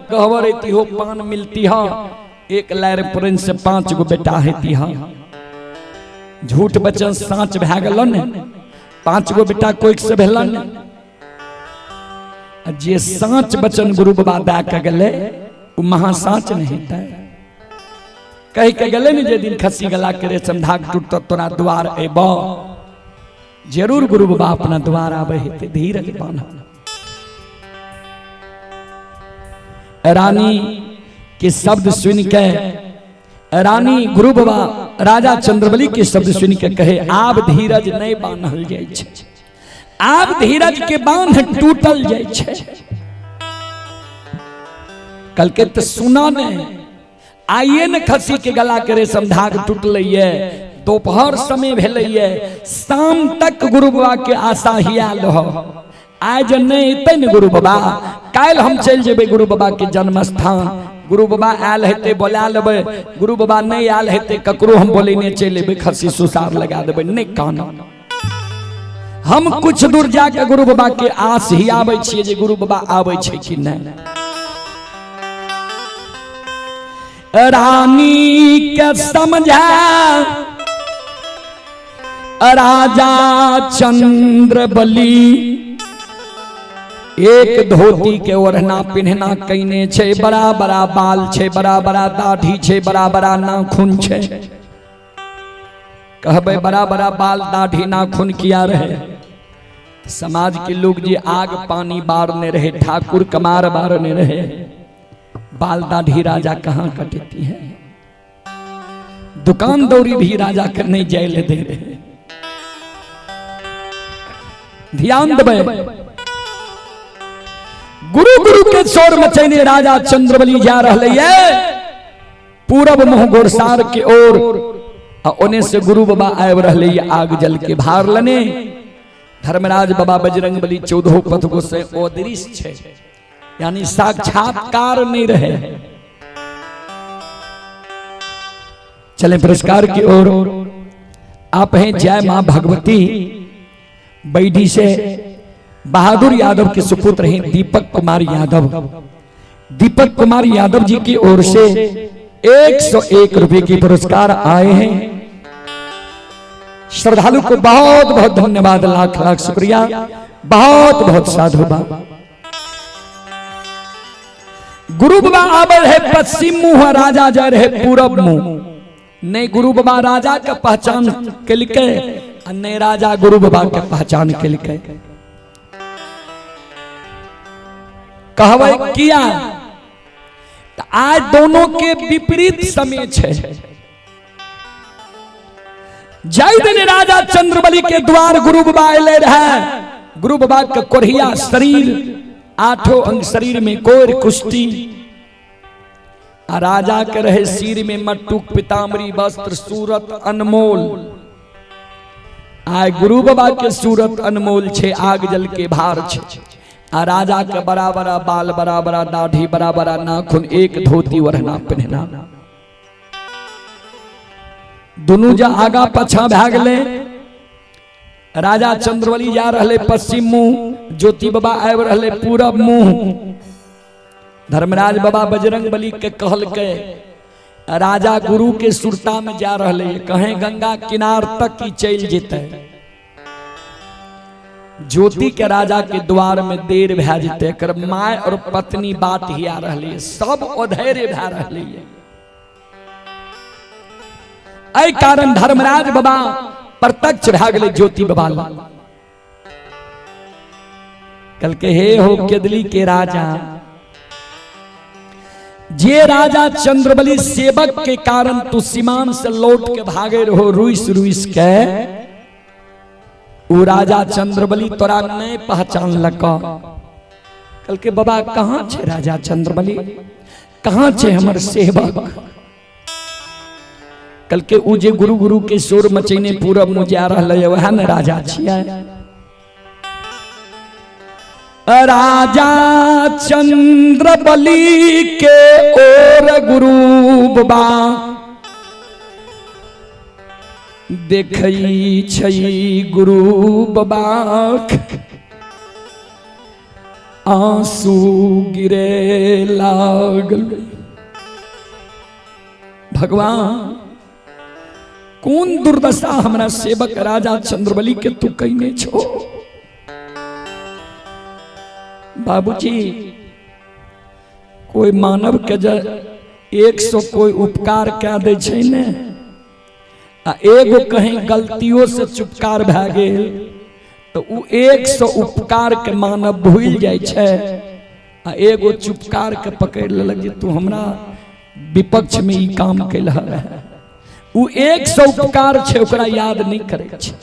कहवर एती हो पान मिलती हा, एक लैर प्रिंस से 5 गो बेटा हेती हा। झूठ बचन साँच भै गेलन, 5 गो बेटा कोई से भेलन। जे साँच बचन गुरु बाबा दा के गले वो महासाँच नहीं था। कह के गले ने जे दिन खसी गला करे समझाक टूट तोरा द्वार एबो, जरूर गुरु बाबा अपना द्वार आवे हेते, धीरज बांधा। रानी के शब्द सुन के रानी गुरु बाबा राजा चंद्रबली के शब्द सुन के कहे, आब धीरज नहीं बांधल जाय छे, आब धीरज के बांध टूटल जाय छे। कल के तो सुना ने आइए न खसी के गला करे समधाग टूटल ये, दोपहर समय भेलै ये, शाम तक गुरु बाबा के आशा हियाल हो। आज नहीं अतै न गुरु बाबा, काल हम चल जेबे गुरु बाबा के जन्म स्थान। गुरु बाबा आयल हेते बोला लेबे, गुरु बाबा नहीं आयल हेते ककरो हम बोले ने चल लेबे, खसी सुसार लगा देबे, नहीं काना। हम कुछ दूर जाके गुरु बाबा के आस ही आबै छियै जे गुरु बाबा आबै छै कि नहीं। रानी के समझा राजा चंद्रबली, एक धोती के ओढ़ना पिन्हना कईने छे, बड़ा बड़ा बाल छे, बड़ा बड़ा दाढ़ी छे, बड़ा बड़ा नाखून छे। कहबे बड़ा बड़ा बाल दाढ़ी नाखून किया रहे, समाज के लोग जे आग पानी बारने रहे, ठाकुर कमार बारने रहे, बाल दाढ़ी राजा कहाँ कटती है। दुकान दौरी भी राजा के नहीं जाए दे रहे। ध्यान देवे, गुरु गुरु के शोर मचैने राजा चंद्रबली जा रहे पूरब मुह गोरसार के ओर, ओने से गुरु बाबा आब रहे आग जल के भार लने। धर्मराज बाबा बजरंग बली 14 पथ गो से अदृश्य छे, यानी साक्षात्कार नहीं रहे। चले पुरस्कार की ओर। आप हैं जय मां भगवती बैठी से बहादुर यादव के सुपुत्र हैं दीपक कुमार यादव। दीपक कुमार यादव जी की ओर से 101 रुपए की पुरस्कार आए हैं। श्रद्धालु को बहुत बहुत धन्यवाद, लाख लाख शुक्रिया, बहुत बहुत साधुवाद। गुरु बाबा आवे है पश्चिम मुंह, राजा जा रहे पूरब मुंह। नहीं गुरु बाबा राजा के पहचान के लिखे, नहीं राजा गुरु बाबा के पहचान के लिखे। कहवे किया तो आज दोनों के विपरीत समय छे। जय दिन राजा चंद्रबली के द्वार गुरु बाबा अले रहे। गुरु बाबा के कोढ़िया शरीर, 8 अंग शरीर में कोर कुष्टी, राजा के रहे सिर में मट्टुक पीताम्बरी वस्त्र, सूरत अनमोल। आय गुरु बाबा के सूरत अनमोल छे, आग जल के भार छे। आ राजा के बड़ा बड़ा बाल, बड़ा बड़ा दाढ़ी, बड़ा बड़ा नाखून, एक धोती वरना पहनना। दोनों जा आगा पछा भाग ले। राजा चंद्रबली जा रहे पश्चिम मुंह, ज्योति बाबा आब रहे पूरब मुंह। धर्मराज बाबा बजरंग बली के कहल के राजा गुरु के सुरता में जा रहे, कहें गंगा किनार तक ही चल जेते। ज्योति के राजा के द्वार में देर भै जेते, कर माय और पत्नी बाट ही आ रही, सब अधैर्य भै रही। ऐ कारण धर्मराज बाबा प्रत्यक्ष भै गए ज्योति बाबा। कल के हे हो केदली के राजा, जे राजा चंद्रबली सेवक के कारण तू सीमान से लौट के भागे रहो रुइस रुइस के, वो राजा चंद्रबली तोरा नहीं पहचान लगा। कल के बाबा कहाँ छे राजा चंद्रबली, कहाँ छे हमर सेवक। कल के उ जे गुरु गुरु के शोर मचैने पूरब में जा रहा वह न राजा छिया। राजा चंद्रबली के ओर गुरु बाबा देखई छई गुरु बाबा आंसू गिरे लागल। भगवान कौन दुर्दशा हमरा सेवक राजा चंद्रबली के तू कहने छो। बाबूजी कोई मानव के 100 कोई उपकार कह दे छे ने, आ एगो कहीं गलतियों से चुपकार भै गेल तो उ 100 उपकार के मानव भूल जाय छे, आ एगो चुपकार के पकड़ लेलक जे तू हमरा विपक्ष में ई काम कैलह रहे। उ 100 उपकार छे ओकरा याद नहीं करे छे।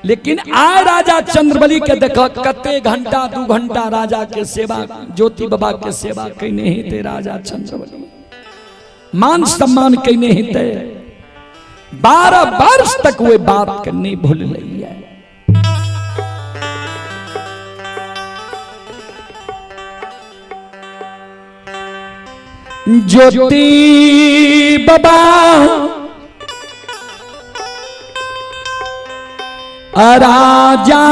लेकिन आय राजा चंद्रबली के देख कते घंटा 2 घंटा राजा के सेवा, ज्योति बाबा के सेवा कैने हेते राजा चंद्रबली, मान सम्मान कैने हेते। 12 वर्ष तक वे बात के नहीं भूल रही है। ज्योति बाबा राजा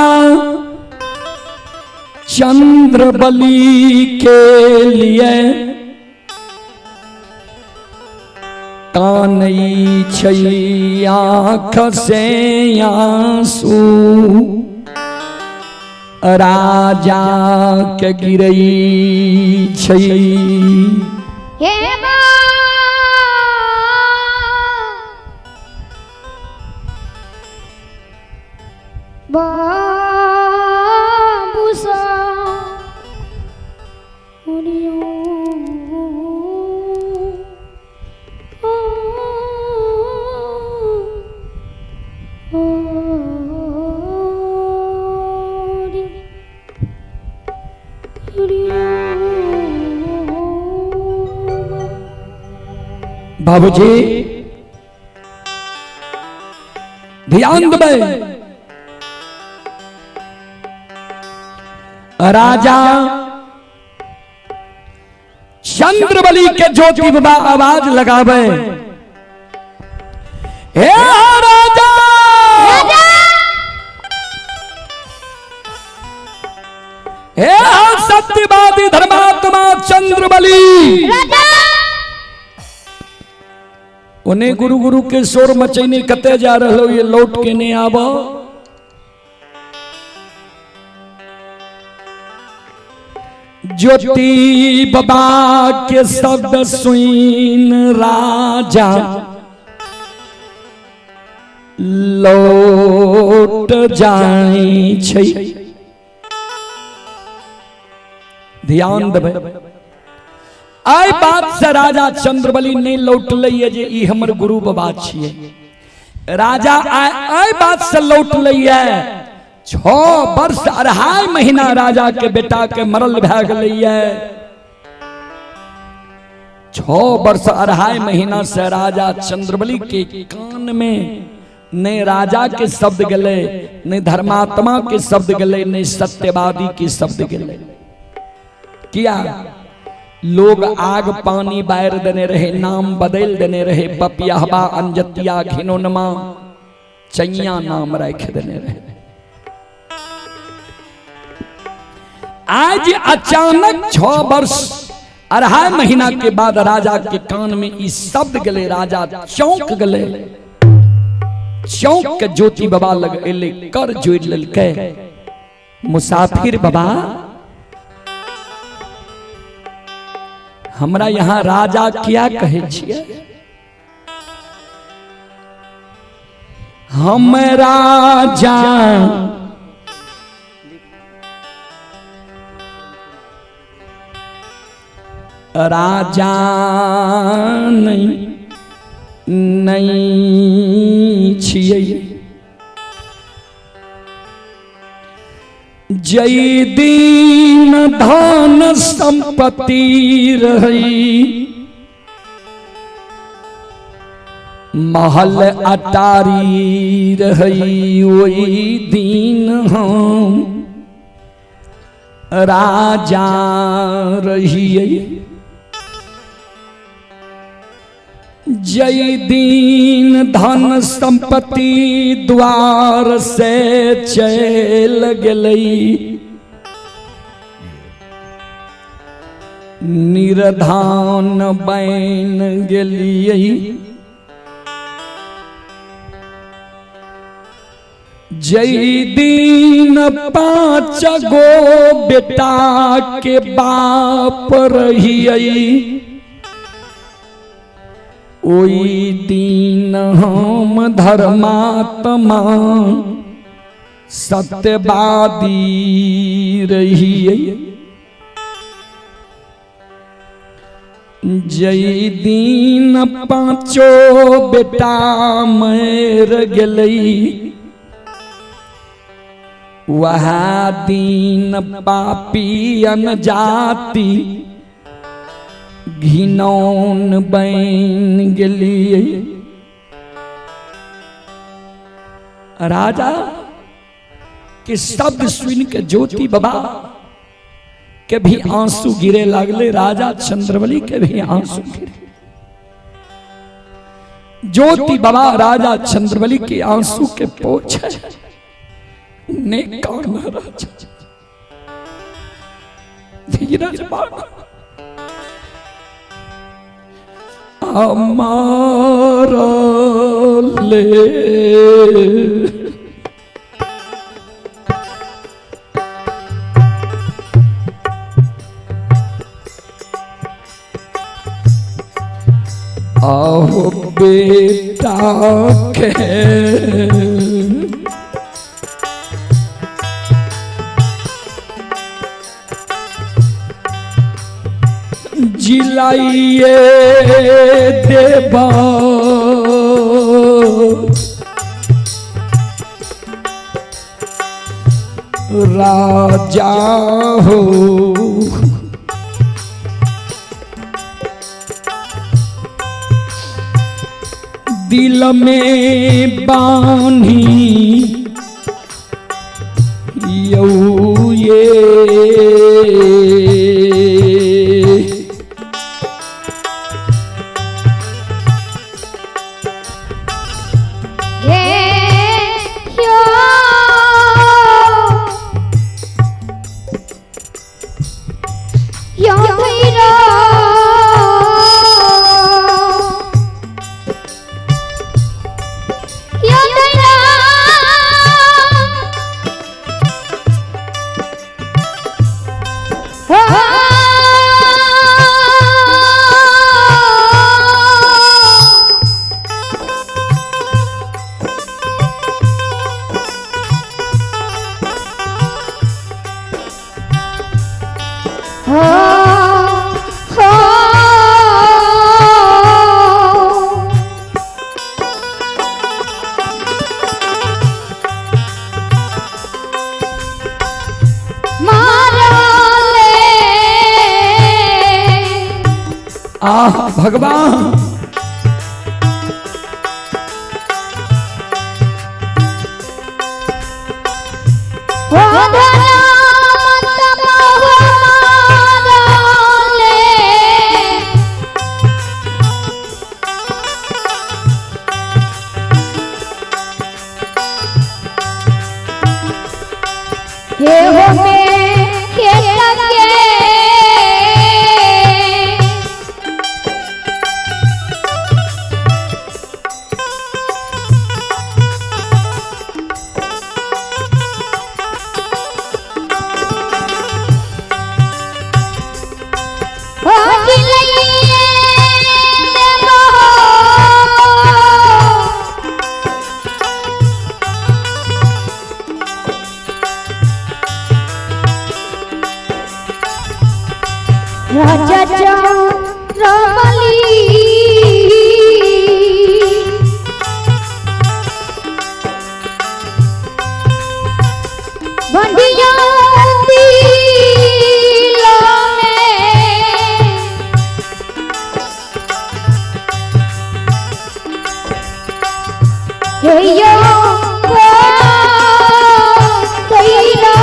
चंद्रबली के लिए कानई छई आँख से आंसू, राजा के गिरई छई। हे बाबूसा बाबूजी ध्यान दे। राजा चंद्रबली के ज्योति बाबा आवाज लगावे, हे राजा हे सत्यवादी धर्मात्मा चंद्रबली। उन्हें गुरु गुरु के शोर मचैने कते जा रहे हो, ये लौट के नहीं आबो। ज्योति बाबा के शब्द सुन राजा लौट जाई छै। ध्यान देबै, आई बात से राजा चंद्रबली नहीं लौटलै जे ई हमर गुरु बाबा छियै। राजा आई बात से लौटलै 6 वर्ष 2.5 महीना राजा के बेटा के मरल भए गेलै। 6 वर्ष 2.5 महीना से राजा चंद्रबली के कान में नहीं राजा के शब्द गले, नहीं धर्मात्मा के शब्द गले, नहीं सत्यवादी के शब्द गले। किया लोग आग पानी बार देने रहे, नाम बदल देने रहे, पपियाहबा अंजतिया घिनोनमा चैया नाम रख देने रहे। आज अचानक 6 वर्ष 2.5 महीना के बाद राजा के कान में इस शब्द गले। राजा चौंक गले, चौंक के ज्योति बाबा लग एले, कर जोड़ ललकै। मुसाफिर बाबा हमरा यहाँ राजा क्या कहे छियै? हम राजा राजा नहीं छियै। जय दीन धन संपत्ति रही, महल अटारी रही, वही दीन हम राजा रहिए। जय दीन धन संपत्ति द्वार से चल गई, निर्धान बन गेलिए। जय दीन 5 गो बेटा के बाप रहिए, ओई दीन हम धर्मात्मा सत्यवादी रहिए। जय दीन 5 बेटा मर गेलै, वह दीन पापी अनजाति घिनौन बन गेलिए। राजा के शब्द सुन के ज्योति बाबा के भी आंसू गिरे लगले, राजा चंद्रबली के भी आंसू गिरे। ज्योति बाबा राजा चंद्रबली के आंसू के पोछे ने काना। राजा धीरज बाबा हमारा ले आओ बेटा के जिलाइए देवा राजा हो। दिल में बानी ये भगवान हो धना मत मारले हे हो में के लगे हो गिलइए देबो राजा चंद्रमली बंधिया दिलों में हे यो कइलो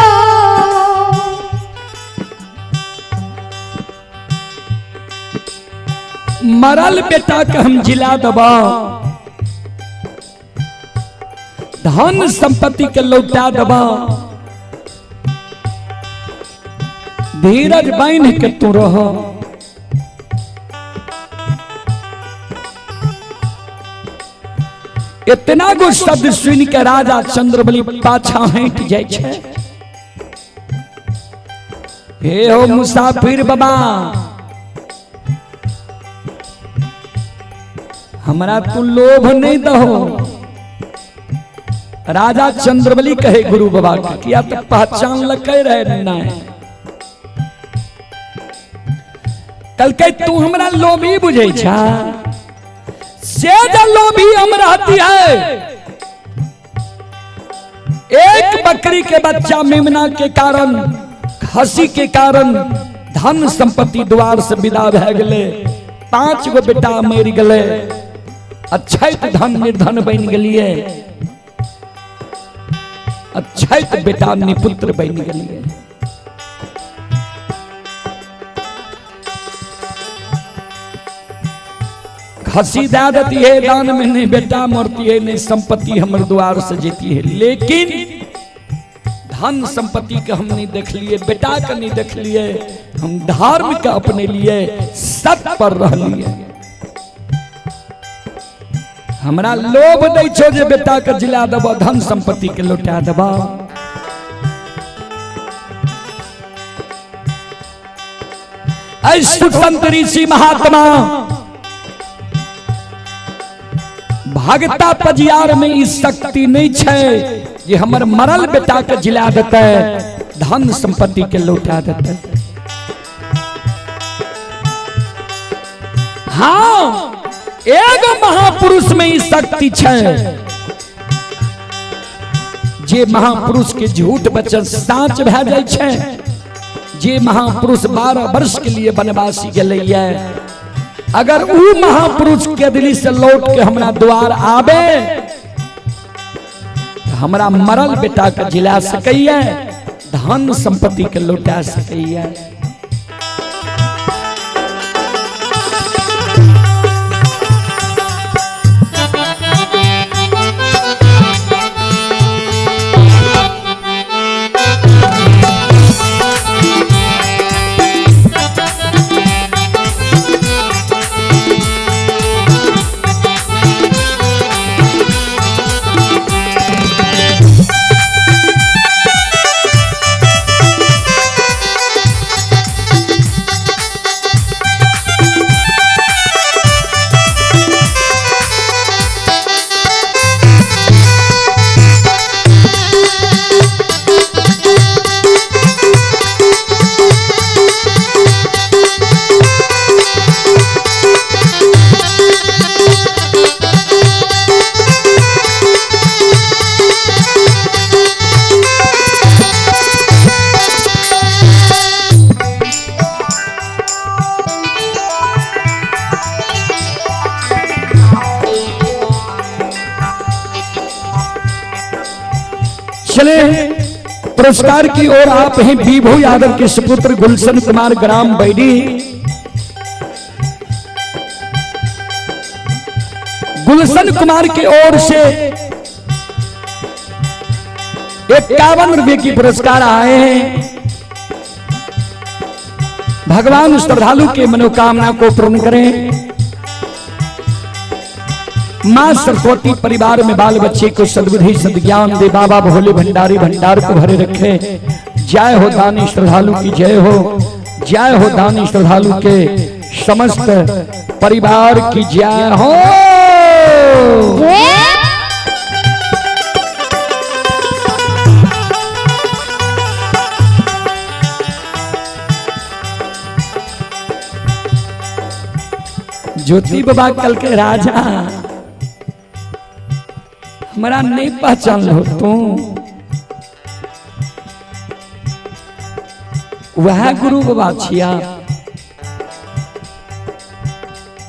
मरल बेटा के हम जिला दबा धन संपत्ति के लौटा दबा धीरज बांध के तू रह इतना गो शब्द सुन के राजा चंद्रबली पाछा हट जाय छे। हे हो मुसाफिर बाबा हमरा तू लोभ नहीं दहो। राजा चंद्रबली कहे गुरु बाबा का किया तो पहचान लगे रहे ना कल के तू हमरा लोभी बुझे छा से लोभी हम रहती है। एक बकरी के बच्चा मेमना के कारण खसी के कारण धन संपत्ति द्वार से विदा भे गले 5 गो बेटा मर गले अच्छैत धन निर्धन बन गलिए अच्छैत बेटा निपुत्र बन गलिए। खसी दे देती है दान में नहीं बेटा मरती है नहीं संपत्ति हमर द्वार से जीती है। लेकिन धन संपत्ति के हम नहीं देख लिए बेटा का नहीं देख लिए हम धर्म का अपने लिए सत पर रह लिए। हमरा लोभ दै छो जे बेटा के जिला देबो धन संपत्ति के लौटा देबो। ऐ सुसंत ऋषि महात्मा भागता पजियार में इस शक्ति नहीं छे जे हमर मरल बेटा के जिला देते धन संपत्ति के लौटा देते। हाँ एगो महापुरुष में इस शक्ति छे जे महापुरुष के झूठ वचन साच भे जाय छे। जे महापुरुष 12 वर्ष के लिए वनवासी गेलैया अगर उ महापुरुष के दिल्ली से लौट के हमरा द्वार आवे हमरा मरल बेटा के जिला सकैया धन संपत्ति के लौटा सकैया। चले पुरस्कार की ओर। आप हैं विभू यादव के सुपुत्र गुलशन कुमार ग्राम बैडी। गुलशन कुमार की ओर से 51 रुपए की पुरस्कार आए हैं। भगवान श्रद्धालु के मनोकामना को पूर्ण करें। मां सरस्वती परिवार में बाल बच्चे को सद्बुद्धि सद्ज्ञान दे। बाबा भोले भंडारी भंडार को भरे रखे। जय हो दानी श्रद्धालु की जय हो। जय हो दानी श्रद्धालु के समस्त परिवार की जय हो। ज्योति बाबा कल के राजा हमारा नहीं पहचान लो तू। वह गुरु बाबा छिया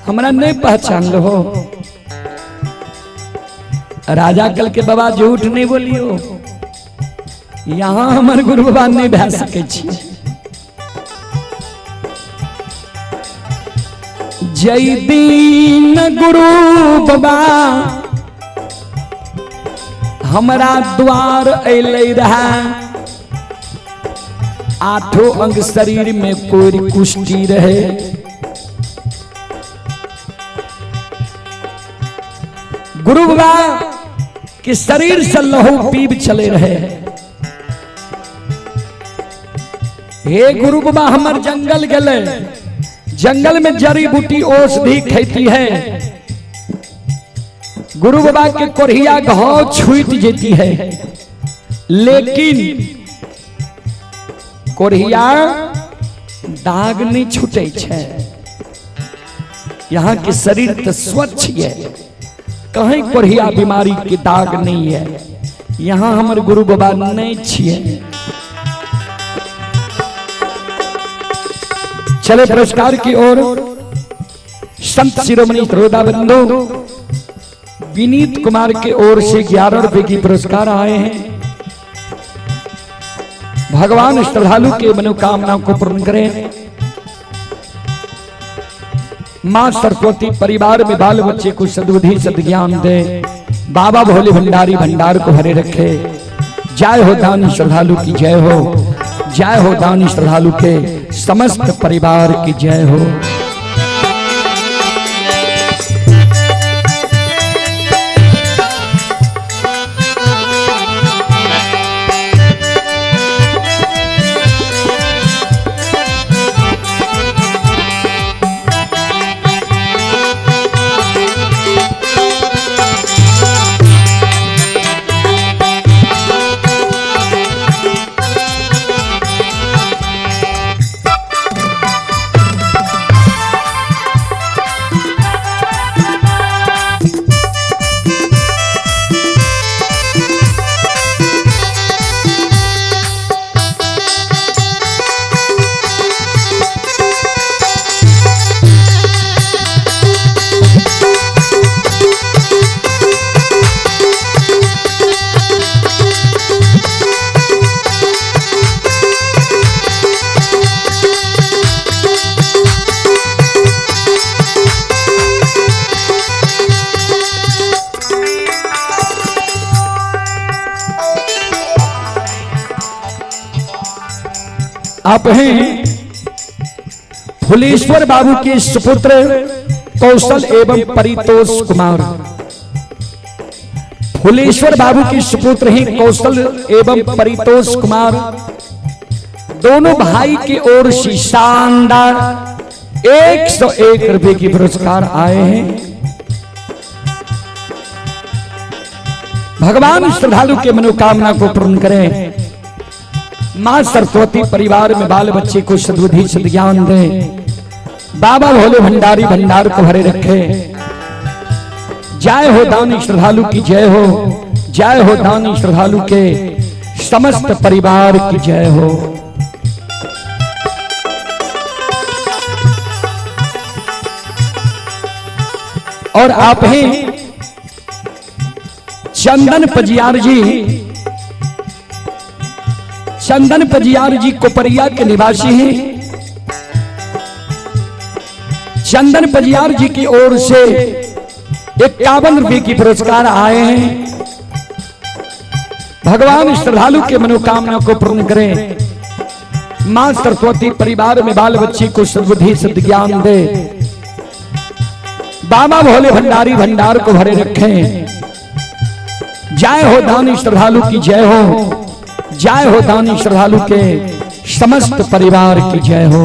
हमारा नहीं पहचान लो। राजा कल के बाबा झूठ नहीं बोलियो। यहाँ हमारे गुरु बाबा नहीं बह सके छी। जय दीन गुरु बाबा हमारा द्वार अले रहा। आठों अंग शरीर में कोई कुष्ठी रहे। गुरु बाबा के शरीर से लहू पीब चले रहे। हे गुरु बाबा हमर जंगल गले। जंगल में जड़ी बूटी औषधि खेती है। गुरु बाबा के कोरिया घाव छूट जेती है। लेकिन कोरिया दाग नहीं छूटे छे। यहाँ के शरीर तो स्वच्छ है। कहीं कोरिया बीमारी के दाग नहीं है। यहाँ हमारे गुरु बाबा नहीं छिए। चले पुरस्कार की ओर। संत शिरोमणि श्रोता बंधु विनीत कुमार के ओर से 11 रुपए की पुरस्कार आए हैं। भगवान श्रद्धालु के मनोकामना को पूर्ण करें। मां सरस्वती परिवार में बाल बच्चे को सद्बुद्धि सद्ज्ञान दे। बाबा भोले भंडारी भंडार को भरे रखे। जय हो दानी श्रद्धालु की जय हो। जय हो दानी श्रद्धालु के समस्त परिवार की जय हो। आप हैं फुलेश्वर बाबू के सुपुत्र कौशल एवं परितोष कुमार। फुलेश्वर बाबू के सुपुत्र हैं कौशल एवं परितोष कुमार। दोनों भाई की ओर से शानदार 101 रुपए की पुरस्कार आए हैं। भगवान श्रद्धालु के मनोकामना को पूर्ण करें। मां सरस्वती परिवार में बाल बच्चे को सद्बुद्धि सद्ज्ञान दे। बाबा भोले भंडारी भंडार को भरे रखे। जय हो दानी श्रद्धालु की जय हो। जय हो दानी श्रद्धालु के समस्त परिवार की जय हो। और आप हैं चंदन पजियार जी चंदन पजियार जी कोपरिया के निवासी हैं। चंदन पजियार जी की ओर से 51 रुपये की पुरस्कार आए हैं। भगवान श्रद्धालु के मनोकामना को पूर्ण करें। मां सरस्वती परिवार में बाल बच्ची को सद्बुद्धि सद्ज्ञान दे। बाबा भोले भंडारी भंडार को भरे रखें। जय हो दानी श्रद्धालु की जय हो। जय हो दानी श्रद्धालु के समस्त परिवार की जय हो।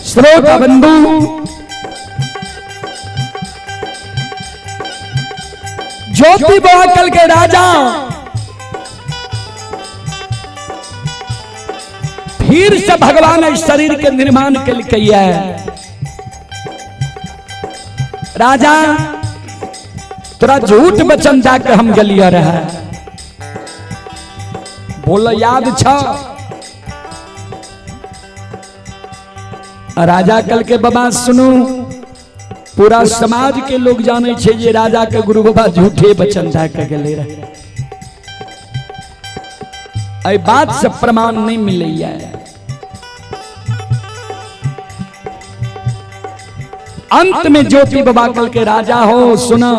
श्रोता बंधु, ज्योति बवाकल के राजा फिर से भगवान इस शरीर के निर्माण के लिए किया है। राजा तोरा झूठ वचन जाके हम गलिया रहा बोलो याद छ। राजा कल के बाबा सुनो, पूरा समाज के लोग जाने छे जे राजा के गुरु बाबा झूठे वचन जाके गले रहे। आई बात से प्रमाण नहीं मिले है। अंत में ज्योति बाबा कल के राजा हो सुनो,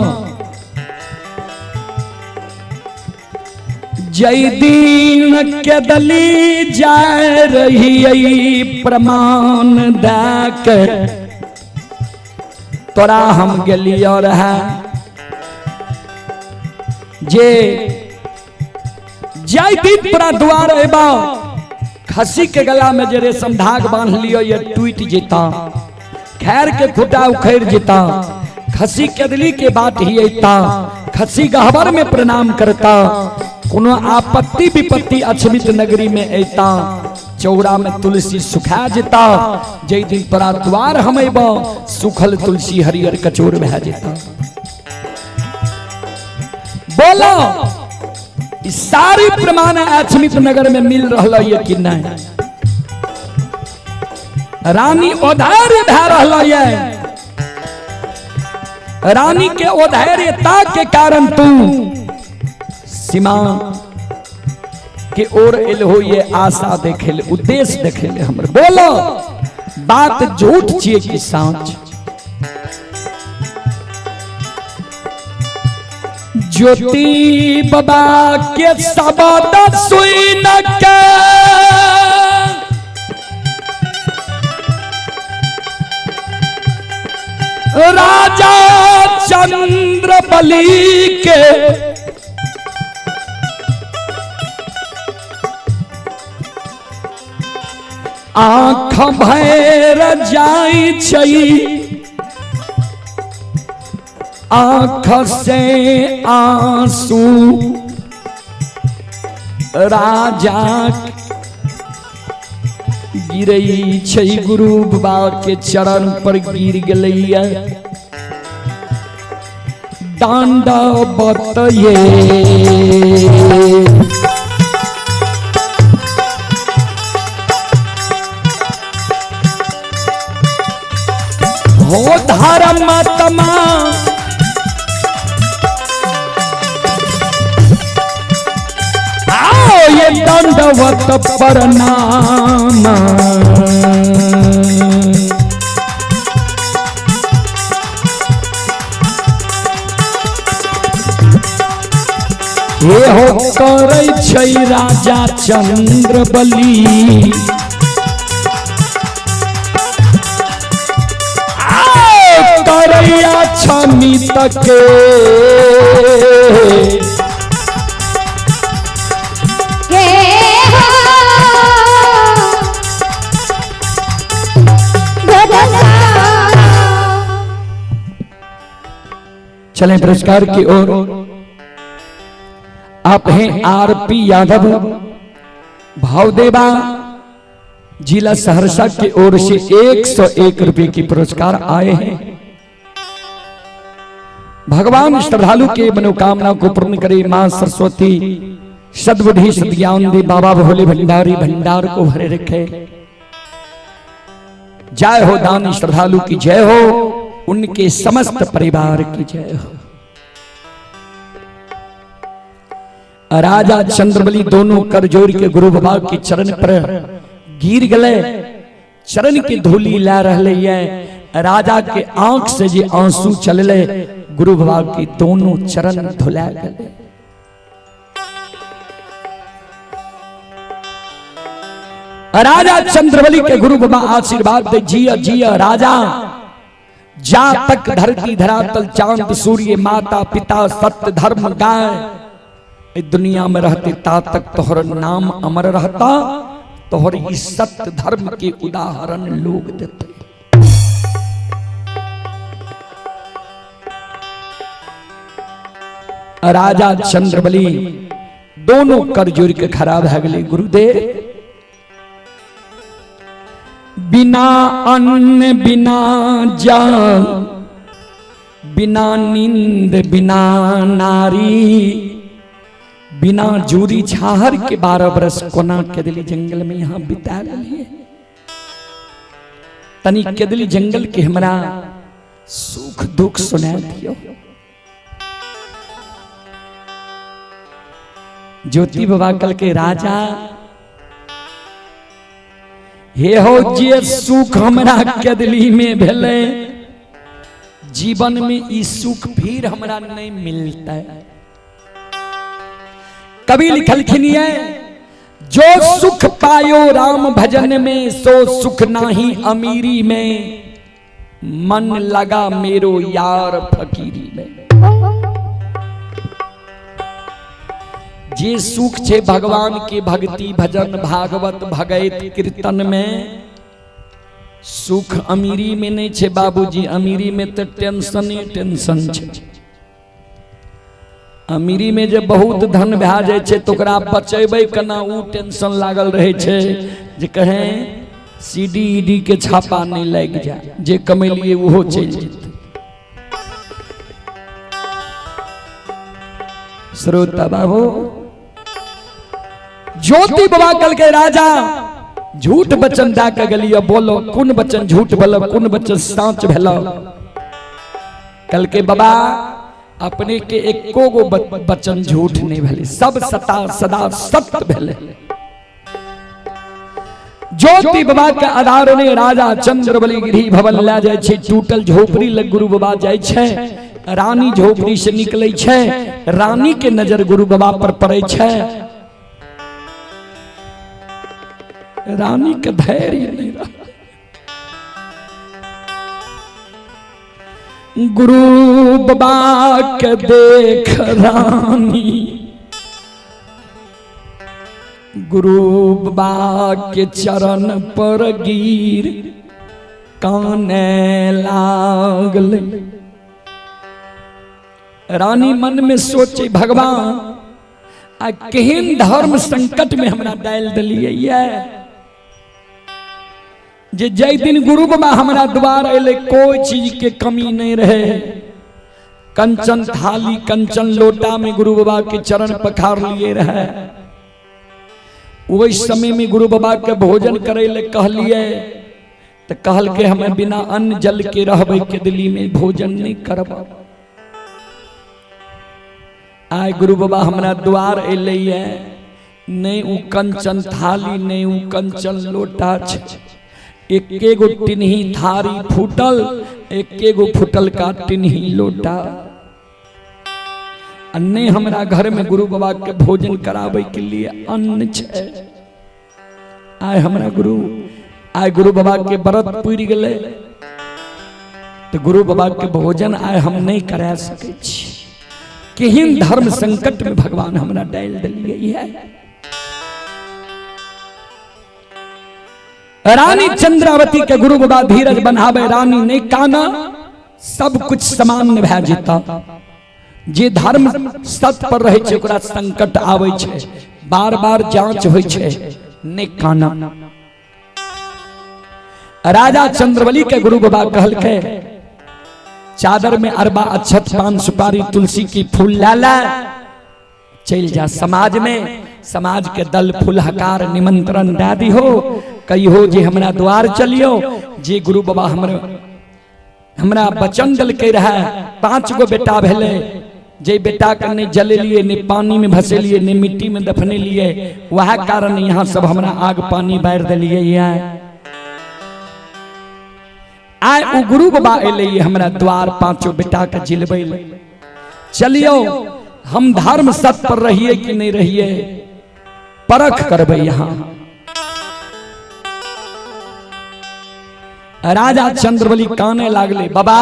जय दीन के दली जाए रही प्रमाण देकर तोरा हम गली और है जे जय दीन तोरा द्वार एबा खसी के गला में जे रेशम धाग बांध लियो ये टूट जेता, खैर के खुटा उखड़ जेता, खसी के दली के बात ही ऐता, खसी गहबर में प्रणाम करता, कोनो आपत्ति विपत्ति अछमित नगरी में ऐता, चौरा में तुलसी सुखा जेता, जय दिन तोरा द्वार हम अबा सुखल तुलसी हरियर कचोर बह जेता। बोलो इस सारी प्रमाण अछमित नगर में मिल रहा है कि नहीं? रानी औधैर्य भै रहा है। रानी के औधैर्यता के कारण तू सीमा के ओर एल हो, ये आशा देखे ले, उद्देश्य देखे ले हमर। बोलो बात झूठ छिए कि सच? ज्योति बाबा के शब्द सुन के राजा चंद्रबली के आँख भैर जाई छई, आँख से आंसू राजा गिरई छई, गुरु बाबा के चरण पर गिर गलैया डांडा बतये। हो धर्मात्मा ये दंडवत प्रणाम। हे हो करै छै राजा चंद्रबली, करैया छमी तके चलें पुरस्कार की ओर। आप हैं आरपी यादव, भावदेवा, जिला सहरसा की ओर से 101 रुपए की पुरस्कार आए हैं। भगवान श्रद्धालु के मनोकामना को पूर्ण करे मां सरस्वती, सद्बुद्धि सद्ज्ञान दे, बाबा भोले भंडारी भंडार को भरे रखे। जय हो दानी श्रद्धालु की जय हो, उनके समस्त परिवार की जय हो। राजा चंद्रबली दोनों कर जोड़ के गुरु बाबा के चरण पर गिर गए, चरण की धूली ला रहे है। राजा के आंख से जे आंसू चलले, गुरु बाबा के दोनों चरण धुला गए। राजा चंद्रबली के गुरु बाबा आशीर्वाद दे, जिया जिया राजा, जा तक धरती धरातल चांद सूर्य माता पिता सत्य धर्म गाय इस दुनिया में रहते ता तक तोहर नाम अमर रहता, तोहर इस सत्य धर्म के उदाहरण लोग देते। राजा चंद्रबली दोनों कर जोड़ के खराब है गले। गुरुदेव बिना अन्न बिना जल बिना नींद बिना नारी, बिना जूरी छाहर के 12 बरस कोना केदली जंगल में यहाँ बिता लिए। तनी केदली जंगल के हमरा सुख दुख सुना दियो। ज्योति बाबा कल के राजा, हे हो जे सुख हमरा केदली में भेले, जीवन में ई सुख फिर हमरा नहीं मिलता है। कवि लिखलखिन है, जो सुख पायो राम भजन में, सो सुख नाही अमीरी में, मन लगा मेरो यार फकीरी में। जे सुख छे भगवान के भक्ति भजन भागवत भगैत कीर्तन में, सुख अमीरी में नहीं छे बाबूजी। अमीरी में तो टेंशन ही टेंशन छे। अमीरी में जब बहुत धन भा जाए छे तो ओकरा बचेबे केना उ टेंशन लागल रहे छे। जे कहें सीडी ईडी के छापा नहीं लग जाए, जे कमेलिए वो चल जेते। श्रोता बाबू, ज्योति बाबा कल के राजा झूठ बचन दा के गलियो, बोलो कौन बचन झूठ बोलो, कौन बचन सच भेलो। कल के बाबा अपने के एको गो बचन झूठ नहीं भेले, सब सदा सत्य भेले। ज्योति बाबा के आधार ने राजा चंद्रबली गिरी भवन ला जाय छे। टूटल झोपड़ी लग गुरु बाबा जाय छे। रानी झोपड़ी से निकले छे, रानी के नजर गुरु बाबा पर पड़े छे। रानी के धैर्य नहीं रहा। गुरु बाबा के देख रानी, गुरु बाबा के चरण पर गिर काने लागल। रानी मन में सोचे, भगवान आ केहन धर्म संकट में हमरा डाल दिलिए जे जय दिन गुरु बाबा हमरा द्वार अले कोई चीज के कमी नहीं रहे। कंचन थाली कंचन लोटा में गुरु बाबा के चरण पखार लिए रहे। वही समय में गुरु बाबा के भोजन करे ले कहलिए तो कहल के हमें बिना अन्न जल के रहबे के दिल्ली में भोजन नहीं करब। आय गुरु बाबा हमरा द्वार अले नहीं उ कंचन थाली नहीं उ कंचन लोटा छे। एके गो टिन्ही थारी फूटल, एके गो फूटल का टिन्ही लोटा। अन्ने हमरा घर में गुरु बाबा के भोजन करावे के लिए अन्न छे। आय हमरा गुरु आय गुरु बाबा के व्रत पूरी गले तो गुरु बाबा के भोजन आय हम नहीं करा सके छी। केहन धर्म संकट में भगवान हमरा डाल दिलिए है। रानी चंद्रावती के गुरु बाबा धीरज बनावे, रानी ने काना सब कुछ सामान्य भै जेता। जे धर्म सत पर रहे छे ओकरा संकट आवे छे, बार बार जांच होय छे, ने काना। राजा चंद्रवली के गुरु बाबा कहल के चादर में अरबा अक्षत पान सुपारी तुलसी की फूल लाला चल जा समाज में, समाज के दल फुलहकार निमंत्रण दे दी हो, कही हो जे हमरा द्वार चलियो। जे गुरु बाबा हमरा वचन दल के रहे, 5 गो बेटा भेले, जे बेटा के ने जले लिए ने पानी में भसे लिए ने मिट्टी में दफने लिए, वह कारण यहाँ सब हमरा आग पानी बार दिलिए। आय उ गुरु बाबा एले हमरा द्वार 5 बेटा के जिलबै चलियो। हम धर्म सत पर रहिए कि नहीं रहिए परख करबे यहाँ। राजा चंद्रवली काने लागले, बाबा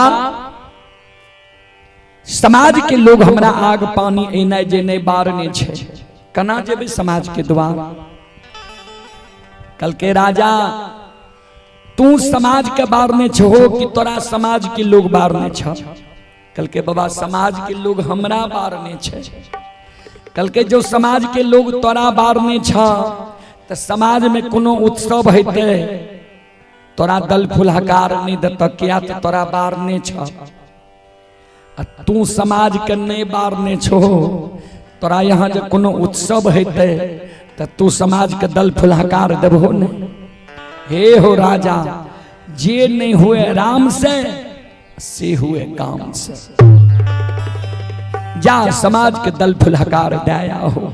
समाज के लोग हमरा आग पानी एने जे नहीं बारने छे, कना जेबे समाज के द्वार। कल के राजा तू समाज के बारने छो कि तोरा समाज के लोग बारने छ? कल के बाबा समाज के लोग हमरा बारने छे। कल के जो समाज के लोग तोरा बारने छ तो समाज में कोनो उत्सव हेते तोरा दल फुलहकार नहीं देता, क्या तो तोरा बारने छ। तू समाज के नहीं बारने छो, तोरा यहाँ जो कोनो उत्सव हेते तो तू समाज के दल फुलहकार देबो नहीं। हे हो राजा, जे नहीं हुए राम से हुए काम से। जा समाज के दल फुलहकार दया हो।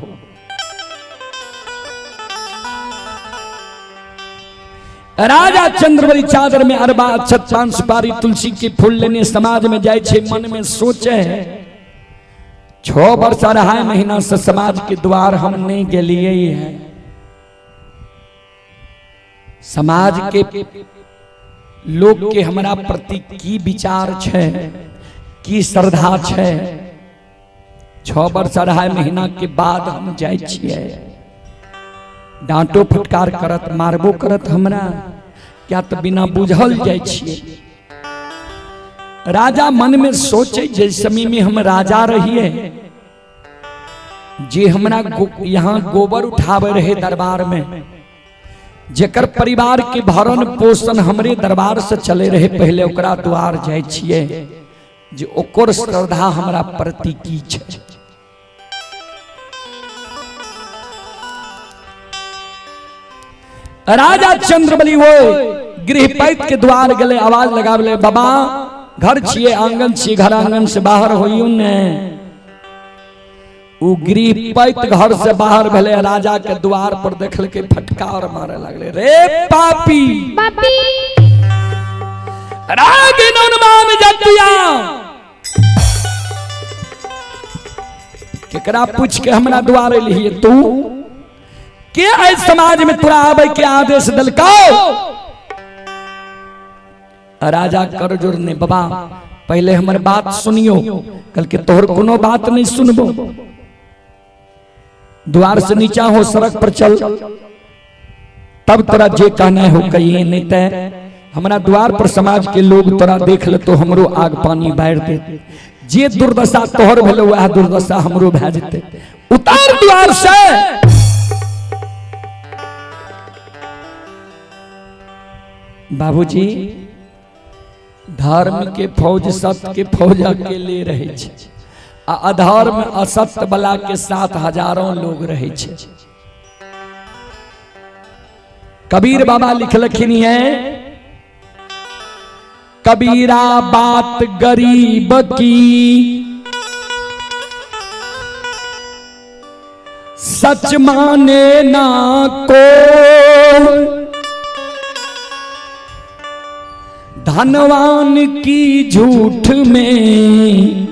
राजा चंद्रवली चादर में अरबा अक्षत पान सुपारी तुलसी के फूल लेने समाज में जाए छे। मन में सोचे 6 वर्ष 2.5 महीना से समाज के द्वार हम नहीं गेलिए है। समाज के लोग के हमरा प्रति की विचार छे, की श्रद्धा छे। 6 वर्ष 2.5 महीना के बाद हम जाए छिए। डांटो फटकार करत, मारबो करत हमरा, क्या तो बिना बुझल जाए छिए। राजा मन में सोचे जे समय में हम राजा रहिए, जे हमरा यहाँ गोबर उठावे रहे दरबार में, जेकर परिवार के भरण पोषण हमरे दरबार से चले रहे, पहले ओकरा द्वार जाए छिए जे ओकर श्रद्धा हमरा प्रति की छे। राजा चंद्रवली वो गृहपैत के द्वार गले, आवाज लगावले, बाबा घर छिए, आंगन छिए, घर आंगन से बाहर होइयो ने। उ गृहपैत घर से बाहर भेले, राजा के द्वार पर देखल के फटकार मारे लगले, रे पापी पापी रागिन उन्मान जतिया। केकरा पूछ के हमरा द्वार एलिए तू? के ऐ समाज में तोरा आवे के आदेश दलको? राजा कर जोर ने, बाबा पहले हमर बात सुनियो। कल के तोहर कोनो बात नहीं सुनबो, द्वार से नीचा हो, सड़क पर चल, तब तोरा जे कहना हो कहिए। नहीं ते हमरा द्वार पर समाज के लोग तोरा देख ले तो हमरो आग पानी बार दे। जे दुर्दशा तोहर भेले वह दुर्दशा हमरो भै जेते। उतार द्वार से। बाबूजी धर्म के फौज सत्य के फौज अकेले रहे छे, आ अधर्म असत्य बला के साथ हजारों लोग रहे छे। कबीर बाबा लिखलखिन है, कबीरा बात गरीब की सच माने ना को, धनवान की झूठ में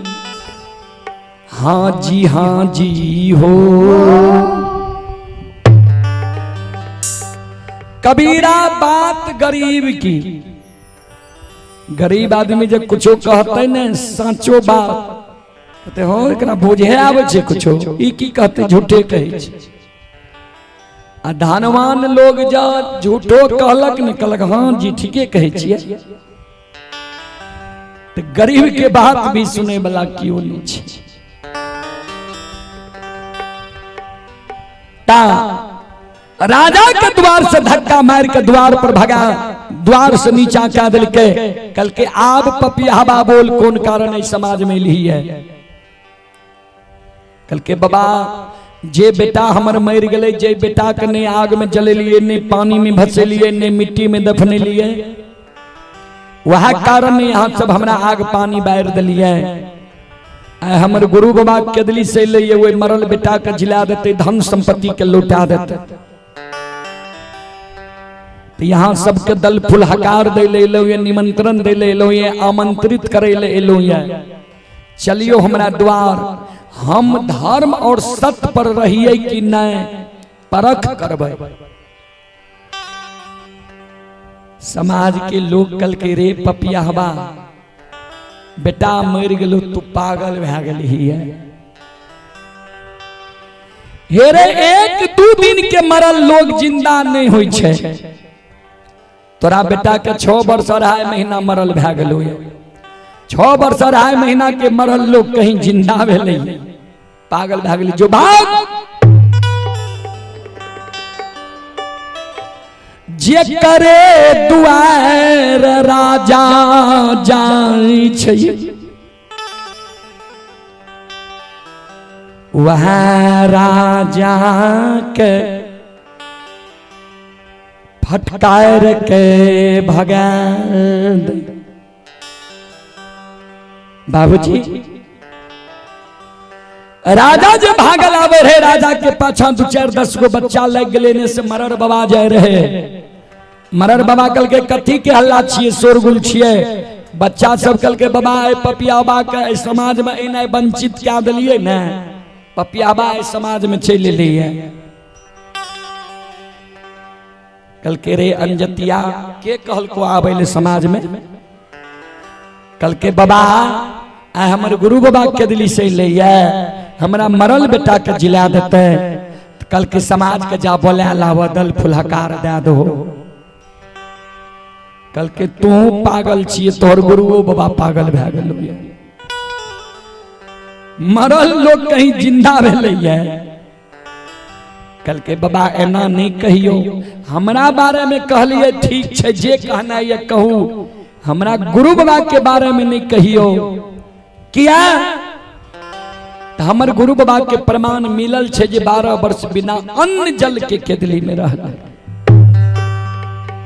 हाँ जी हो। कबीरा बात गरीब की, गरीब आदमी जब कुछो कहते न साचो बात कहते हो एकरा बुझे आवे छे कुछो, ई की कहते झूठे कहे छे। आ धनवान लोग जब झूठो कहलक न कहलक हाँ जी ठीके कहे छिए, तो गरीब के बात भी सुने वाला क्यों नहीं छे। ता राजा के द्वार से धक्का मार के द्वार पर भगा, द्वार से नीचा क्या दिल के कल के आब पपिया बोल कौन कारण है समाज में ली है। कल के बाबा जे बेटा हमर मर गए, जे बेटा के ने आग में जले लिए, ने पानी में भसे लिए, ने मिट्टी में दफने लिए, वह कारण यहाँ सब हमरा आग पानी बार दिलिए। हमर गुरु बाबा केदली से ले वो मरल बेटा के जिला देते, धन संपत्ति के लौटा देते। तो यहाँ सबके दल फुल हकार दे ले लो, ये निमंत्रण दे ले लो, ये आमंत्रित करे ले लो, ये चलियो हमरा द्वार, हम धर्म और सत्य पर रहिए कि नहीं परख करबे। समाज के लोग कल के रे पपिया हवा बेटा मर गेलो तू पागल भए गेली है। हेरे एक दू दिन के मरल लोग जिंदा नहीं होई छे, तोरा बेटा के 6 वर्ष 2.5 महीना मरल भए गेलो है। 6 वर्ष 2.5 महीना के मरल लोग कहीं जिंदा भेले, पागल भए गेली जो भाग। जे करे दुआर राजा जाई छै, वह राजा के फटकार के भगा। बाबूजी राजा जब भागल आवे रहे, राजा के पाछा 2-4-10 गो बच्चा लग गए से मरर बाबा जाए रहे। मरर बाबा कल के कथी के हल्ला छिए, शोरगुल छिए। बच्चा सब कल के बाबा पपियाबा के समाज में इन्हें वंचित क्या दिलिए न, पपियाबा समाज में चल लिए। कल के रे अंजतिया के कहल को आवे समाज में, कल के बाबा हमर गुरु बाबा के दिली से ले हमरा मरल बेटा के जिला देते, कल के समाज के जा बोले लावा दल फुलहकार दे दो। कल के तू पागल छिए, तोहर गुरु बाबा पागल भए गेलो। मरल लोग कहीं जिंदा भेले। कल के बाबा एना नहीं कहियो, हमरा बारे में कहलिए ठीक छे, जे कहना ये कहू, हमरा गुरु बाबा के बारे में नहीं कहियो। किया हमर गुरु बाबा के प्रमाण मिलल छे जे 12 वर्ष बिना अन्न जल के केदली में रह।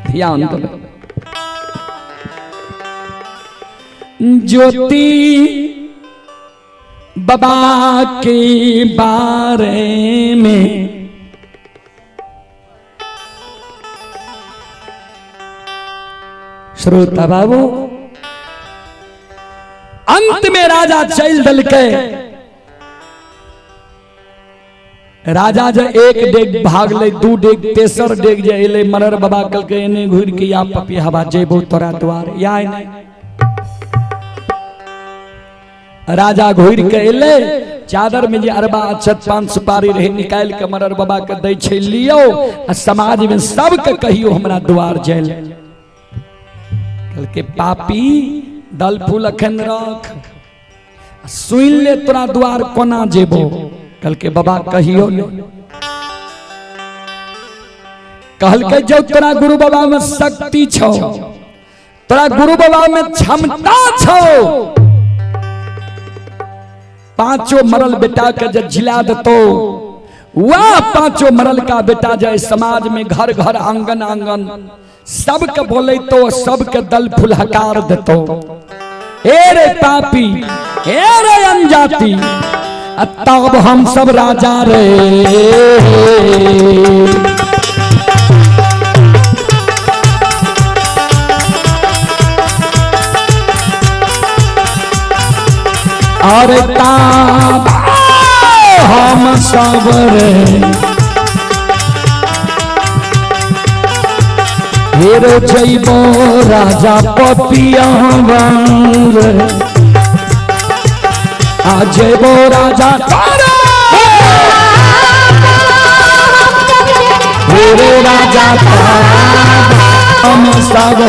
ध्यान दो। ज्योति बाबा के बारे में श्रोता बाबू, अंत में राजा चल दल के राजा जो 1 डेग भाग ले, 2 डेग, 3 डेग जे एले। मरर बाबा कल के एने घूर के या पपी हवा जेबो तोरा द्वार या नहीं। राजा घूर के एले, चादर में जे अरबा अक्षत 5 सुपारी रहे निकाल के मरर बाबा के दै छै लियो, आ समाज में सब के कहियो हमरा द्वार जेल। कल के पापी दल फूल अखन रख, सुन ले तोरा द्वार कोना जेबो। कल के बाबा कहियो कहल के जो तोरा गुरु बाबा में शक्ति छो, तोरा गुरु बाबा में क्षमता छो, 5 मरल बेटा के जब जिला दतो, वह 5 मरल का बेटा जाए समाज में घर घर आंगन आंगन सबके बोले तो सबके दल फुलहकार देतो। हे रे पापी, हे रे अनजाति, तब हम सब राजा रे और तब हम सब रे हेरो जइबो राजा पपिया आ जइबो राजा हेरो राजा हम सब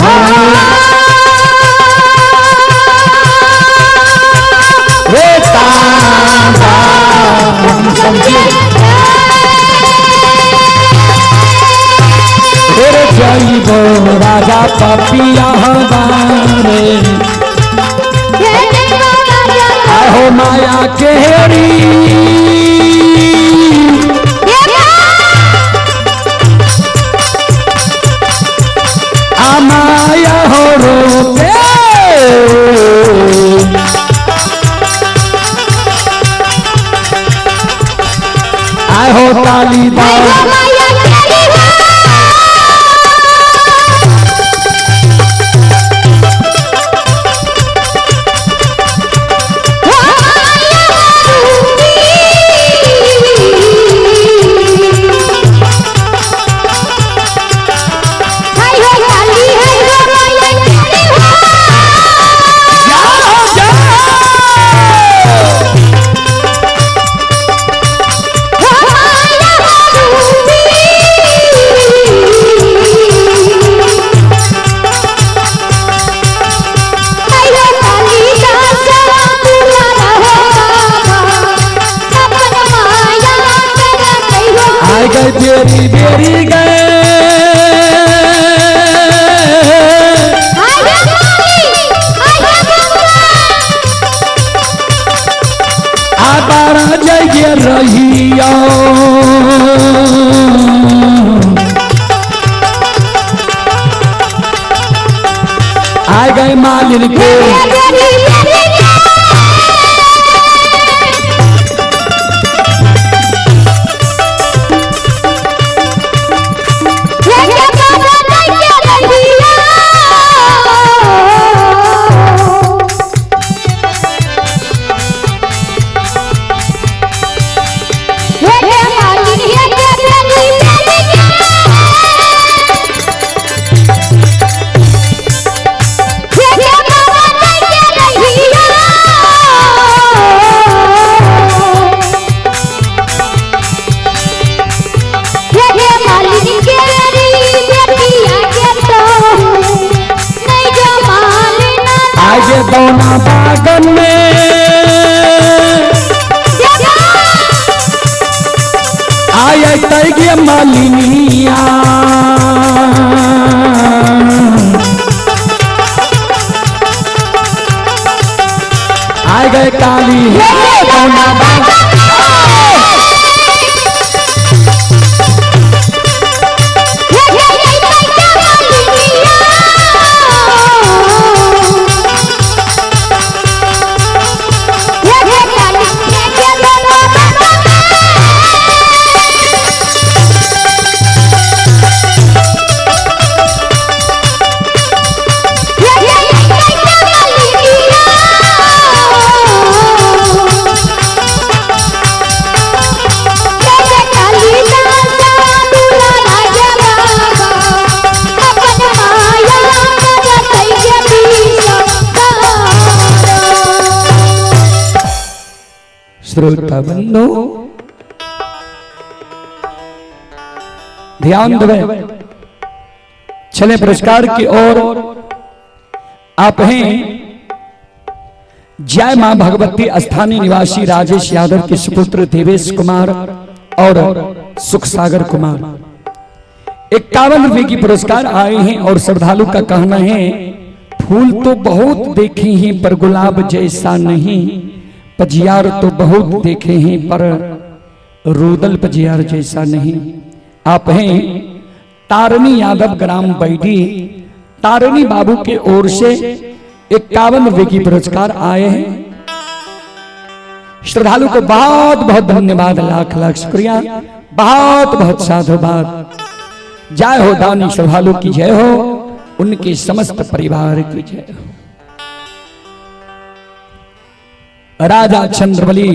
जइबो राजा पपिया हमारे आहो माया केरी माया हो रोते आहो ताली बेरी बेरी गए आबारा जइए रहिया आ गए मालिन के दोना बागन में आए तैगे मालिनिया आ गए काली दोना बागन श्रोता बंधु ध्यान देवे चले पुरस्कार की ओर। आप हैं जय मां भगवती स्थानीय निवासी राजेश यादव के सुपुत्र देवेश कुमार और सुख सागर कुमार 51 रुपए की पुरस्कार आए हैं। और श्रद्धालु का कहना है फूल तो बहुत देखे हैं पर गुलाब जैसा नहीं, पजियार तो बहुत देखे हैं पर रूदल पजियार जैसा नहीं। आप हैं तारणी यादव ग्राम बैठी, तारणी बाबू के ओर से 51 रुपए की पुरस्कार आए हैं। श्रद्धालु को बहुत बहुत धन्यवाद, लाख लाख शुक्रिया, बहुत बहुत साधुवाद। जय हो दानी श्रद्धालु की जय हो, उनके समस्त परिवार की जय हो। राजा चंद्रबली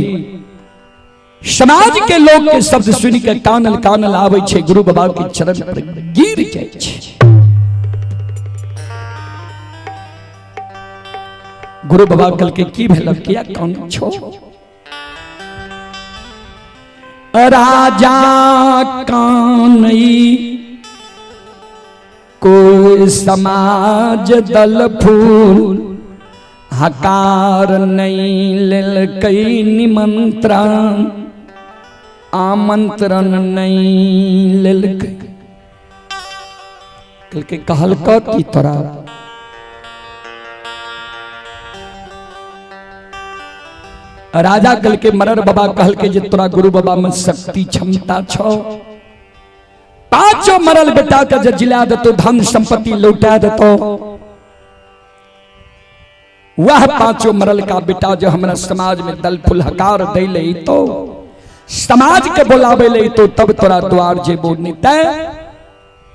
समाज के लोग के शब्द सुन के कानल कानल आवे छे, गुरु बाबा के चरण पर गिर जाए छे। गुरु बाबा कल के की भेल किया कौन छो। राजा कानई कोई समाज दल फूल, हकार नहीं लेल कई निमंत्रण, आमंत्रण नहीं लेल कल के कहल की तोरा राजा कल के मरर बाबा कहल के जे तोरा गुरु बाबा में शक्ति क्षमता छो। पांचों मरल बेटा का जिला देतो, धन संपत्ति लौटा देतो। वह पांचों मरल का बेटा जो हमारा समाज में दल फुल हकार दे ले तो समाज के बोलावे ले तो तब तोरा द्वार जेबो नितय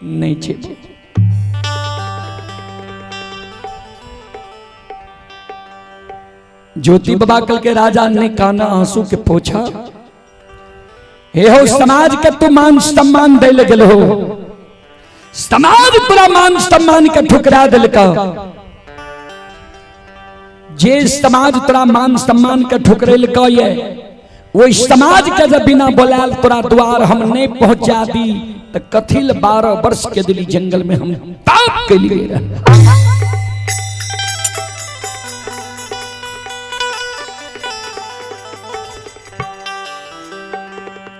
नहीं जेबो। ज्योति बाबा कल के राजा ने काना आंसू के पूछा, हे हो समाज के तू मान सम्मान दे लगल हो, समाज पूरा मान सम्मान के ठुकरा दिल का। जे समाज तोरा मान सम्मान के ठुकरेल का ये, वो समाज के जब बिना बोलाल तोरा द्वार हम नहीं पहुंचा दी तो कथिल 12 वर्ष के दिली जंगल में हम ताप के लिए रह।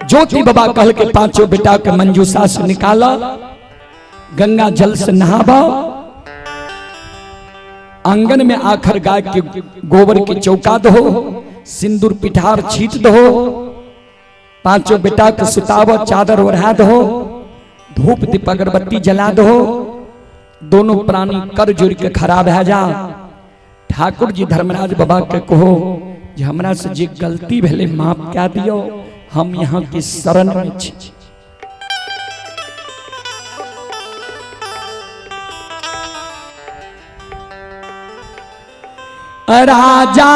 ज्योति बाबा कहल के पांचों बेटा के मंजूसा से निकाला, गंगा जल से नहावा, आंगन में आखर गाय के गोबर की चौका दो, सिंदूर पिठार छीट दो, पांचों बेटा के सुतावा चादर ओढ़ा दो, धूप दीप अगरबत्ती जला दो। दोनों प्राणी कर जुड़ के खड़ा रह जा। ठाकुर जी धर्मराज बाबा के कहो जे हमरा से जे गलती भेले माफ क्या दियो, हम यहाँ की शरण में छी। राजा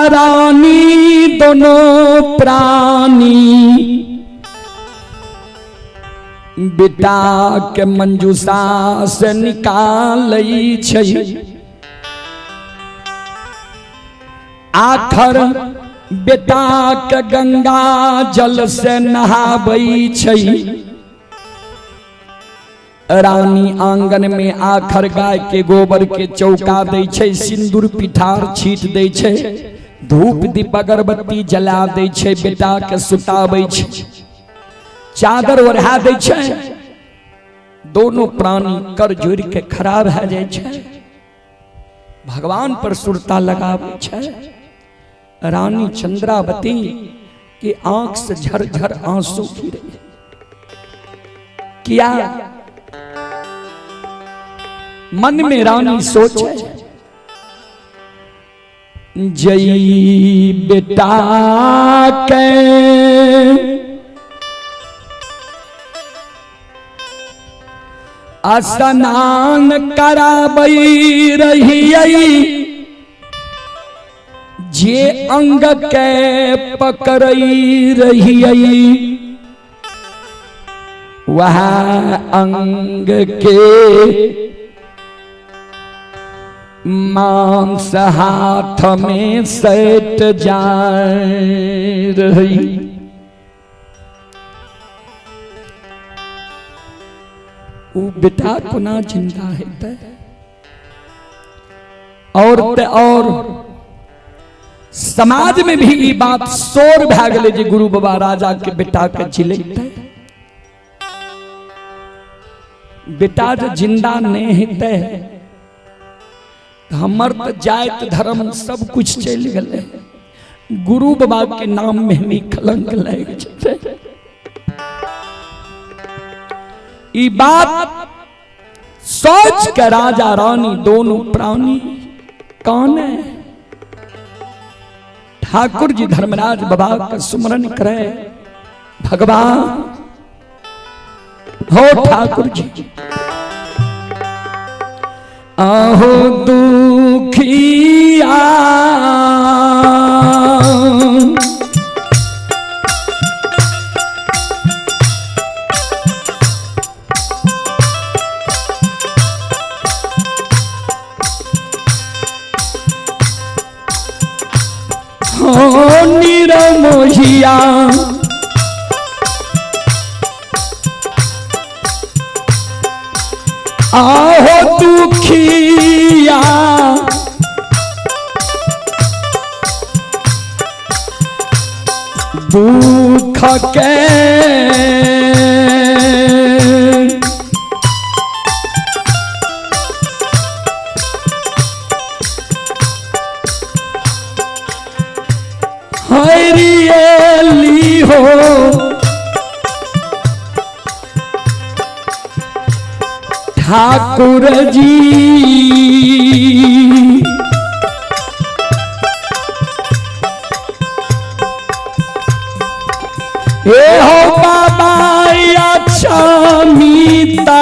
रानी दोनों प्राणी बेटा के मंजूसा से निकाल छै। आखर बेटा के गंगा जल से नहाबै छै। रानी आंगन में आखर गाय के गोबर के चौका दै छै, सिंदूर पिठार छीट दै छै, धूप दीप अगरबत्ती जला दै छै, बेटा के सुताबै छै, चादर ओढ़ा दै छै। दोनों प्राणी कर जोड़ के खड़ा रह जाय छै, भगवान पर सुरता लगाबै छै। रानी चंद्रावती की आंख से झरझर आंसू गिरे। किया मन में रानी सोचे, जई बेटा के स्नान कराबै रहियै, जे अंग के पकड़ै रहियै, वह अंग के मांस हाथ में सट जाए रही। वो बेटा को ना जिंदा है और समाज में भी ये बात शोर भै गेलै जे गुरु बाबा राजा के बेटा के जिलेते। बेटा जो जिंदा नहीं हेते हमर तो जात धर्म सब कुछ चल गए, गुरु बाबा के नाम में भी कलंक लग जाए। ई बात सोच के राजा रानी दोनों प्राणी कौन है ठाकुर जी धर्मराज बाबा का सुमरन करे। भगवान हो ठाकुर जी आहो दुखिया निरमोहिया आहो दुखिया दुख के हरियली हो ठाकुर जी ए हो बाबा अच्छा मीता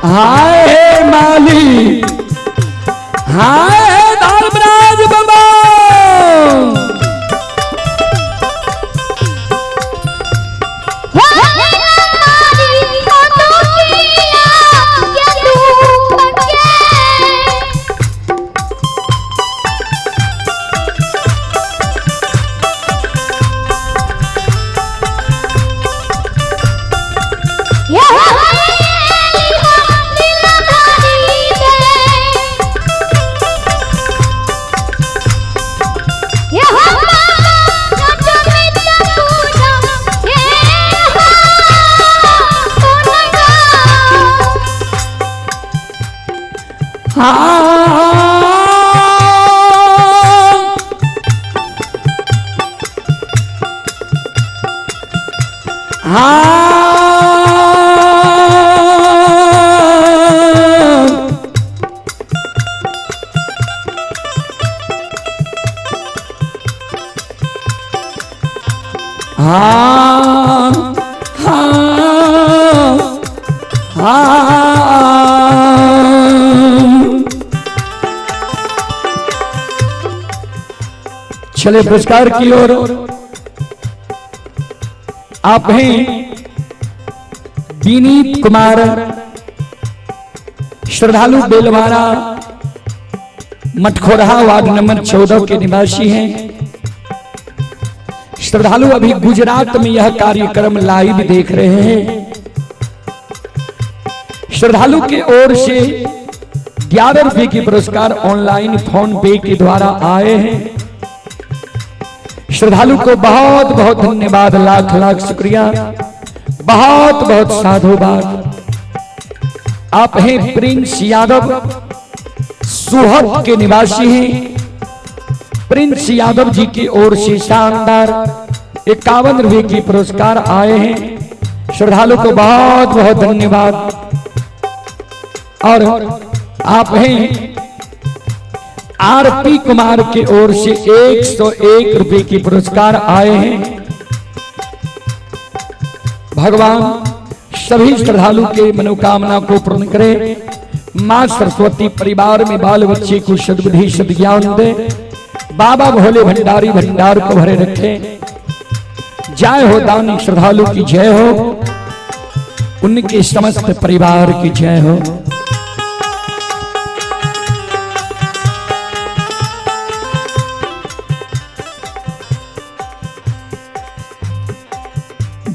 हाय माली हाय धर्मराज बाबा चले पुरस्कार की ओर। आप हैं विनीत कुमार, श्रद्धालु बेलवाड़ा मटखोरहा वार्ड नंबर 14 के निवासी हैं। श्रद्धालु अभी गुजरात में यह कार्यक्रम लाइव देख रहे हैं। श्रद्धालु के ओर से 11 रुपए की पुरस्कार ऑनलाइन फोन पे के द्वारा आए हैं। श्रद्धालु को बहुत बहुत धन्यवाद, लाख लाख शुक्रिया, बहुत बहुत साधुवाद। आप हैं प्रिंस यादव, सुहत के निवासी हैं। प्रिंस यादव जी की ओर से शानदार 51 रुपए की पुरस्कार आए हैं। श्रद्धालु को बहुत बहुत धन्यवाद। और आप हैं आरती कुमार के ओर से 101 रुपए की पुरस्कार आए हैं। भगवान सभी श्रद्धालु के मनोकामना को पूर्ण करे। मां सरस्वती परिवार में बाल बच्चे को सद्बुद्धि सद्ज्ञान दे। बाबा भोले भंडारी भंडार को भरे रखे। जय हो दानी श्रद्धालु की जय हो, उनके समस्त परिवार की जय हो।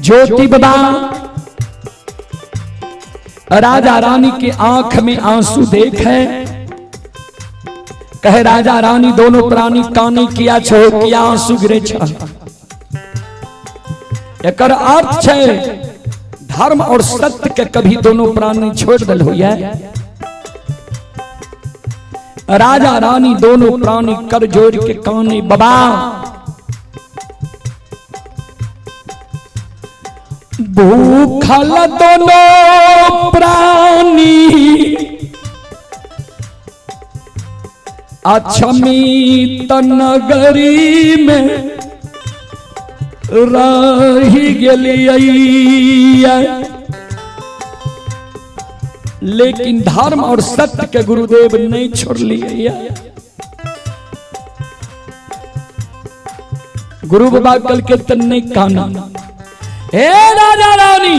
ज्योति बाबा राजा रानी के आंख में आंसू देखे, कहे राजा रानी दोनों प्राणी कानी किया छो किया आंसू गिरे छ। एकर अर्थ है धर्म और सत्य के कभी दोनों प्राणी छोड़ दल हुआ। राजा रानी दोनों प्राणी कर जोड़ के कानी, बाबा भूखल दोनों प्राणी अछमीत नगरी में रही गेलिया, लेकिन धर्म और सत्य के गुरुदेव नहीं छोड़ लिया। गुरु बाबा कल के तन नहीं कहना, हे राजा रानी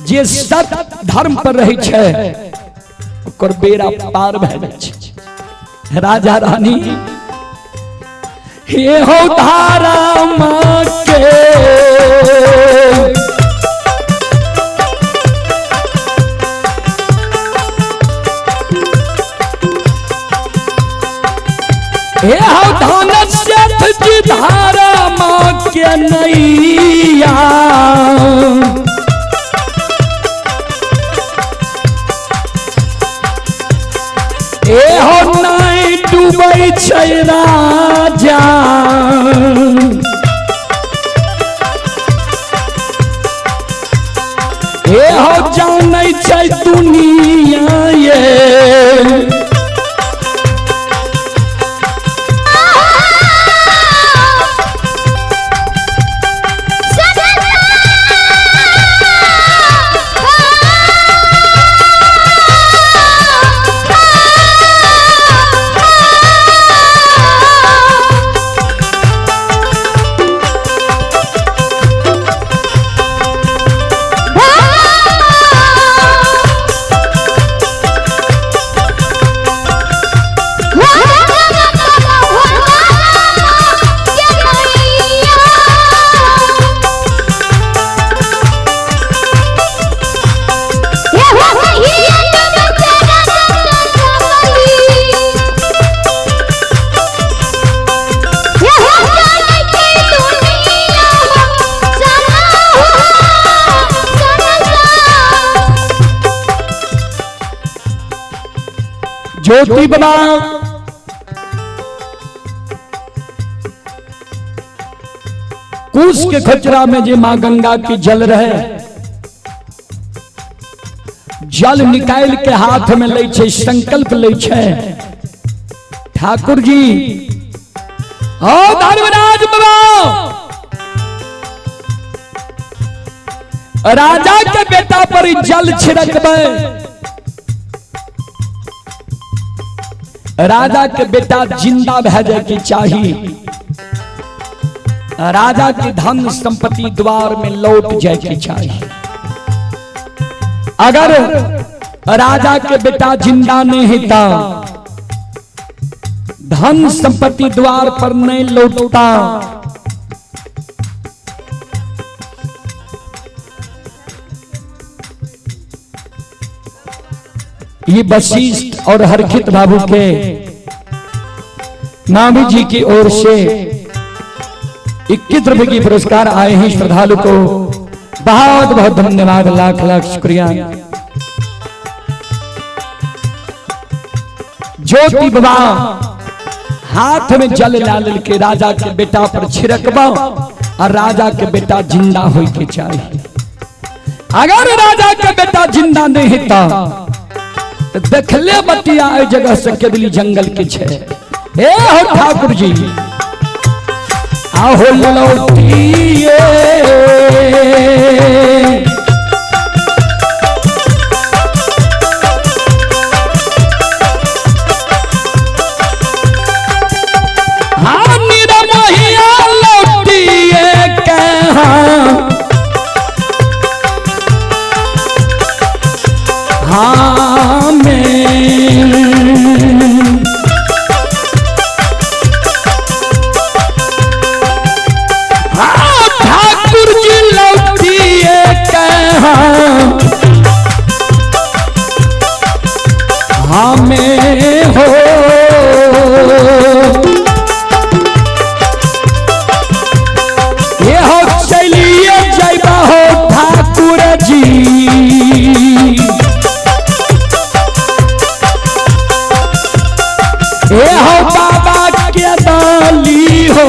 जे सत्य धर्म पर रही छे ओकर बेड़ा पार भए जाय छे। राजा रानी हे हो धारा मां के हे हो धान सेठ जी धारा मां के नैया, ए हो नहीं डूबै छै राजा, ए हो जानै छै दुनिया ये, ज्योति बना कुश के खचरा में जे मां गंगा की जल रहे, जल निकाल के हाथ में ले छे, संकल्प ले छे, ठाकुर जी ओ धर्मराज बाबा राजा के बेटा पर जल छिड़कबे, राजा के बेटा जिंदा भे जाए के चाहिए, राजा की धन संपत्ति द्वार में लौट जाए के चाहिए। अगर राजा के बेटा जिंदा नहीं होता, धन संपत्ति द्वार पर नहीं लौटता, ये वशिष्ठ और हरखित बाबू के नामी जी की ओर से 21 रुपए की पुरस्कार आए हैं। श्रद्धालु को बहुत बहुत धन्यवाद, लाख लाख शुक्रिया। ज्योति बाबा हाथ में जल लाल के राजा के बेटा पर छिड़कबा और राजा के बेटा जिंदा हो के चाहिए। अगर राजा के बेटा जिंदा नहीं होता तो देखले बतिया जगह से केवली जंगल के छे। ए हो ठाकुर जी आहो लौटिए हाँ मेरा महिया लौटिए कहाँ हाँ ठाकुर जी लौटिए कहाँ हमें हो। ये हो चलिए जैबा हो ठाकुर जी, ये हो बाबा के दाली हो।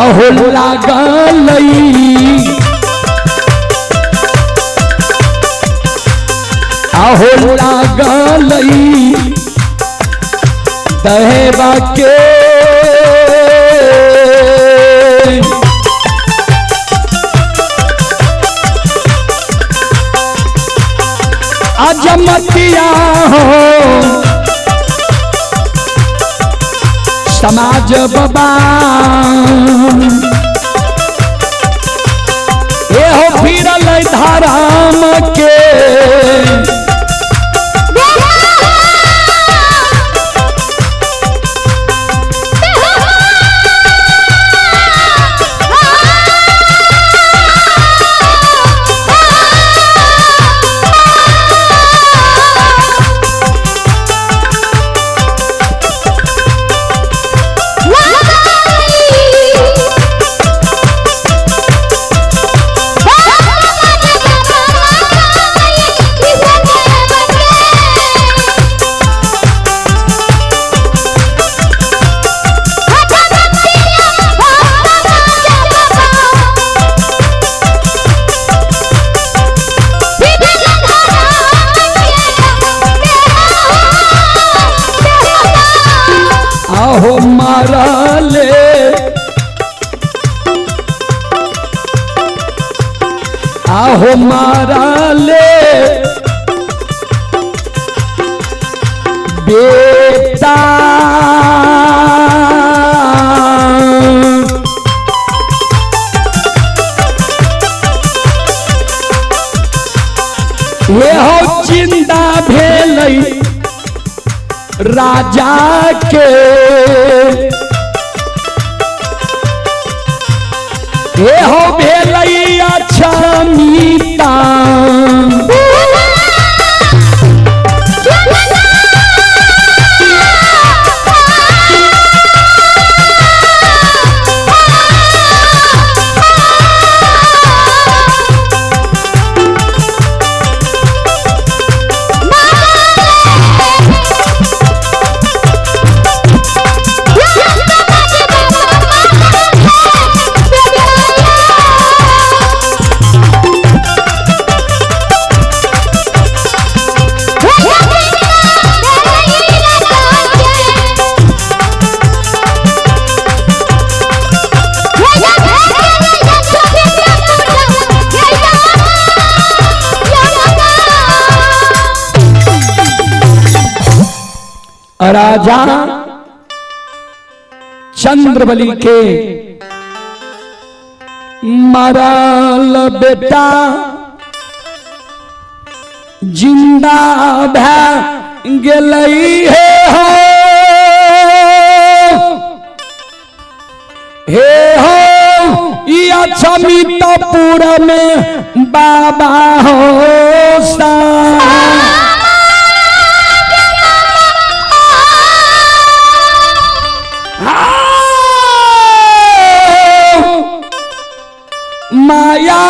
आहो लागलई आहो लागलई दहेबा के अजमतिया हो समाज बाबा ये हो फिरल धाराम के आहो मारले आहो मारले बेटा ये हो जिंदा भेलई राजा के ये हो भेलई अच्छा मीता राजा चंद्रबली के मरल बेटा जिंदा भै गेलई हे हो या छमितपुर में बाबा हो सा माया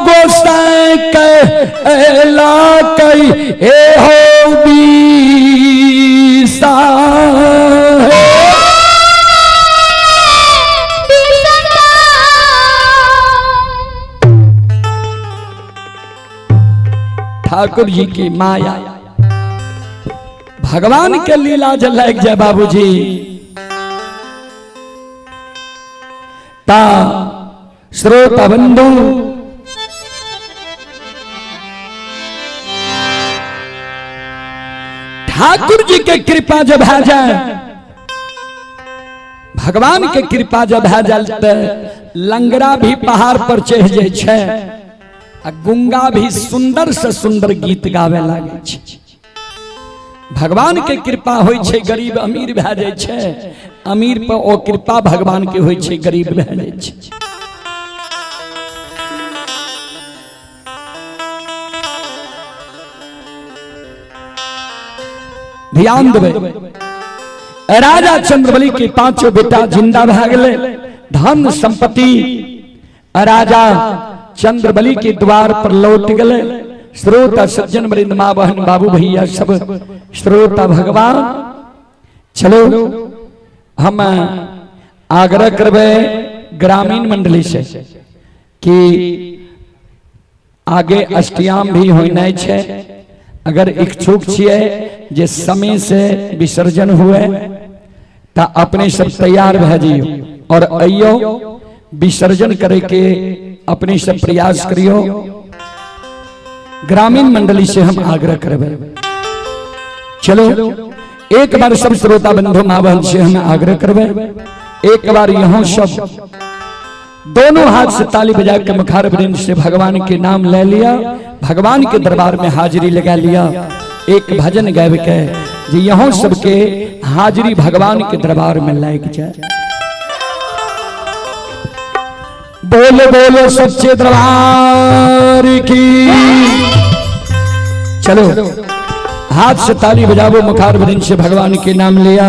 गोसाई कहला कई हे हो बीसा ठाकुर जी की माया। भगवान के लीला जलाक जय बाबूजी ता श्रोता बंधु ठाकुर जी के कृपा जब है जाए, भगवान के कृपा जब है जाए, लंगड़ा भी पहाड़ पर चढ़ जाए छे, आ गुंगा भी सुंदर से सुंदर गीत गावे लागे छे। भगवान के कृपा होय छे, गरीब अमीर भए जाए छे, अमीर पर ओ कृपा भगवान के होय छे, गरीब भए जाए छे। ध्यान देवे, राजा चंद्रबली के पांचों बेटा जिंदा भए गेले, धन संपत्ति राजा चंद्रबली के द्वार पर लौट गए। श्रोता सज्जन वृंद मां बहन बाबू भैया सब श्रोता भगवान, चलो हम आग्रह करबे ग्रामीण मंडली से कि आगे अष्टयाम भी होना छे। अगर इच्छुक छिए जे समय से विसर्जन हुए ता अपने सब तैयार भे जियो और अइयो विसर्जन करे के अपने सब प्रयास करियो। ग्रामीण मंडली से हम आग्रह करबे, चलो एक बार सब श्रोता बंधु मां बहन से हम आग्रह करबे, एक बार यहाँ सब दोनों हाथ से ताली बजा के मुखार वृंद से भगवान के नाम ले लिया, भगवान के दरबार में हाजिरी लगा लिया। एक भजन गावे के जी यहाँ सबके हाजिरी भगवान के दरबार में लायक जाए। बोलो बोलो सच्चे दरबार की। चलो हाथ से ताली बजावो, मुखार वृंद से भगवान के नाम लिया।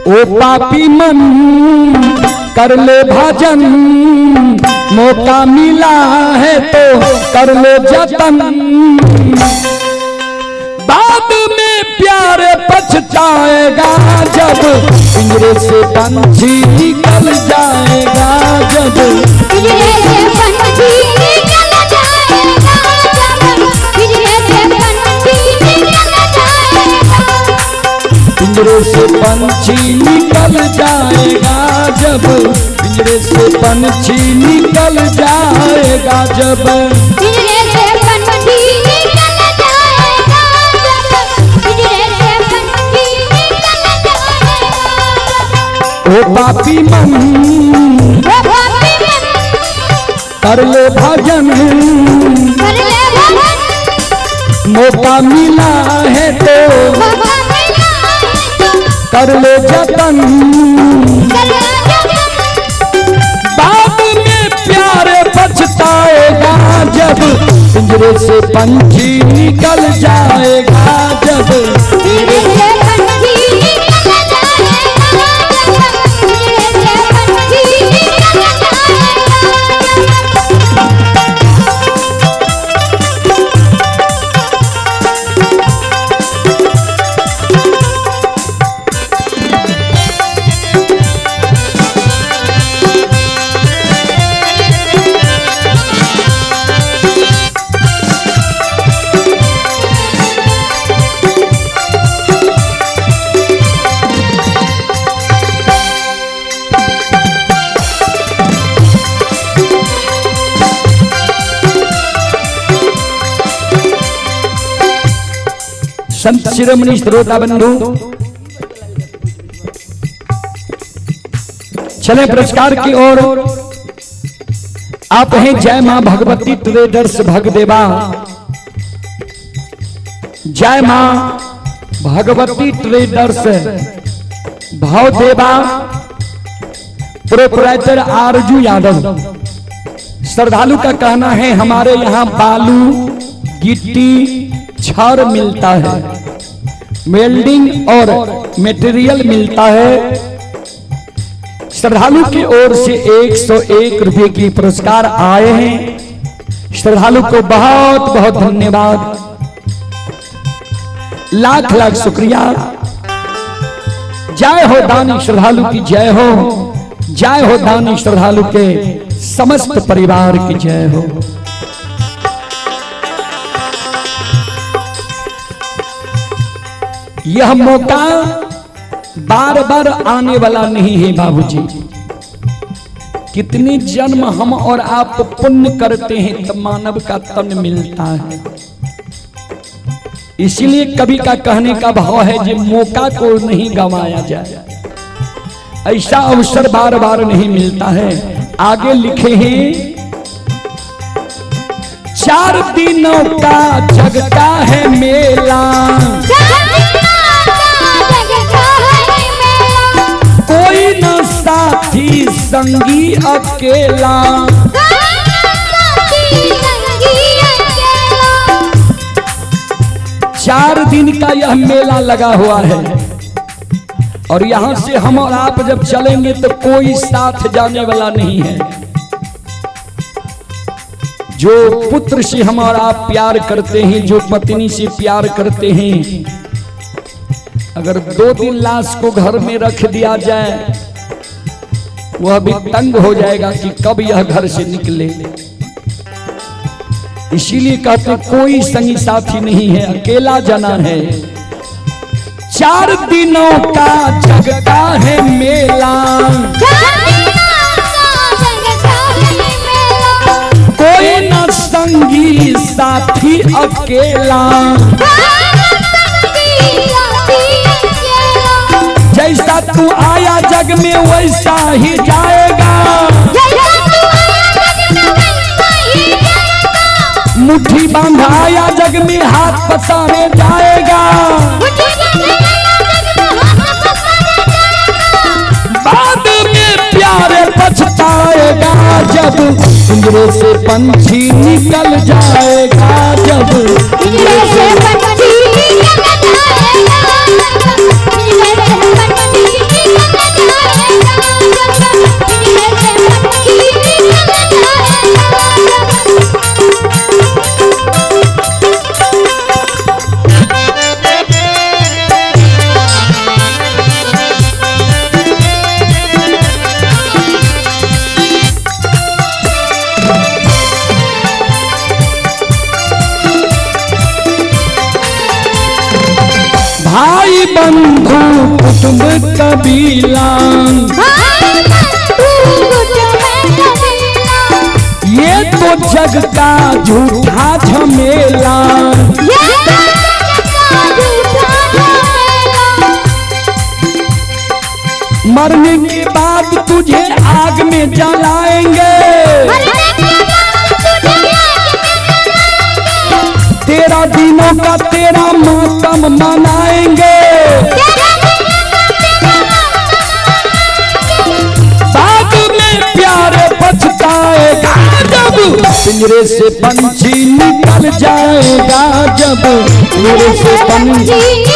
ओ पापी मन कर ले भजन, मौका मिला है तो कर लो जतन, बाद में प्यार पछताएगा जब पिंजरे से पंछी निकल जाएगा, जब पिंजरे से पंछी निकल जाएगा, जब पिंजरे से पंछी निकल जाएगा, पिंजरे से पंछी निकल जाएगा, जब पिंजरे से पंछी निकल जाएगा, जब पिंजरे से पंछी निकल जाएगा, जब पिंजरे से पंछी निकल जाएगा। ओ पापी मन ओ पापी मन कर ले भजन, कर ले भजन, मौका मिला है तो मौका मिला है तो कर ले जतन, कर ले जतन, बाद में प्यार पछताएगा जब पिंजरे से पंछी निकल जाएगा, जब पिंजरे से पंछी निकल जाएगा, जब पिंजरे से पंछी निकल जाएगा। संत शिरोमणि श्रोता बंधु चले पुरस्कार की ओर। आप हैं जय मां भगवती ट्रेडर्स भगदेवा, जय मां भगवती ट्रेडर्स भावदेवा, प्रोपराइटर आरजू यादव। श्रद्धालु का कहना है हमारे यहाँ बालू गिट्टी छड़ मिलता है, वेल्डिंग और मटेरियल मिलता है। श्रद्धालु की ओर से 101 रुपए की पुरस्कार आए हैं। श्रद्धालु को बहुत बहुत धन्यवाद, लाख लाख शुक्रिया। जय हो दानी श्रद्धालु की जय हो, जय हो दानी श्रद्धालु के समस्त परिवार की जय हो। यह मौका बार बार आने वाला नहीं है बाबूजी। कितने जन्म हम और आप पुण्य करते हैं तब मानव का तन मिलता है। इसीलिए कवि का कहने का भाव है कि मौका को नहीं गंवाया जाए, ऐसा अवसर बार बार नहीं मिलता है। आगे लिखे हैं 4 दिनों का जगता है मेला, कोई न साथी संगी अकेला। 4 दिन का यह मेला लगा हुआ है और यहां से हम और आप जब चलेंगे तो कोई साथ जाने वाला नहीं है। जो पुत्र से हम और आप प्यार करते हैं, जो पत्नी से प्यार करते हैं, अगर 2 दिन लाश को घर में रख दिया जाए वह भी तंग हो जाएगा कि कब यह घर से निकले। इसीलिए कहते कोई संगी साथी नहीं है, अकेला जाना है। 4 दिनों का जगता है मेला, कोई न संगी साथी अकेला। जैसा तू आया जग में वैसा ही जाएगा, मुट्ठी बांधाया जग में हाथ पसारे जाएगा। बाद में प्यारे पछताएगा जब पिंजरे से पंछी निकल जाएगा, जब पिंजरे से पंछी निकल जाएगा। भाई बंधु कुटुंब कबीला, ये तो जग का झूठा झमेला। मरने के बाद तुझे आग में जलाएंगे, 13 दिनों का तेरा मातम मनाएंगे। बाद में प्यारे पछताएगा जब पिंजरे से पंछी निकल जाएगा, जब पिंजरे से पंछी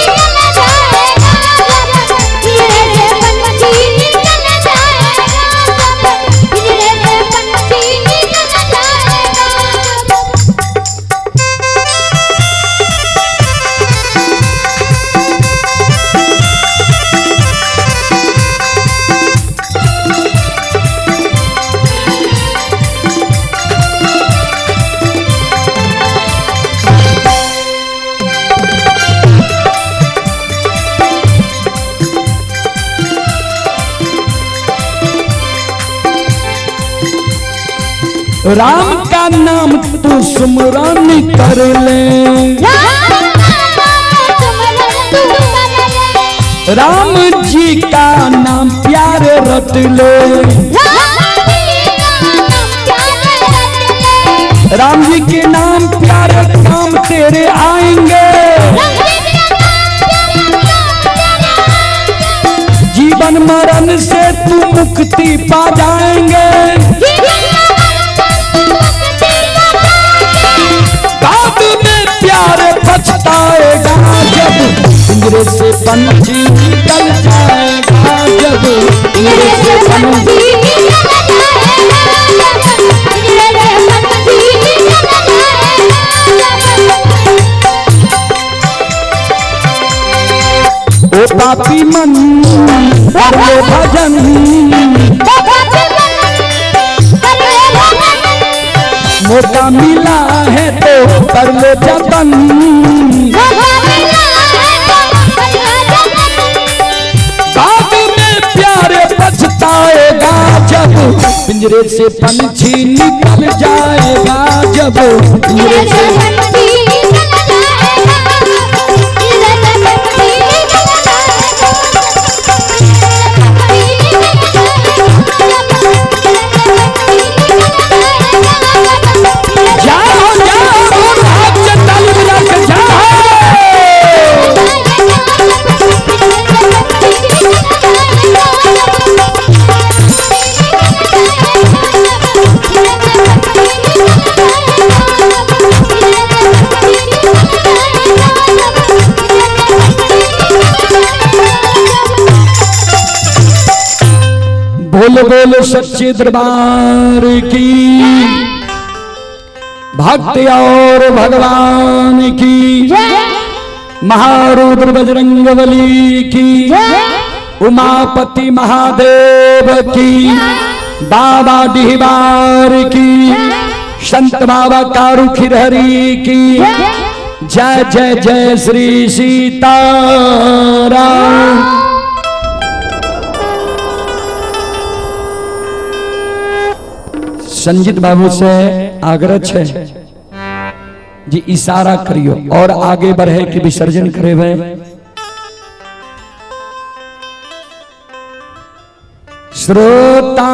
राम का नाम तू सुमरन कर ले, राम जी का नाम प्यारे रट ले। राम जी के नाम प्यारे काम तेरे आएंगे, जीवन मरण से तू मुक्ति पा जाएंगे। बाद में प्यारे पछताएगा जब पिंजरे से पंछी निकल जाएगा, जब पिंजरे से पंछी ओ पापी मन कर लो भजन, मौका मिला है तो कर लो जतन। पिंजरे से पंछी निकल जाएगा जब पिंजरे से बोल बोल सच्चे दरबार की भक्ति और भगवान की महारुद्र बजरंगबली की उमापति महादेव की बाबा डिहबार की संत बाबा कारू खिरहरी की जय जय जय श्री सीताराम। संजीत बाबू से आग्रह है जी इशारा करियो और आगे बढ़े कि विसर्जन करे वे श्रोता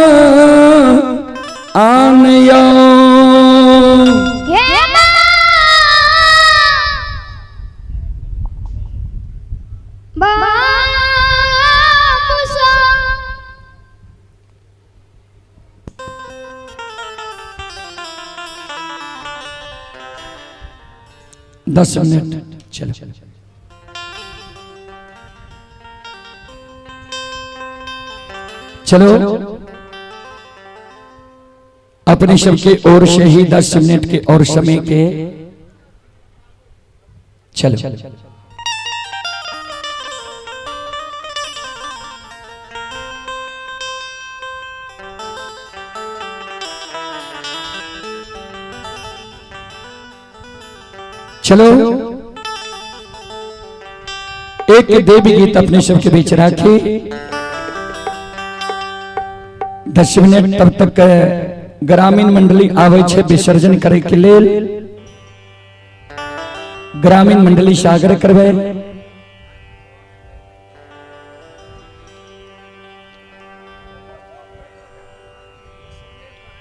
भगवान आनयो दस मिनट चलो चलो अपने सबके ओर से ही 10 मिनट के और समय के चलो चलो एक देवी गीत अपने सबके बीच राखी 10 मिनट तब तक ग्रामीण मंडली आवे छे विसर्जन करे के लेल ग्रामीण मंडली से आग्रह करबे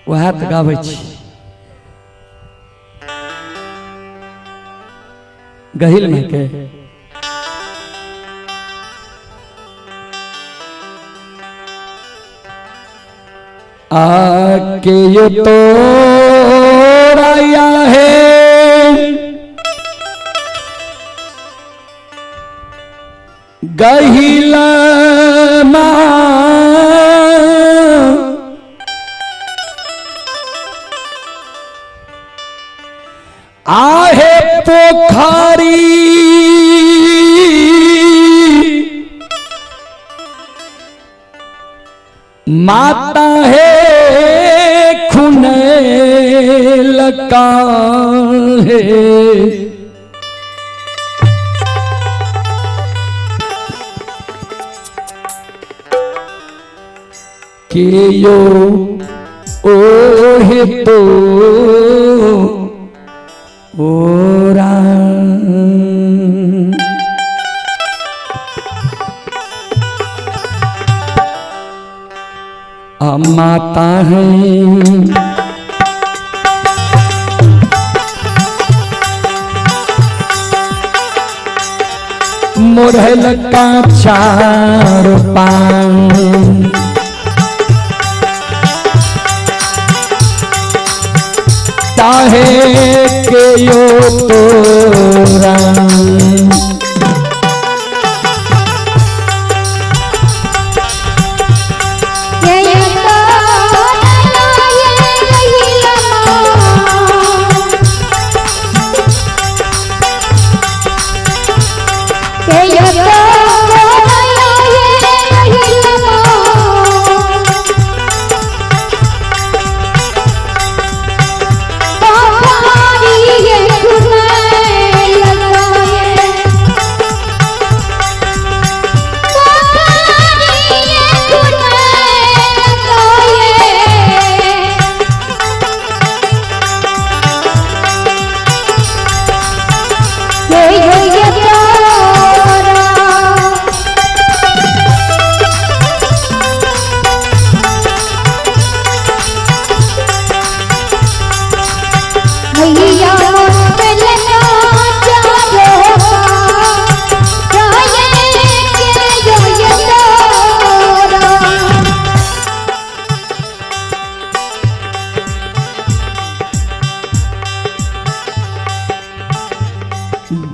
वह त गावे छी गहिल में के आके ये तो आया है गहिला आहे पोखरी माता है खुने लगा है के यो ओहे तो ओरा माता है मोरहल का चार पांव ताहे के यो तोरा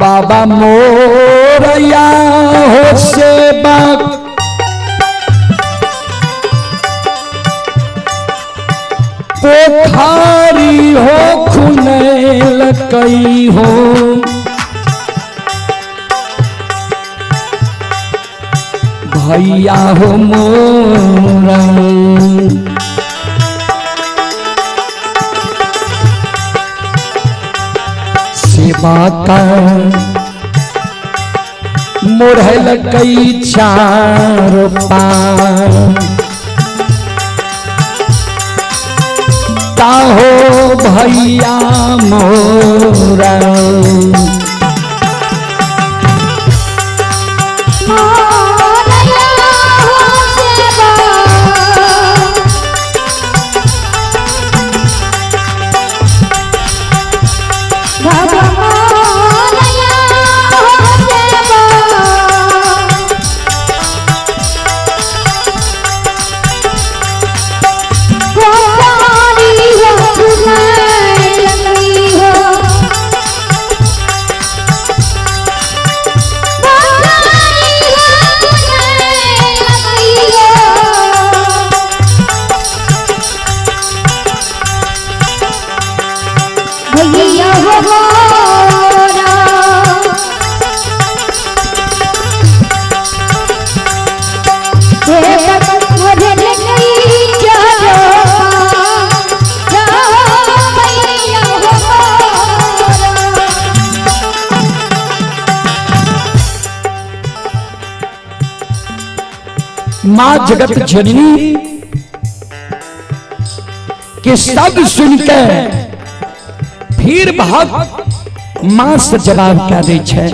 बाबा मोरया हो सेवा पोखारी हो खुनैल कई हो भैया हो मोरा सेवा का मोरहल कई चार पार हो भैया मोरा माँ जगत जननी के शब्द सुनकर फिर भक्त माँ से जवाब क्या दे छे।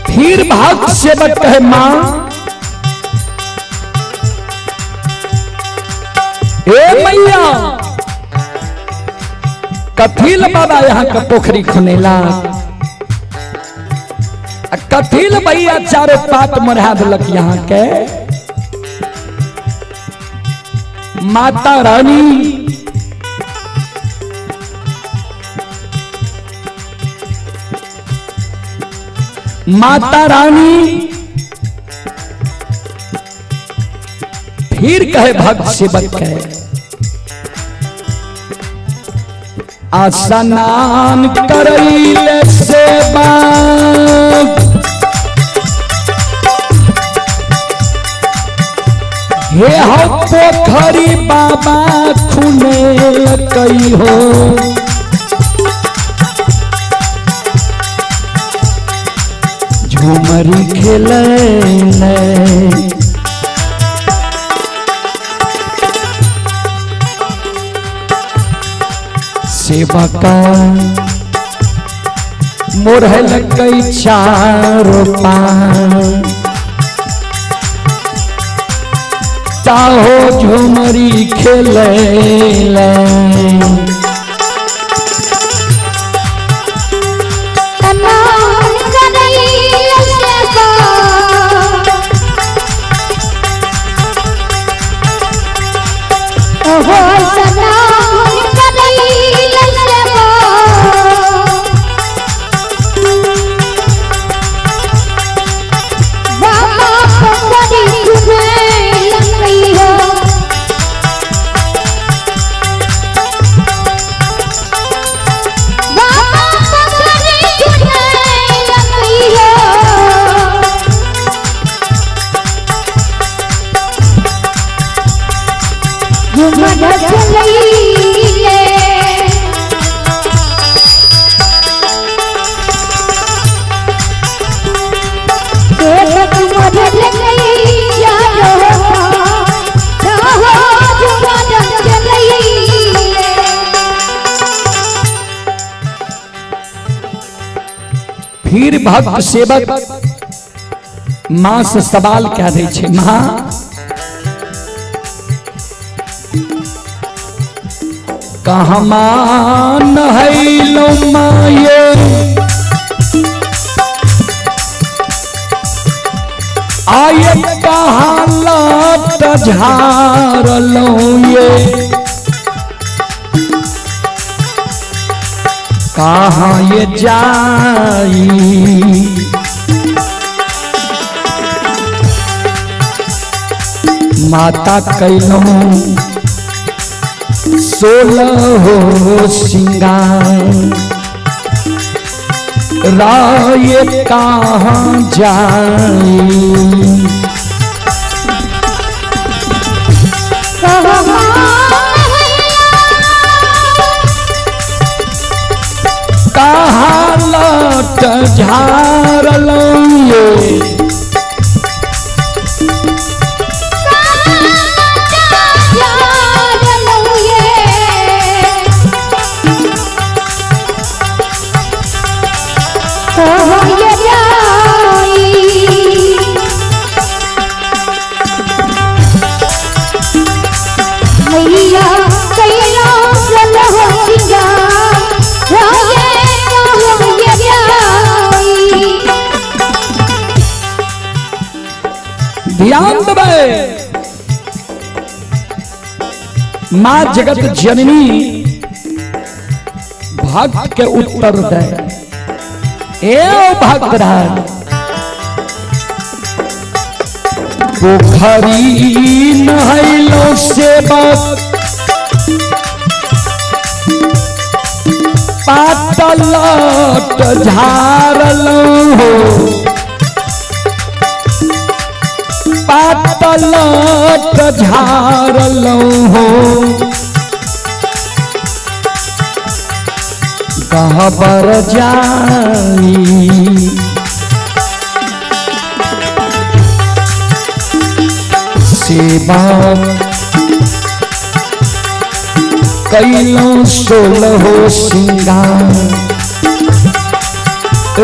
फिर भक्त सेवक कहे मां ए मैया कथिल बाबा यहाँ का पोखरी खुनेला कथिल भैया चारों पात मरा दिलक यहाँ के माता रानी माता रानी फिर कहे भक्त सेवक कहे स्नान करैले सेवा हे हो पोखरी बाबा खुने कई हो झूमरी खेले सेवा का मोरहल कई चारों पार ताहो झूमरी खेले फिर भक्त सेवक माँ से सवाल क्या दे छे, माँ कहमा नहैलो माये आये कहाँ लाट झारलो ये कहाँ ये जाई माता कैलो 16 सिंगार राय कहाँ जाई कहाँ लट झारलो ये ध्यान देवे। माँ जगत जननी भक्त के उत्तर दे, ए भक्त राज पोखरी नहैलो सेवक पातलट झारलो हो पातलट झारलो हो गहबर जाई सेवा कैलो 16 सिंगार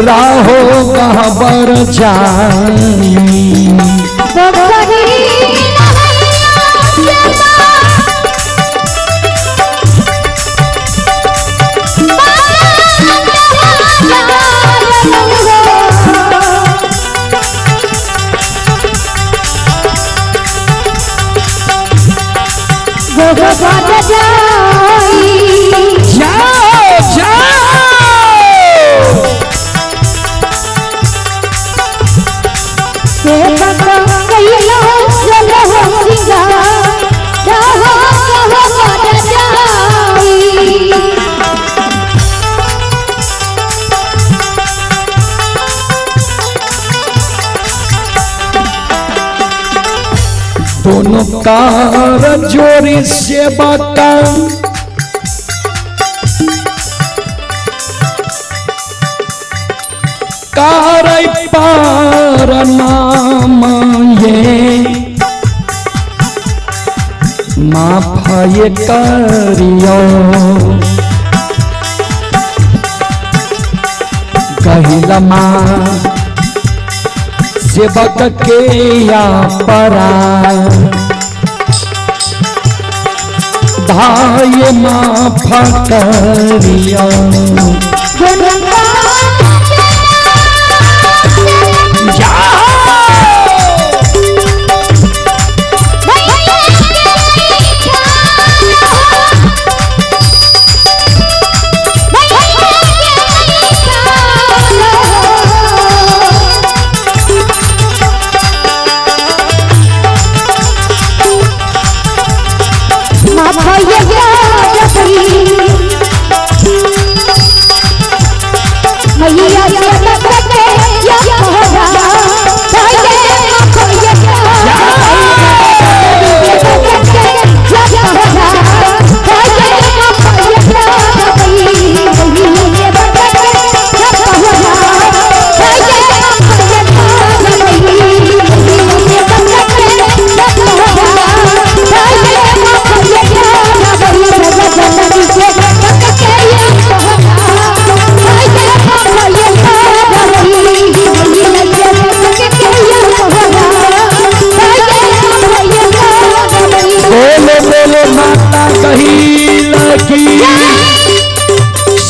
राहो गहबर जाई दोनों कार जोरी से बाका कार पार नाम ये माफ ये करियो कहिला माँ सेवक के या परा भाई माफ करियो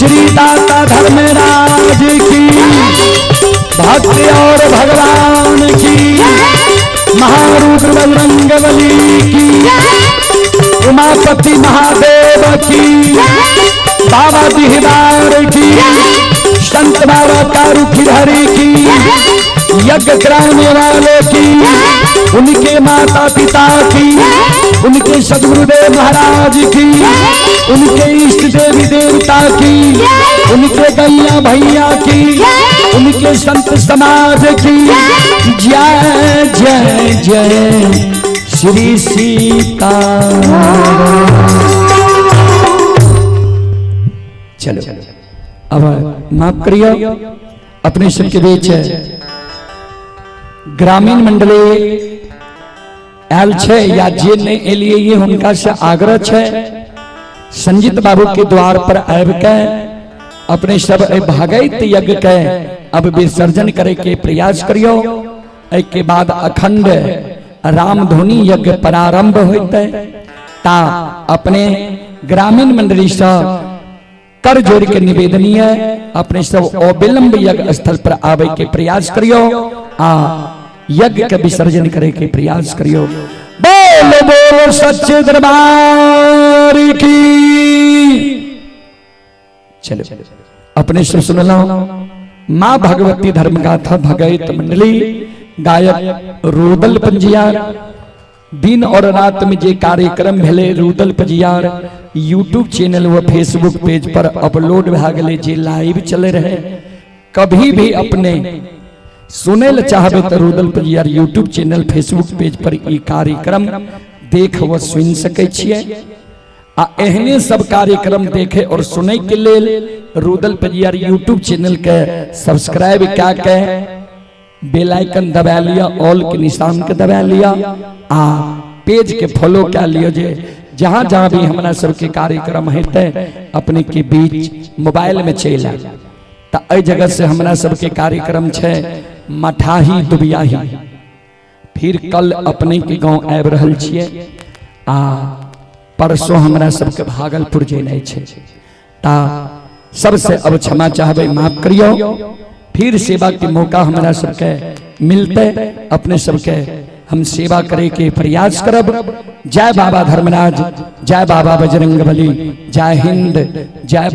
श्री दाता धर्मराज की, भक्त और भगवान की, महारुद्र बजरंग बली की, उमापति महादेव की, बाबा दीदार की, संत बाबा कारू हरि की, यज्ञ कराने वाले की, उनके माता पिता की, उनके सदगुरुदेव महाराज की, उनके इष्ट देवी देवता की, उनके गैया भैया की, उनके संत समाज की। जय जय जय श्री सीता। चलो अब माफ करियो, अपने सबके बीच ग्रामीण मंडली आयल छे या जे नहीं एलिए ये हुनका से आग्रह छे संजीत बाबू के द्वार पर आब के अपने सब भागैत यज्ञ के अब विसर्जन करे के प्रयास करियो। एहि के बाद अखंड रामधुनी यज्ञ प्रारंभ होते ता अपने ग्रामीण मंडली से कर जोड़ के निवेदनीय अपने सब अविलंब यज्ञ स्थल पर आवे के प्रयास करियो आ यज्ञ के विसर्जन करे के प्रयास करियो। बोल बोल सच्चे दरबार की। चलो अपने से सुन लो। माँ भगवती धर्मगाथा भगैत मंडली गायक रुदल पंजियार दिन और रात में जे कार्यक्रम भेले रुदल पंजियार यूट्यूब चैनल व फेसबुक पेज पर अपलोड भा गए, जे लाइव चले रहे। कभी भी अपने सुने ल चाहबे तो Rudal Panjiyar YouTube channel Facebook page पर ई कार्यक्रम देख व सुन सके छिए। आ एहने सब कार्यक्रम देखे और सुने के लेल रुदल पंजियार यूट्यूब चैनल के सब्सक्राइब क्या के बेल आइकन दबा लिया, ऑल के निशान के दबा लिया आ पेज के फॉलो कर लियो, जे जहां जहां भी हमारा सबके कार्यक्रम हेते अपने के बीच मोबाइल में चल आए। तो अई जगह से हमारा सबके कार्यक्रम छे मठाही दुबियाही। फिर कल अपने के गांव आब रहल छिए आ परसों हमारा सबके भागलपुर जेनाइ छे। ता सबसे अब क्षमा चाहबे, माफ करियो। फिर सेवा के मौका हमारा सबके मिलते, अपने सबके हम सेवा करे के प्रयास करब। जय बाबा धर्मराज, जय बाबा बजरंग बली, जय हिंद, जय